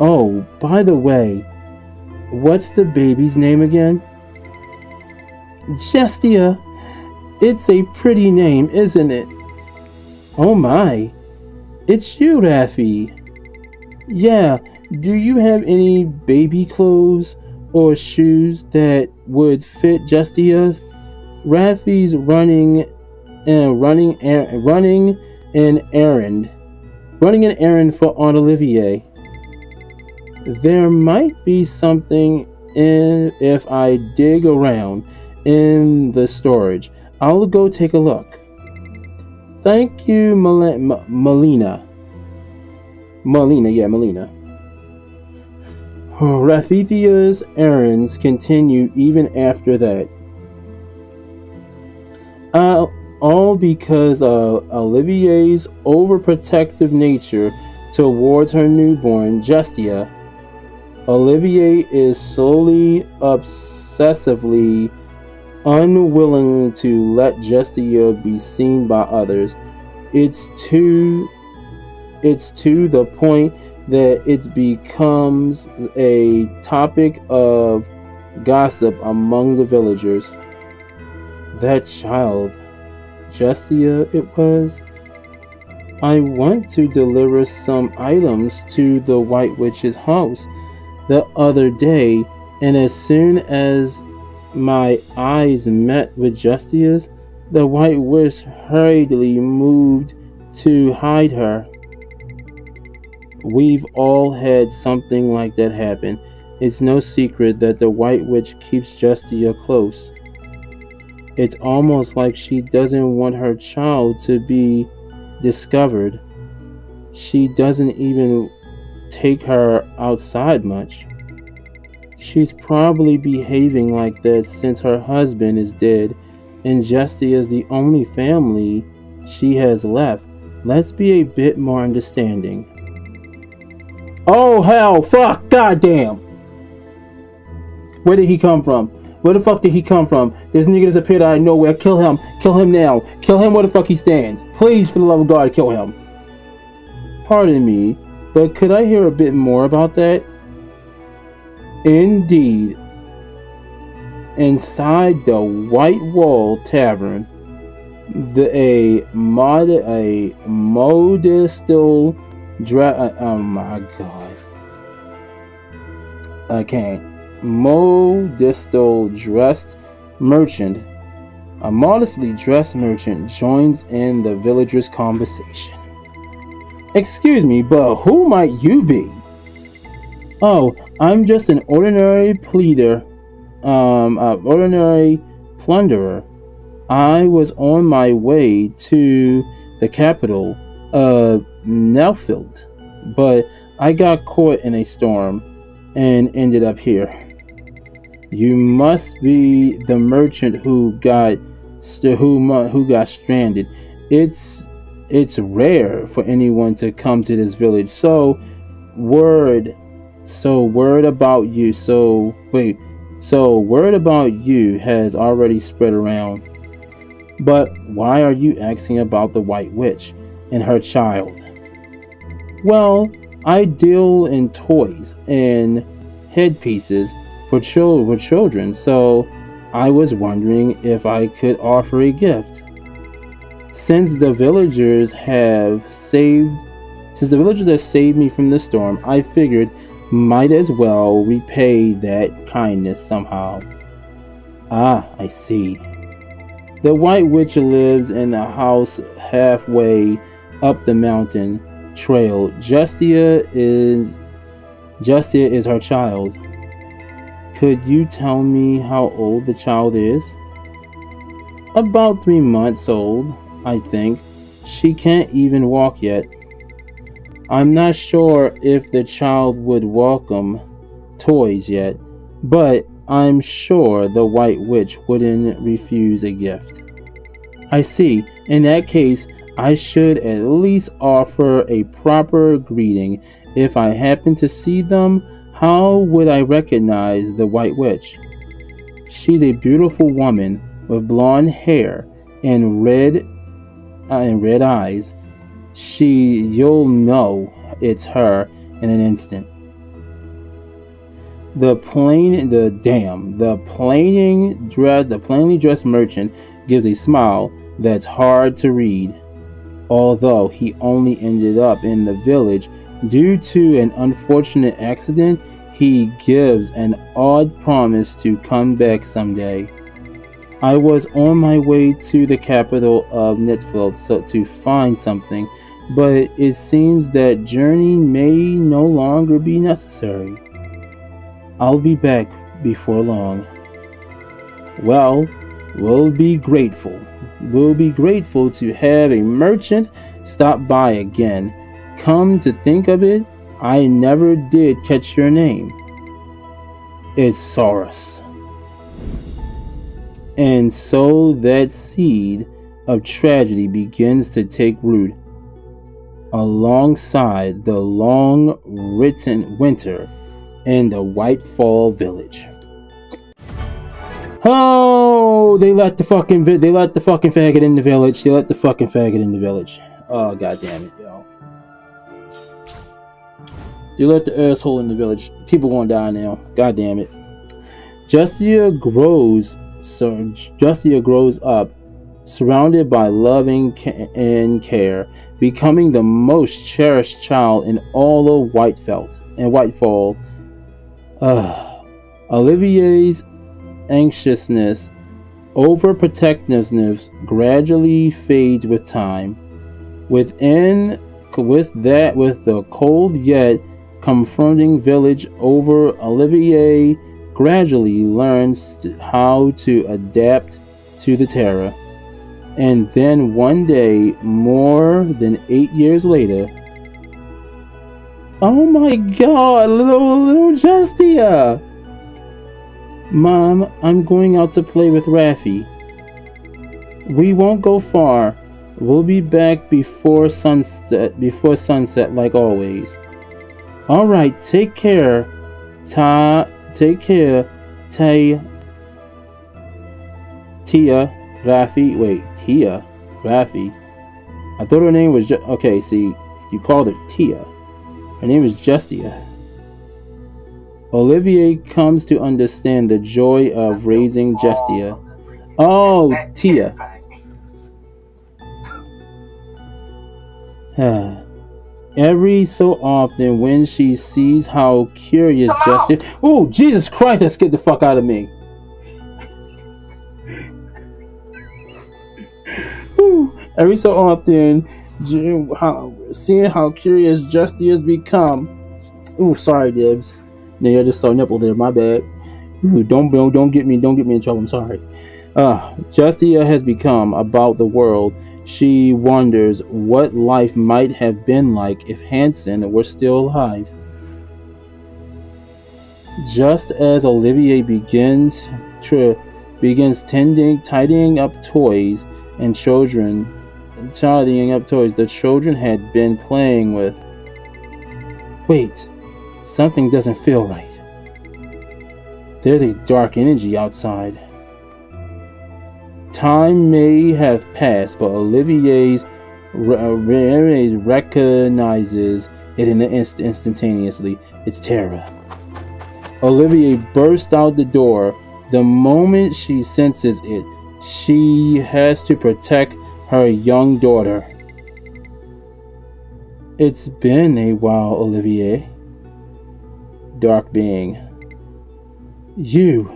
Speaker 1: Oh, by the way, what's the baby's name again? Justia. It's a pretty name, isn't it? Oh my. It's you, Raffi. Yeah, do you have any baby clothes or shoes that would fit Justia? Raffi's running an errand for Aunt Olivier. There might be something if I dig around in the storage. I'll go take a look. Thank you, Melina. Rafifia's errands continue even after that. All because of Olivier's overprotective nature towards her newborn, Justia. Olivier is solely obsessively unwilling to let Justia be seen by others. It's to the point that it becomes a topic of gossip among the villagers. That child, Justia it was. I went to deliver some items to the White Witch's house the other day, and as soon as my eyes met with Justia's, the White Witch hurriedly moved to hide her. We've all had something like that happen. It's no secret that the White Witch keeps Justia close. It's almost like she doesn't want her child to be discovered. She doesn't even take her outside much. She's probably behaving like that since her husband is dead and Justia is the only family she has left. Let's be a bit more understanding. Oh hell, fuck, goddamn! Where did he come from? Where the fuck did he come from? This nigga just appeared out of nowhere. Kill him. Kill him now. Kill him where the fuck he stands. Please, for the love of God, kill him. Pardon me, but could I hear a bit more about that? Indeed. Inside the White Wall Tavern, oh my god. I can't. Modestly dressed merchant. A modestly dressed merchant joins in the villagers' conversation. Excuse me, but who might you be? Oh, I'm just an ordinary ordinary plunderer. I was on my way to the capital of Nelfield, but I got caught in a storm and ended up here. You must be the merchant who got stranded. It's rare for anyone to come to this village. So word about you has already spread around. But why are you asking about the White Witch and her child? Well, I deal in toys and headpieces for children, so I was wondering if I could offer a gift. Since the villagers have saved Since the villagers have saved me from the storm, I figured might as well repay that kindness somehow. Ah, I see. The White Witch lives in a house halfway up the mountain trail. Justia is her child. Could you tell me how old the child is? About 3 months old, I think. She can't even walk yet. I'm not sure if the child would welcome toys yet, but I'm sure the White Witch wouldn't refuse a gift. I see. In that case, I should at least offer a proper greeting. If I happen to see them, how would I recognize the White Witch? She's a beautiful woman with blonde hair and red eyes. You'll know it's her in an instant. The plainly dressed merchant gives a smile that's hard to read. Although he only ended up in the village due to an unfortunate accident, he gives an odd promise to come back someday. I was on my way to the capital of Nitfeld to find something, but it seems that journey may no longer be necessary. I'll be back before long. Well, we'll be grateful. We'll be grateful to have a merchant stop by again. Come to think of it, I never did catch your name. It's Saurus. And so that seed of tragedy begins to take root alongside the long-written winter in the Whitefall village. Oh, they let the fucking faggot in the village. They let the fucking faggot in the village. Oh, god damn it, yo. They let the asshole in the village. People gonna die now. God damn it. Justia grows up, surrounded by loving and care, becoming the most cherished child in all of Whitefall. Olivier's anxiousness, overprotectiveness gradually fades with time. With the cold yet confronting village over, Olivier gradually learns how to adapt to the terror. And then one day, more than 8 years later, oh my god, little Justia! Mom, I'm going out to play with Raffi. We won't go far. We'll be back before sunset like always. Alright, take care. Tia, Raffi. I thought her name was okay, see, you called her Tia. Her name is Justia. Olivier comes to understand the joy of raising Justia. Oh, Tia. Every so often, when she sees how curious Justia... Oh, Jesus Christ, that scared the fuck out of me. Every so often, seeing how curious Justia's become... Ooh, sorry, Dibs. No, I just saw nipple there. My bad. Ooh, don't get me in trouble. I'm sorry. Justia has become about the world. She wonders what life might have been like if Hansen were still alive. Just as Olivier begins tidying up toys the children had been playing with. Wait. Something doesn't feel right. There's a dark energy outside. Time may have passed, but Olivier recognizes it instantaneously. It's terror. Olivier bursts out the door. The moment she senses it, she has to protect her young daughter. It's been a while, Olivier. Dark being. You.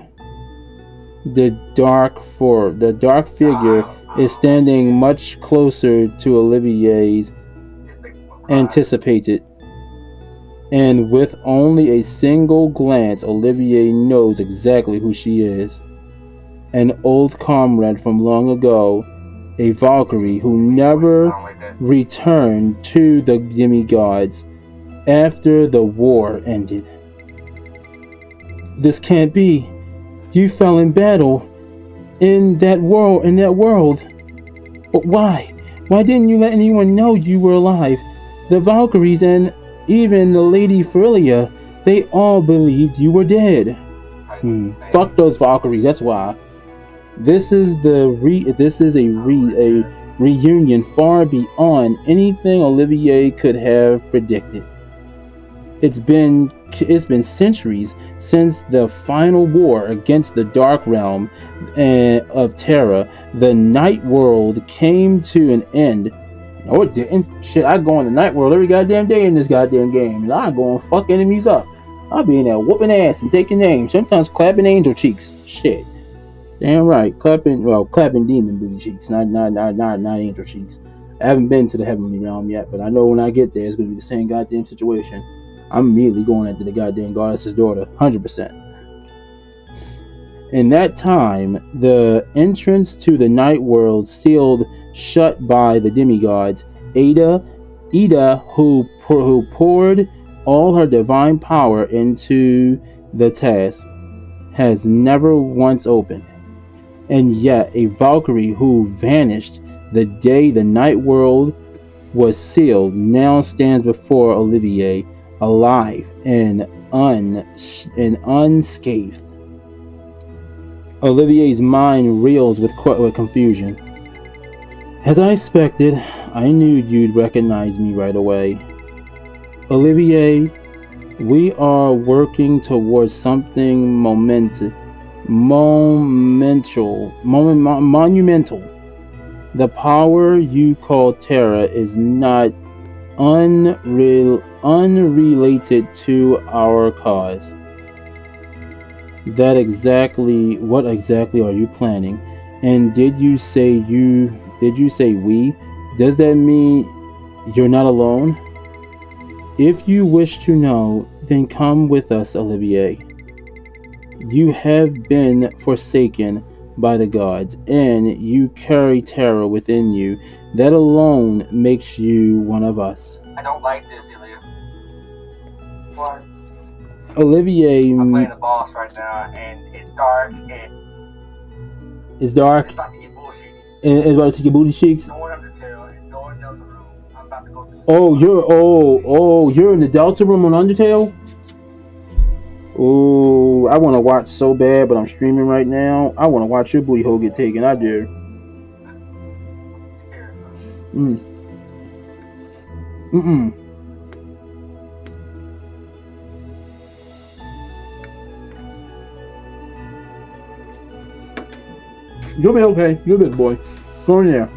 Speaker 1: The dark figure is standing much closer to Olivier's anticipated. And with only a single glance, Olivier knows exactly who she is. An old comrade from long ago, a Valkyrie who never returned to the demigods after the war ended. This can't be. You fell in battle in that world. But why? Why didn't you let anyone know you were alive? The Valkyries and even the Lady Frelia, they all believed you were dead. Fuck those Valkyries, that's why. This is a reunion far beyond anything Olivier could have predicted. It's been centuries since the final war against the Dark Realm of Terra. The Night World came to an end. No, it didn't. Shit, I go in the Night World every goddamn day in this goddamn game. And I go and fuck enemies up. I'll be in there whooping ass and taking names. Sometimes clapping angel cheeks. Shit. Damn right. Clapping demon booty cheeks. Not angel cheeks. I haven't been to the Heavenly Realm yet, but I know when I get there, it's going to be the same goddamn situation. I'm immediately going after the goddamn goddess's daughter. 100%. In that time, the entrance to the Night World sealed shut by the demigods. Ada, who poured all her divine power into the task, has never once opened. And yet, a Valkyrie who vanished the day the Night World was sealed now stands before Olivier, alive and unscathed. Olivier's mind reels with confusion. As I expected, I knew you'd recognize me right away. Olivier, we are working towards something monumental. The power you call Terra is not unrelated to our cause. What exactly are you planning? And did you say we? Does that mean you're not alone? If you wish to know, then come with us, Olivier. You have been forsaken by the gods, and you carry terror within you. That alone makes you one of us.
Speaker 5: I don't like this, Ilya. What?
Speaker 1: Olivier.
Speaker 5: I'm playing the boss right now, and it's dark, and
Speaker 1: it's dark.
Speaker 5: It's about to get bullshitty.
Speaker 1: It's about to get booty cheeks.
Speaker 5: No one Undertale, and no one Delta Room. I'm about to go through.
Speaker 1: You're in the Delta Room on Undertale. Oh, I want to watch so bad, but I'm streaming right now. I want to watch your booty hole get taken. I do. You'll be okay. You'll be good, boy. Go in there.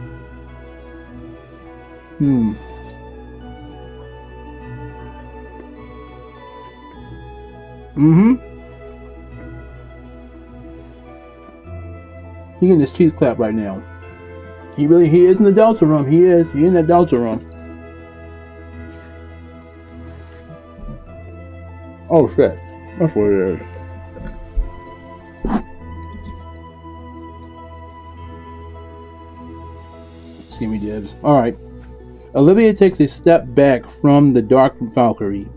Speaker 1: He getting his cheese clap right now. He is in the Delta Room. He in the Delta Room. Oh shit. That's what it is. Excuse me, dibs. Alright. Olivier takes a step back from the Dark Valkyrie.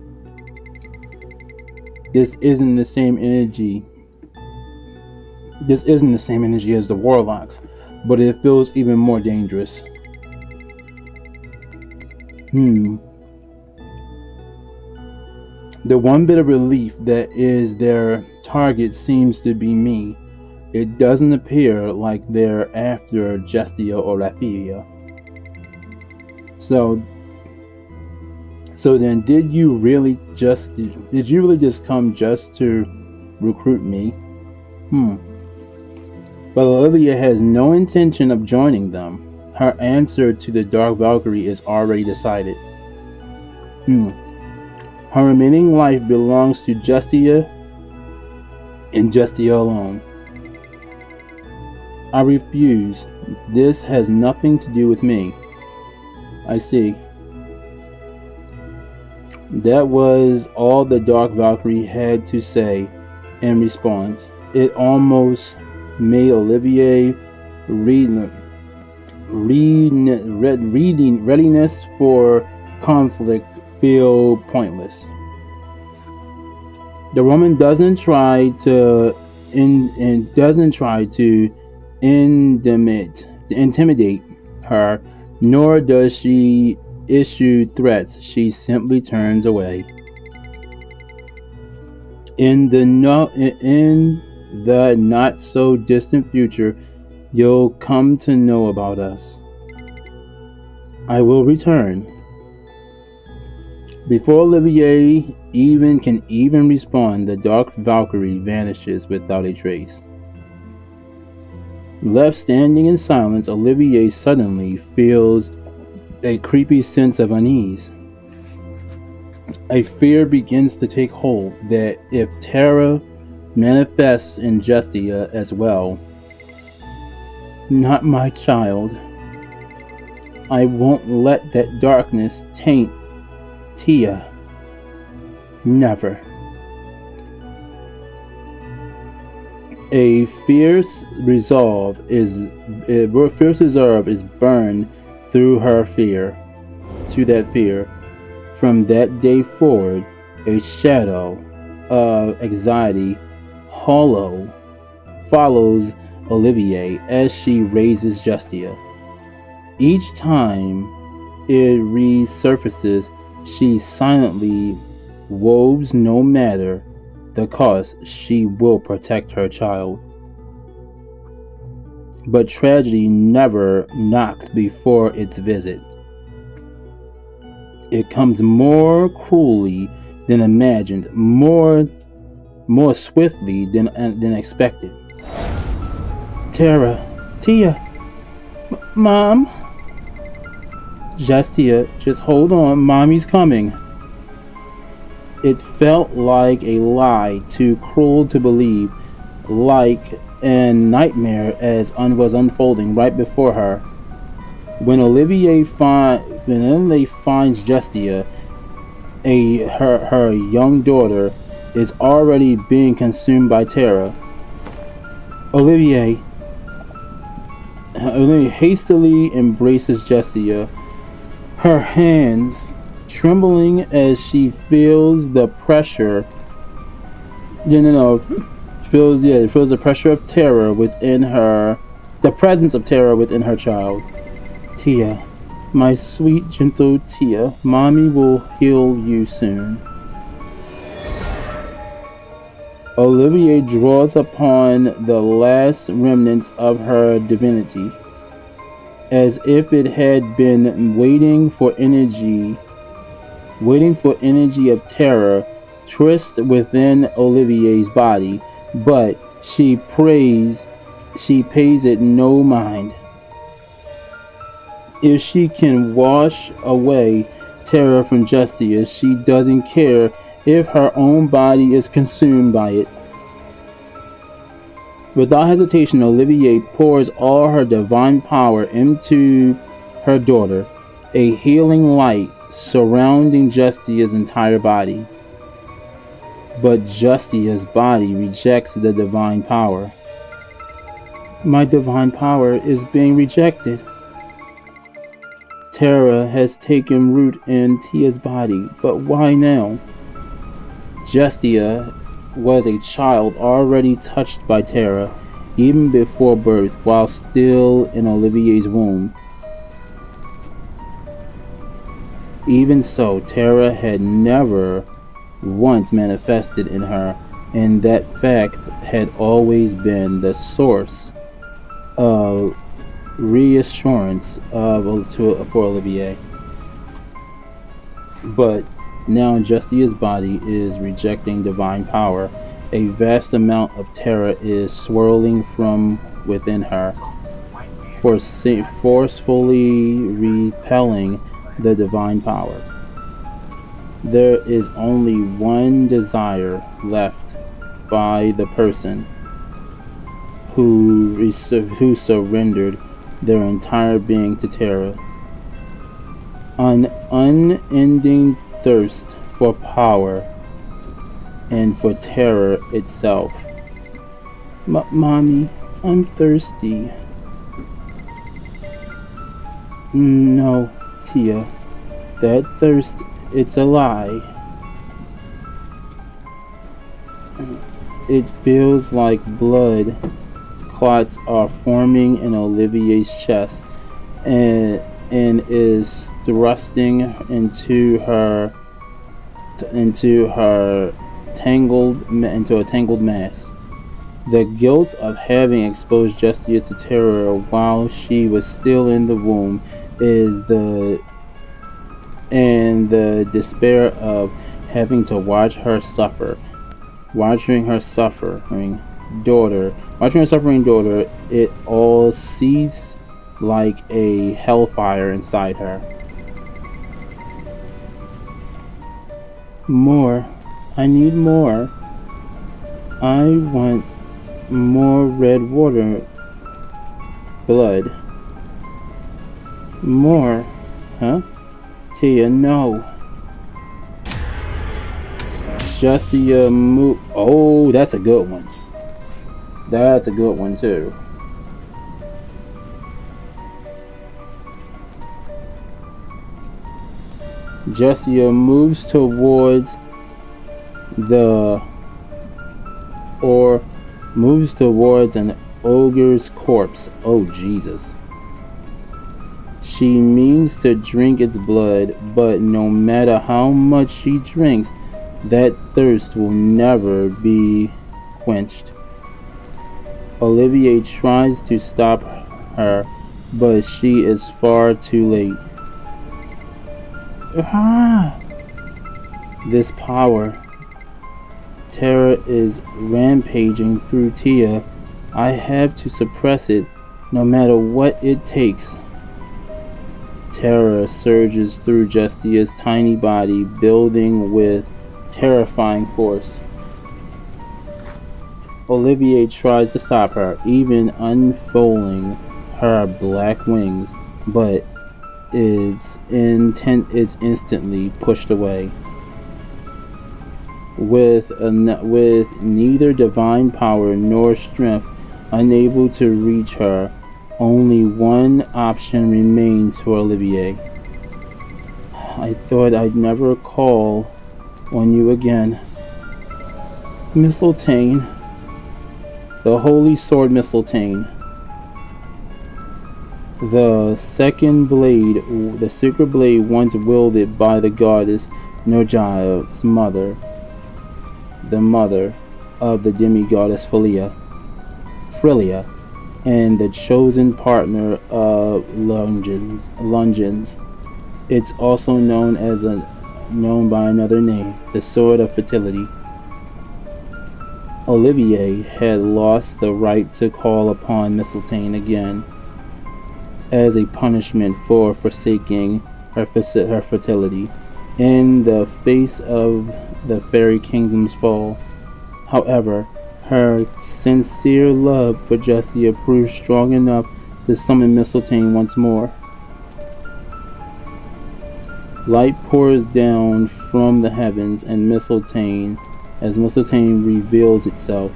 Speaker 1: This isn't the same energy as the Warlocks, but it feels even more dangerous. The one bit of relief that is their target seems to be me. It doesn't appear like they're after Justia or Raphael. So then, did you really just come just to recruit me? But Olivia has no intention of joining them. Her answer to the Dark Valkyrie is already decided. Her remaining life belongs to Justia and Justia alone. I refuse. This has nothing to do with me. I see. That was all the Dark Valkyrie had to say in response. It almost made Olivier readiness for conflict feel pointless. The woman doesn't try to intimidate her, nor does she issue threats. She simply turns away. In the not so distant future, you'll come to know about us. I will return. Before Olivier can respond, the Dark Valkyrie vanishes without a trace. Left standing in silence, Olivier suddenly feels a creepy sense of unease. A fear begins to take hold that if Terra manifests in Justia as well, not my child, I won't let that darkness taint Tia. Never. A fierce resolve is burned through her fear. To that fear, from that day forward, a shadow of anxiety, hollow, follows Olivier as she raises Justia. Each time it resurfaces, she silently vows no matter the cost, she will protect her child. But tragedy never knocks before its visit. It comes more cruelly than imagined, more swiftly than expected. Tia, Mom? Justia, just hold on, Mommy's coming. It felt like a lie, too cruel to believe, like a nightmare as was unfolding right before her. When Olivier finds Justia, her young daughter is already being consumed by terror. Olivier hastily embraces Justia, her hands trembling as she feels the pressure. Feels the pressure of terror within her, the presence of terror within her child. Tia, my sweet, gentle Tia, Mommy will heal you soon. Olivier draws upon the last remnants of her divinity, as if it had been waiting for energy of terror tryst within Olivier's body, but she pays it no mind. If she can wash away terror from Justia, she doesn't care if her own body is consumed by it. Without hesitation, Olivier pours all her divine power into her daughter, a healing light surrounding Justia's entire body. But Justia's body rejects the divine power. My divine power is being rejected. Terror has taken root in Tia's body, but why now? Justia was a child already touched by terror, even before birth, while still in Olivier's womb. Even so, terror had never once manifested in her, and that fact had always been the source of reassurance for Olivier. But now Justia's body is rejecting divine power. A vast amount of terror is swirling from within her, forcefully repelling the divine power. There is only one desire left by the person who surrendered their entire being to terror. An unending thirst for power and for terror itself. Mommy, I'm thirsty. No, Tia, that thirst, it's a lie. It feels like blood clots are forming in Olivier's chest and is thrusting into a tangled mass. The guilt of having exposed Justia to terror while she was still in the womb and the despair of having to watch her suffering daughter, it all seethes like a hellfire inside her. More. I need more. I want more red water. Blood. More. Huh? Tia, no. Justia move. Oh, that's a good one. That's a good one too. Justia moves towards an ogre's corpse. Oh, Jesus. She means to drink its blood, but no matter how much she drinks, that thirst will never be quenched. Olivier tries to stop her, but she is far too late. This power. Terror is rampaging through Tia. I have to suppress it, no matter what it takes. Terror surges through Justia's tiny body, building with terrifying force. Olivier tries to stop her, even unfolding her black wings, but is instantly pushed away. With neither divine power nor strength unable to reach her, only one option remains for Olivier. I thought I'd never call on you again. Mistletoe. The holy sword Mistletoe. The secret blade once wielded by the goddess Norja's mother, the mother of the demigoddess Frilia, and the chosen partner of Lungens. It's also known by another name, the Sword of Fertility. Olivier had lost the right to call upon Mistletoe again, as a punishment for forsaking her fertility in the face of the fairy kingdom's fall. However, her sincere love for Justia proved strong enough to summon Mistletoe once more. Light pours down from the heavens as Mistletoe reveals itself,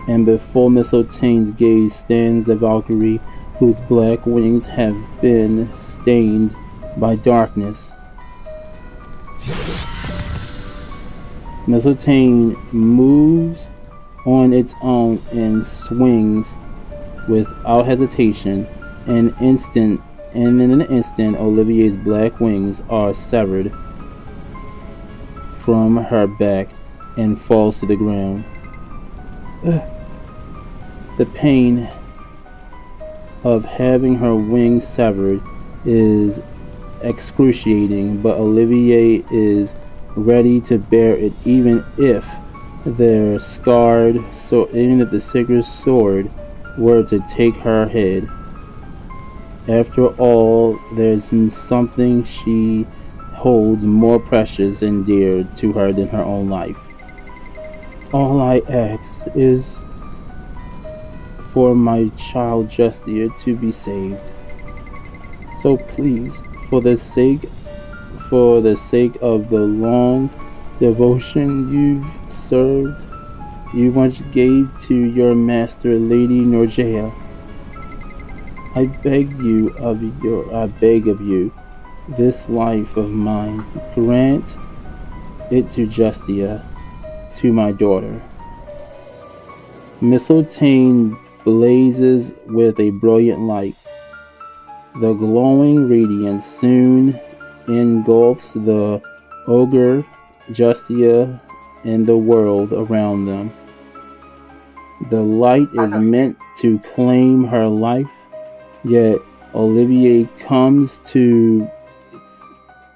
Speaker 1: and before Mistletoe's gaze stands the Valkyrie, whose black wings have been stained by darkness. Mistletoe moves on its own and swings without hesitation. In an instant, Olivier's black wings are severed from her back and falls to the ground. The pain of having her wings severed is excruciating, but Olivier is ready to bear it, even if the sacred sword were to take her head. After all, there's something she holds more precious and dear to her than her own life. All I ask is for my child Justia to be saved. So please, for the sake of the long devotion you've served, you once gave to your master, Lady Norjea, I beg of you, this life of mine, grant it to Justia, to my daughter. Mistletoe blazes with a brilliant light. The glowing radiance soon engulfs the ogre, Justia, and the world around them. The light is meant to claim her life, yet Olivier comes to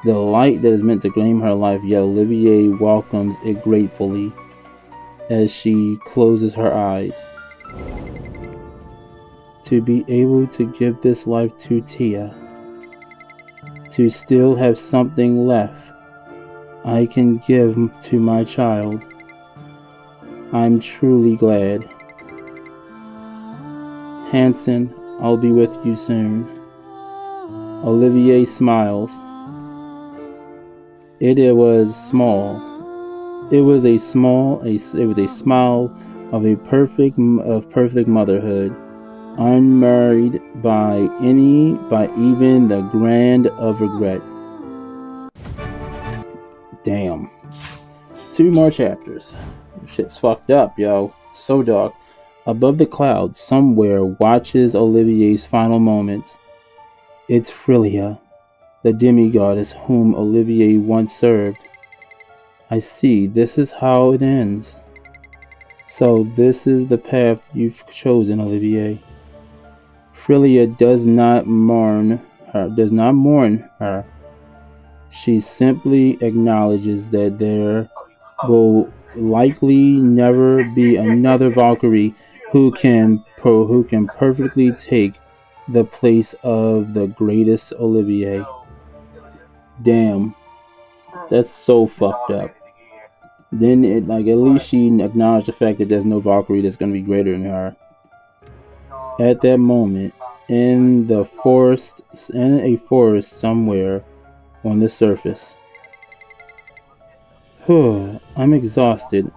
Speaker 1: the light that is meant to claim her life, yet Olivier welcomes it gratefully as she closes her eyes. To be able to give this life to Tia, to still have something left I can give to my child, I'm truly glad. Hanson, I'll be with you soon. Olivier smiles. It was small. It was a smile of perfect motherhood, unmarred by even the grand of regret. Damn. 2 more chapters. Shit's fucked up, yo. So dark. Above the clouds, somewhere watches Olivier's final moments. It's Frilia, the demigoddess whom Olivier once served. I see, this is how it ends. So this is the path you've chosen, Olivier. Frilia does not mourn her. She simply acknowledges that there will likely never be another Valkyrie who can perfectly take the place of the greatest Olivier. Damn, that's so fucked up. Then at least she acknowledged the fact that there's no Valkyrie that's gonna be greater than her. At that moment, in a forest somewhere on the surface. I'm exhausted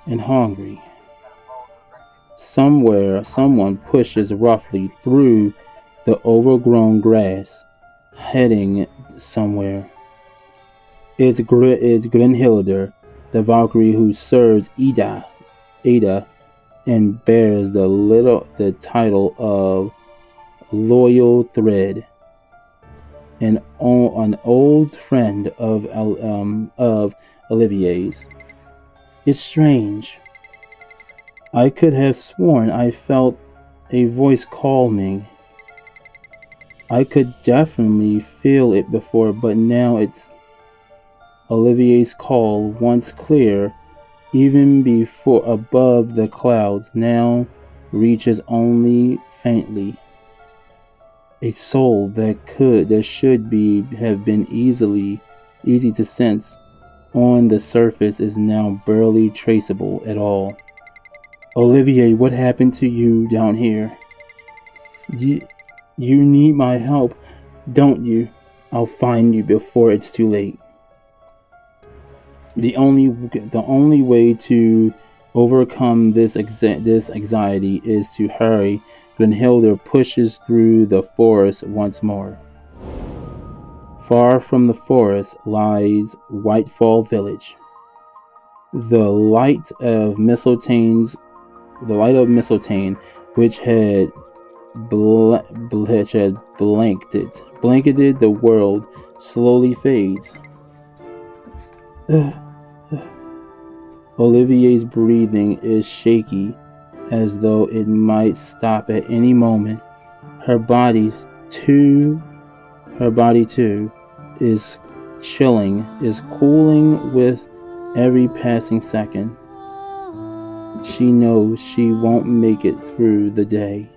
Speaker 1: and hungry. Somewhere, someone pushes roughly through the overgrown grass, heading somewhere. It's Grenhilder, the Valkyrie who serves Ada, and bears the title of Loyal Thread, an old friend of Olivier's. It's strange. I could have sworn I felt a voice call me. I could definitely feel it before, but now it's Olivier's call, once clear, even before above the clouds, now reaches only faintly. A soul that should have been easy to sense on the surface is now barely traceable at all. Olivier, what happened to you down here? You need my help, don't you? I'll find you before it's too late. The only way to overcome this anxiety is to hurry. Grenhilder pushes through the forest once more. Far from the forest lies Whitefall Village. The light of Mistletoe, which had blanketed the world, slowly fades. Olivier's breathing is shaky, as though it might stop at any moment. Her body too, is cooling with every passing second. She knows she won't make it through the day.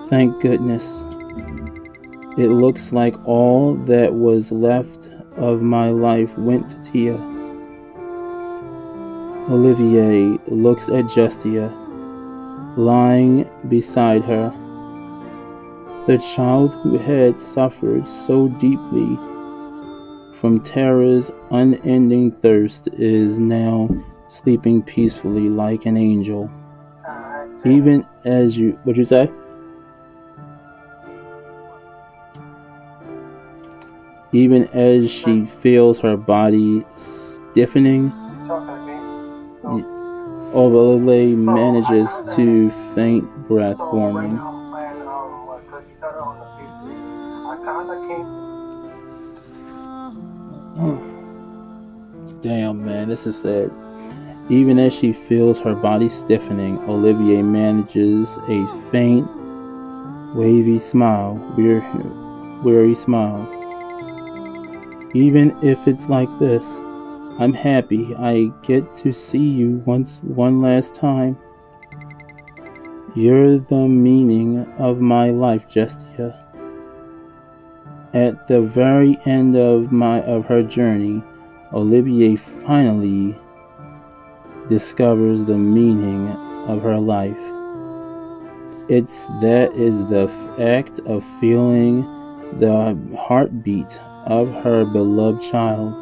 Speaker 1: Thank goodness. It looks like all that was left of my life went to Tia. Olivier looks at Justia, lying beside her. The child who had suffered so deeply from terror's unending thirst is now sleeping peacefully like an angel. Even as you... What'd you say? Even as she feels her body stiffening, Olivier manages to faint breath warming. Damn, man, this is sad. Even as she feels her body stiffening, Olivier manages a faint, wavy smile, weary smile. Even if it's like this, I'm happy I get to see you one last time. You're the meaning of my life, Justia. At the very end of her journey, Olivier finally discovers the meaning of her life. That is the act of feeling the heartbeat of her beloved child.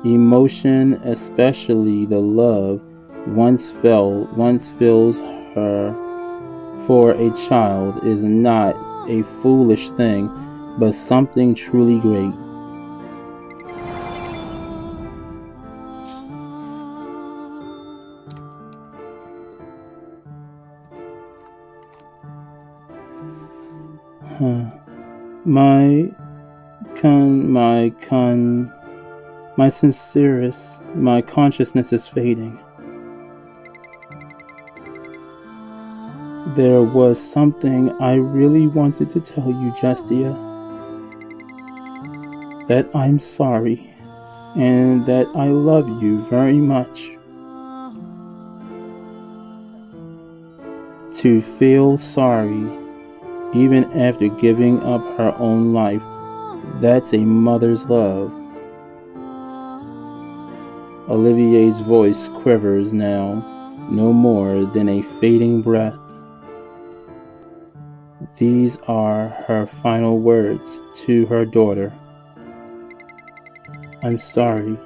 Speaker 1: Emotion, especially the love once fills her for a child, is not a foolish thing, but something truly great. My consciousness is fading. There was something I really wanted to tell you, Justia. That I'm sorry, and that I love you very much. To feel sorry, even after giving up her own life, that's a mother's love. Olivier's voice quivers now, no more than a fading breath. These are her final words to her daughter. I'm sorry.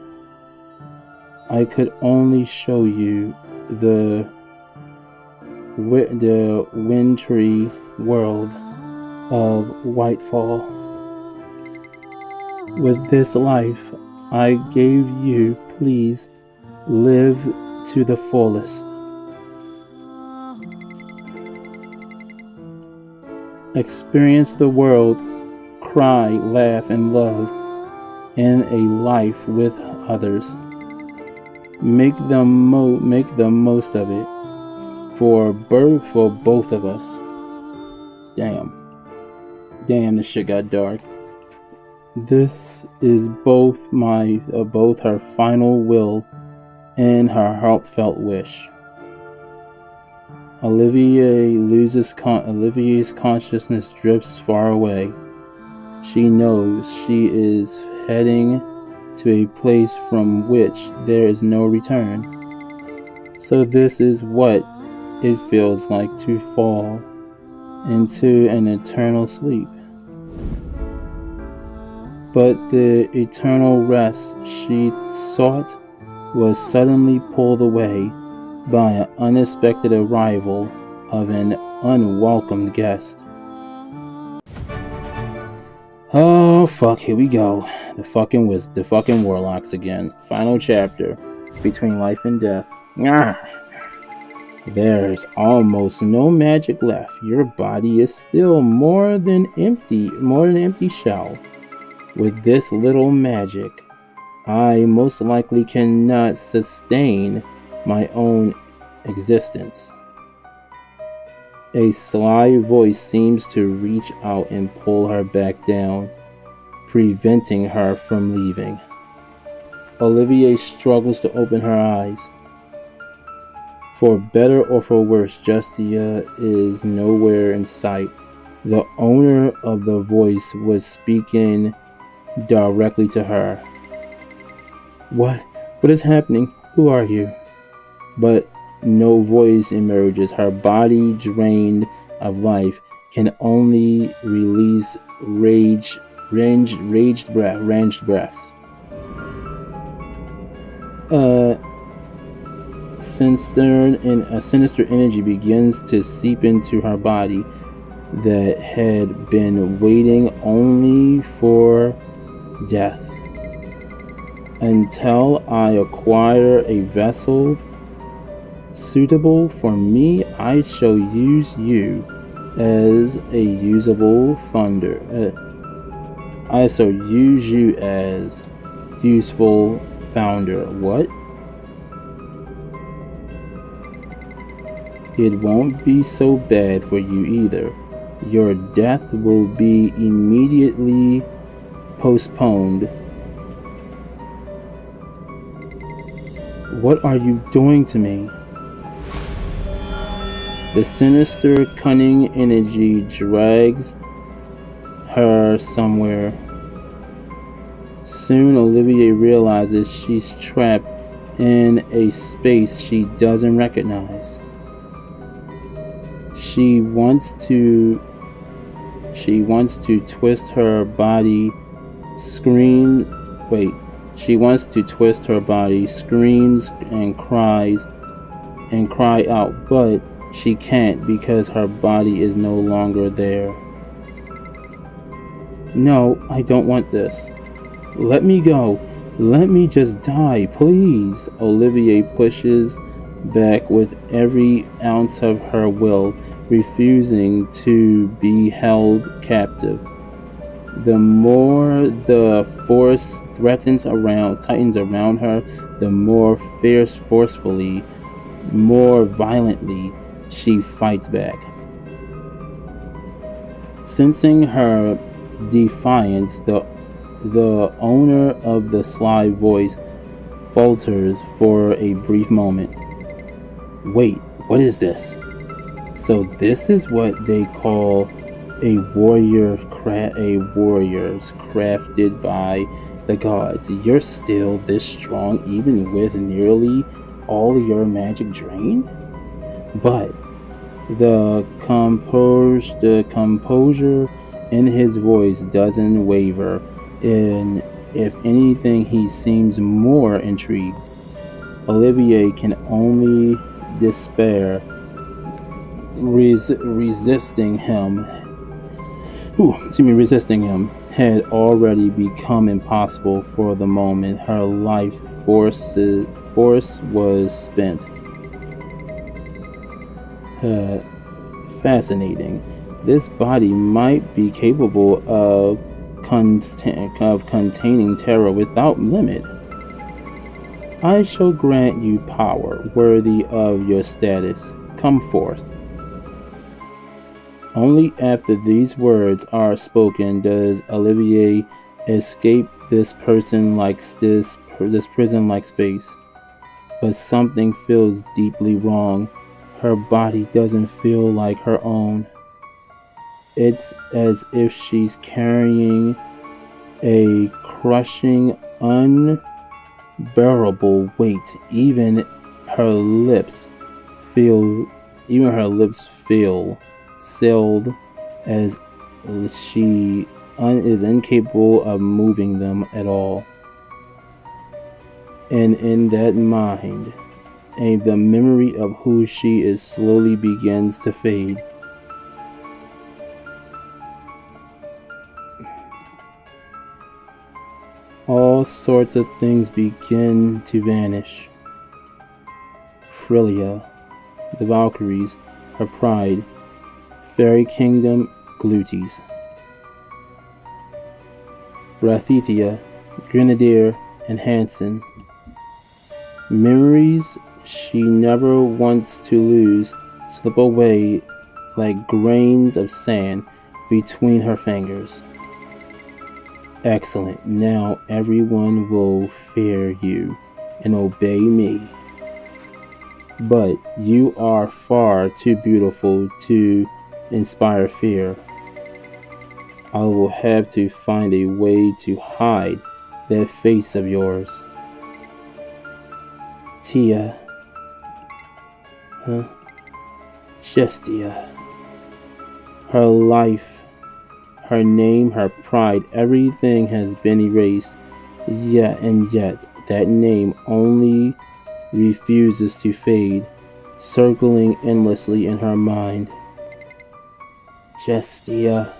Speaker 1: I could only show you the wintry world of Whitefall. With this life I gave you, please live to the fullest. Experience the world, cry, laugh, and love in a life with others. Make the most of it for both of us. Damn, this shit got dark. This is both her final will and her heartfelt wish. Olivier's consciousness drifts far away. She knows she is heading to a place from which there is no return. So this is what it feels like to fall into an eternal sleep. But the eternal rest she sought was suddenly pulled away by an unexpected arrival of an unwelcomed guest. Oh fuck, here we go. The fucking warlocks again. Final chapter. Between life and death. There's almost no magic left. Your body is still more than empty shell. With this little magic, I most likely cannot sustain my own existence. A sly voice seems to reach out and pull her back down, preventing her from leaving. Olivier struggles to open her eyes. For better or for worse, Justia is nowhere in sight. The owner of the voice was speaking directly to her. What is happening? Who are you? But no voice emerges. Her body, drained of life, can only release raged breaths. A sinister energy begins to seep into her body that had been waiting only for death. Until I acquire a vessel suitable for me, I shall use you as a usable funder. I shall use you as useful founder. What? It won't be so bad for you either. Your death will be immediately postponed. What are you doing to me? The sinister, cunning energy drags her somewhere. Soon, Olivier realizes she's trapped in a space she doesn't recognize. She wants to twist her body, screams and cry out, but she can't because her body is no longer there. No, I don't want this. Let me go. Let me just die, please. Olivier pushes back with every ounce of her will, refusing to be held captive. The more the force tightens around her, the more forcefully, more violently she fights back. Sensing her defiance, the owner of the sly voice falters for a brief moment. Wait, what is this? So this is what they call a warriors crafted by the gods. You're still this strong even with nearly all your magic drained? But the composure in his voice doesn't waver, and if anything, he seems more intrigued. Olivier can only despair. Resisting him had already become impossible for the moment. Her life force was spent. Fascinating. This body might be capable of containing terror without limit. I shall grant you power worthy of your status. Come forth. Only after these words are spoken does Olivier escape this prison-like space. But something feels deeply wrong. Her body doesn't feel like her own. It's as if she's carrying a crushing, unbearable weight. Even her lips feel sealed, as she is incapable of moving them at all. And in that mind, the memory of who she is slowly begins to fade. All sorts of things begin to vanish. Frilia, the Valkyries, her pride, Fairy Kingdom, Glutes, Rathithia, Grenadier, and Hansen. Memories she never wants to lose slip away like grains of sand between her fingers. Excellent. Now everyone will fear you and obey me. But you are far too beautiful to inspire fear. I will have to find a way to hide that face of yours. Tia. Huh? Chestia. Her life, her name, her pride, everything has been erased. Yet that name only refuses to fade, circling endlessly in her mind. Chestia.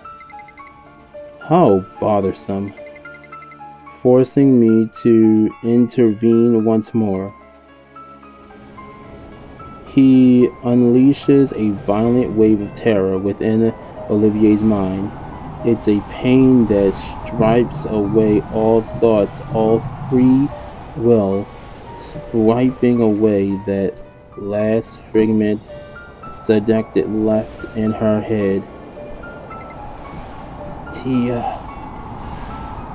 Speaker 1: How bothersome. Forcing me to intervene once more. He unleashes a violent wave of terror within Olivier's mind. It's a pain that stripes away all thoughts, all free will, swiping away that last fragment seducted left in her head. Tia.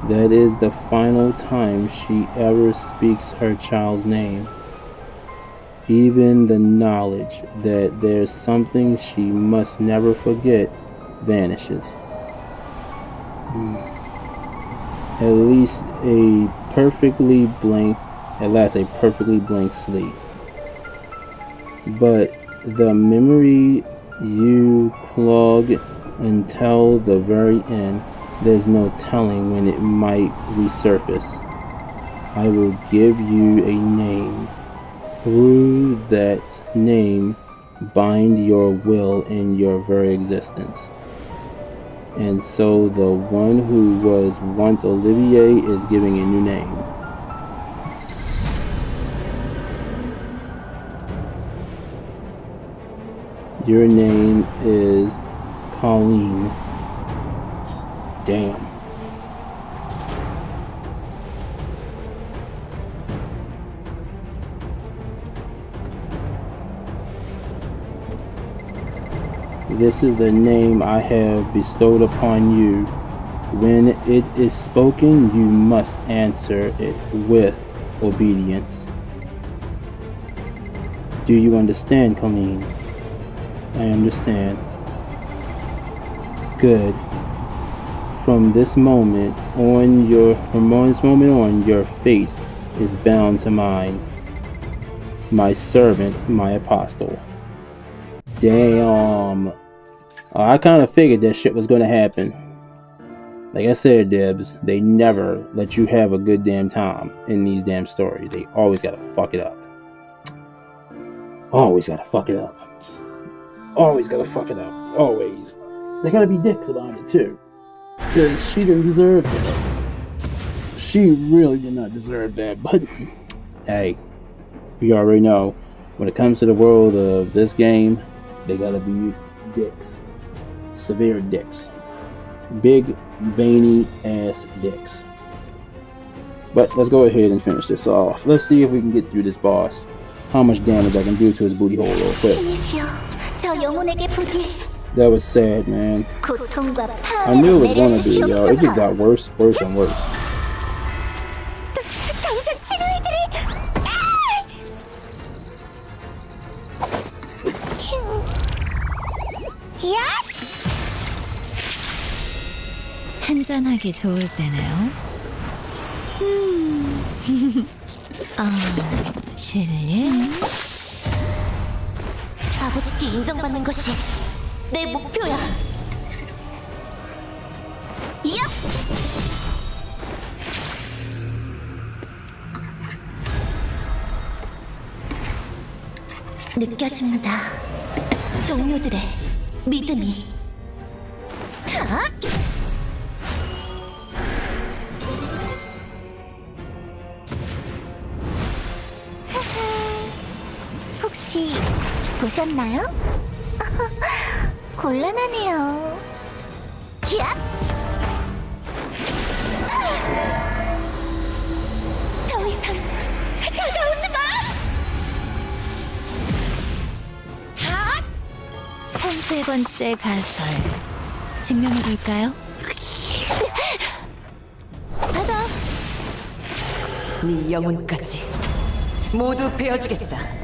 Speaker 1: That is the final time she ever speaks her child's name. Even the knowledge that there's something she must never forget vanishes. At last a perfectly blank slate. But the memory you clog until the very end, there's no telling when it might resurface. I will give you a name. Through that name, bind your will in your very existence. And so the one who was once Olivier is giving a new name. Your name is Colleen. Damn. This is the name I have bestowed upon you. When it is spoken, you must answer it with obedience. Do you understand, Colleen? I understand. Good. From this moment on, your fate is bound to mine. My servant, my apostle. Damn. I kind of figured that shit was going to happen. Like I said, Dibs, they never let you have a good damn time in these damn stories. They always gotta fuck it up. Always gotta fuck it up. Always gotta fuck it up. Always. They gotta be dicks about it too. Because she didn't deserve that. She really did not deserve that. But, hey, we already know. When it comes to the world of this game, they gotta be dicks. Severe dicks. Big, veiny ass dicks. But let's go ahead and finish this off. Let's see if we can get through this boss. How much damage I can do to his booty hole real quick. That was sad, man. I knew it was gonna be, yo. It just got worse and worse.
Speaker 9: 한잔하기 좋을 때네요. 실례.
Speaker 4: 아버지께 인정받는 것이 내 목표야. 야! 느껴집니다. 동료들의 믿음이. 혹시 보셨나요? 곤란하네요. 야! 더 이상 다가오지 마!
Speaker 9: 13번째 가설 증명해볼까요?
Speaker 4: 받아.
Speaker 10: 네 영혼까지 모두 베어주겠다.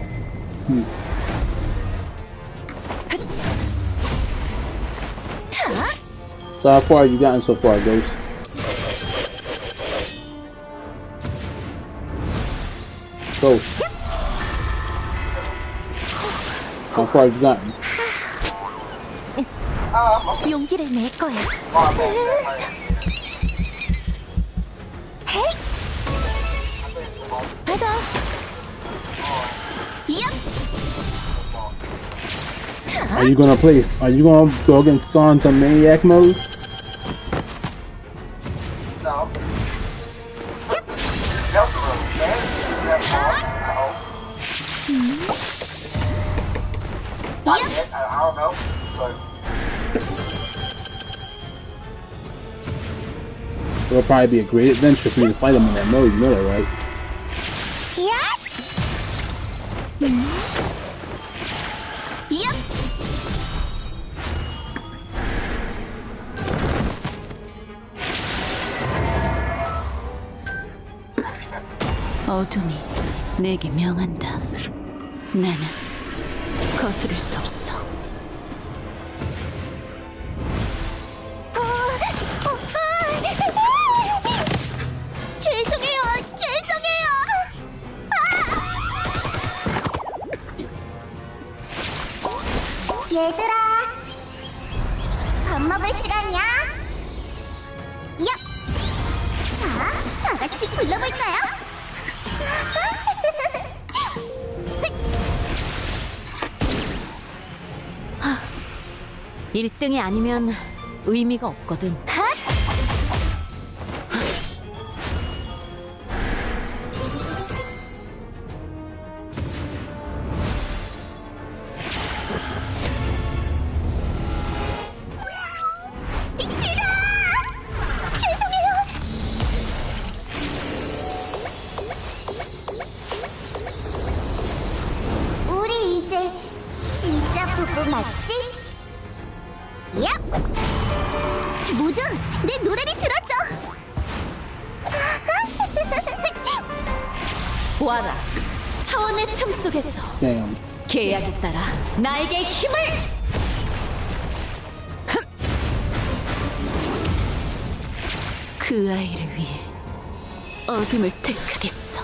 Speaker 1: So how far have you gotten so far, Ghost? Ghost. How far have you gotten?
Speaker 4: 용기를 낼 거야. 헤이! 받아. 얍!
Speaker 1: Are you gonna play? Are you gonna go against Sans on Maniac mode?
Speaker 5: No. I don't know, but
Speaker 1: It'll probably be a great adventure for me to fight him in that mode. You know that, right?
Speaker 4: 얍! 얍!
Speaker 10: 어둠이 내게 명한다. 나는 거스를 수 없어.
Speaker 4: 죄송해요. 죄송해요. 얘들아, 밥 먹을 시간이야. 야, 자, 다 같이 불러볼까요?
Speaker 10: 1등이 아니면 의미가 없거든.
Speaker 4: 싫어! 죄송해요. 우리 이제 진짜 부부 맞지? 야! 모두 내 노래를 들어줘.
Speaker 10: 와라. 차원의 틈 속에서
Speaker 1: Damn.
Speaker 10: 계약에 따라 나에게 힘을. 그 아이를 위해 어둠을 택하겠어.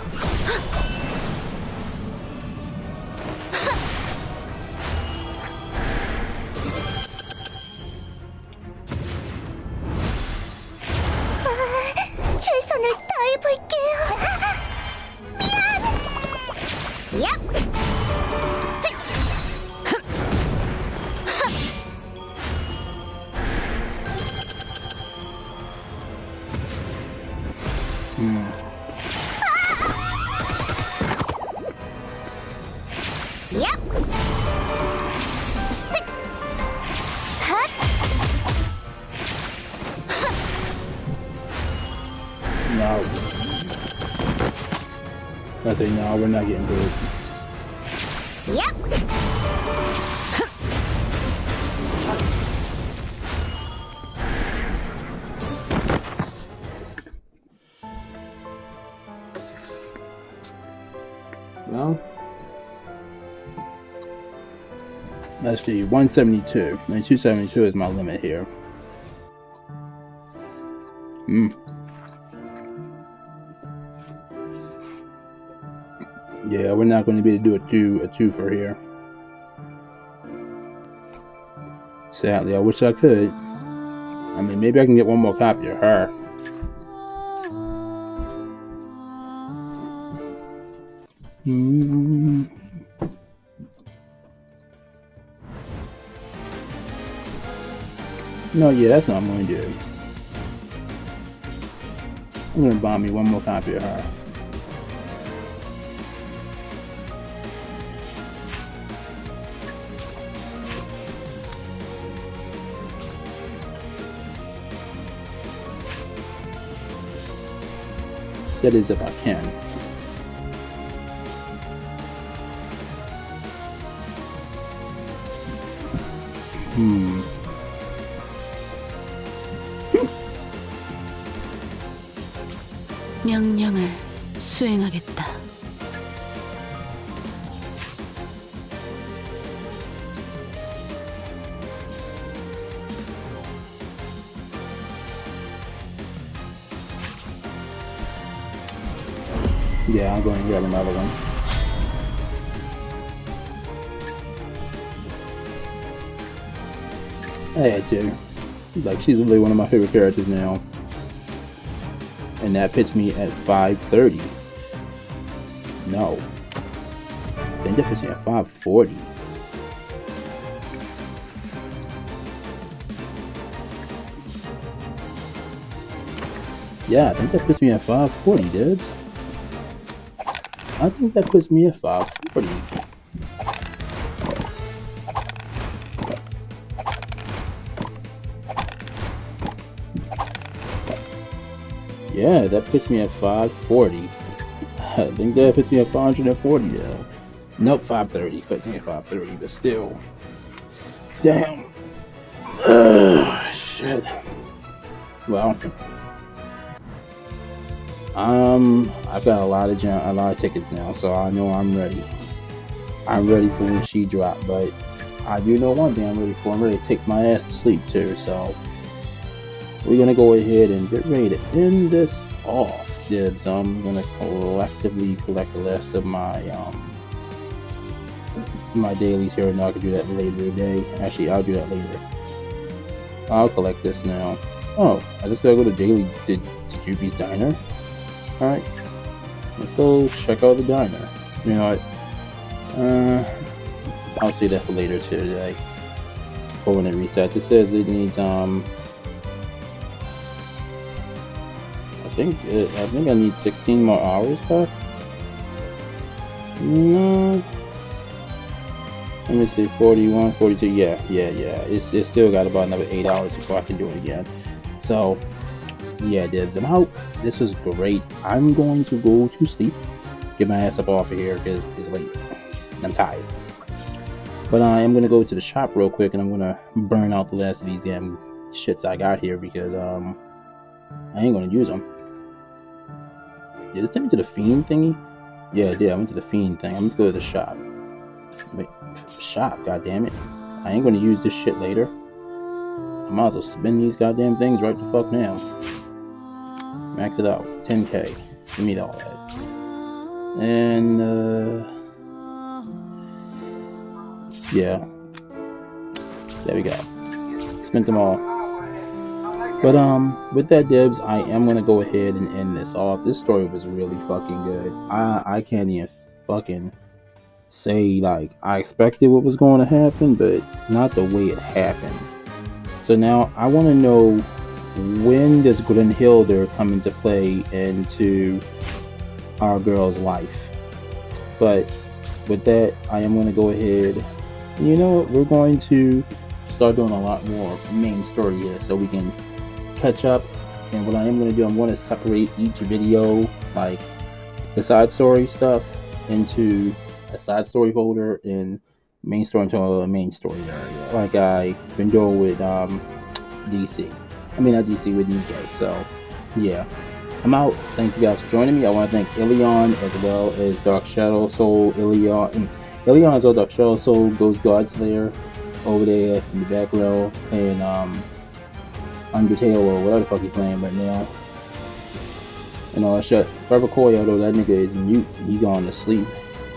Speaker 4: 최선을 다해볼게요. 미안. 야! 야! 핫!
Speaker 1: No. I think no, we're not getting good.
Speaker 4: 야!
Speaker 1: Well, let's see, 172. And 272 is my limit here. Yeah, we're not going to be able to do a two for here. Sadly, I wish I could. I mean, maybe I can get one more copy of her. No, yeah, that's what I'm going to do. I'm going to buy me one more copy of her. That is if I can.
Speaker 10: 명령을 수행하겠다.
Speaker 1: Yeah, I'm going to grab another one. I had to. Like, she's really one of my favorite characters now. And that puts me at 530. No. Then that puts me at 540. Yeah, I think that puts me at 540, dudes. I think that puts me at 540. Yeah, that puts me at 540. I think that puts me at 540 though. Nope, 530. Puts me at 530, but still. Damn. Shit. Well. I've got a lot of tickets now, so I know I'm ready. I'm ready for when she dropped, but I do know one thing I'm ready for. I'm ready to take my ass to sleep too, so we're gonna go ahead and get ready to end this off, dibs. I'm gonna collectively collect the rest of my my dailies here, and I can do that later today. Actually, I'll do that later. I'll collect this now. Oh, I just gotta go to daily to Juby's Diner. Alright, let's go check out the diner. You know what? I'll see that for later today. For when it resets. It says it needs I think I need 16 more hours left. No. Let me see, 41, 42. Yeah. It's still got about another 8 hours before I can do it again. So yeah, dibs, I'm out. This was great. I'm going to go to sleep. Get my ass up off of here because it's late. And I'm tired. But I am going to go to the shop real quick and I'm going to burn out the last of these damn shits I got here because I ain't going to use them. Did it take me to the Fiend thingy? Yeah, it did. I went to the Fiend thing. I'm going to go to the shop. Wait, shop, goddammit. I ain't going to use this shit later. I might as well spend these goddamn things right the fuck now. Max it out. 10k. Give me all that. And, yeah. There we go. Spent them all. But, with that, dibs, I am gonna go ahead and end this off. This story was really fucking good. I can't even fucking say, like, I expected what was going to happen, but not the way it happened. So now, I want to know, when does Grenhilder come into play into our girl's life? But with that, I am going to go ahead. You know what? We're going to start doing a lot more main story here so we can catch up. And what I am going to do, I'm going to separate each video, like the side story stuff, into a side story folder and main story into a main story area, like I've been doing with DC. I mean, not DC, with UK. So, yeah. I'm out. Thank you guys for joining me. I want to thank Ilion as well as Dark Shadow Soul. Ilion as well, Dark Shadow Soul, Ghost Godslayer over there in the background. And Undertale or whatever the fuck he's playing right now. And all that shit. Forever Koi, although that nigga is mute. He gone to sleep.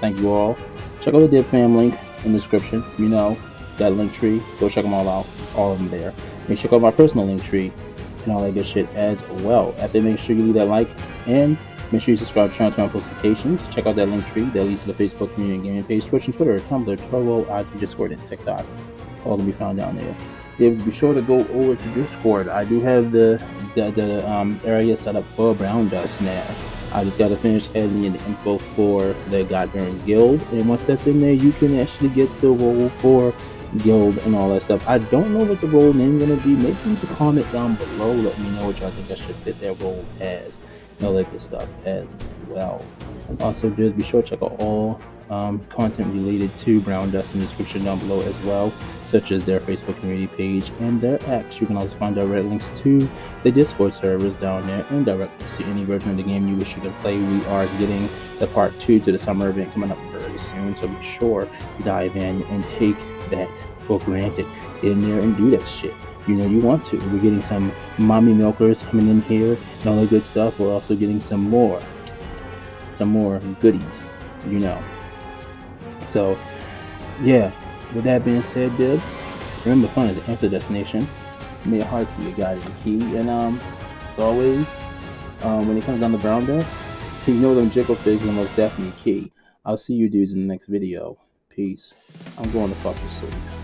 Speaker 1: Thank you all. Check out the Dib Fam link in the description. You know, that link tree. Go check them all out. All of them there. And check out my personal link tree and all that good shit as well. After, make sure you leave that like and make sure you subscribe to my post notifications. Check out that link tree that leads to the Facebook community and gaming page, Twitch and Twitter, Tumblr, Trovo, IG, Discord, and TikTok. All can be found down there. Be sure to go over to Discord. I do have the area set up for Brown Dust now. I just got to finish adding in the info for the Goddamn Guild, and once that's in there, you can actually get the role for Guild and all that stuff. I don't know what the role name is going to be. Maybe leave a comment down below. Let me know what y'all think I should fit that role as. And all that good stuff as well. Also, just be sure to check out all content related to Brown Dust in the description down below as well, such as their Facebook community page and their X. You can also find direct links to the Discord servers down there and direct links to any version of the game you wish you could play. We are getting the part 2 to the summer event coming up very soon, so be sure to dive in and take that for granted. Get in there and do that shit. You know you want to. We're getting some mommy milkers coming in here and all that good stuff. We're also getting some more some more goodies, you know. So, yeah, with that being said, Dibs, remember fun is after destination. May your heart be your guide and key. And as always, when it comes down to brown dust, you know them jiggle figs are most definitely key. I'll see you dudes in the next video. Peace. I'm going to fuck with sleep.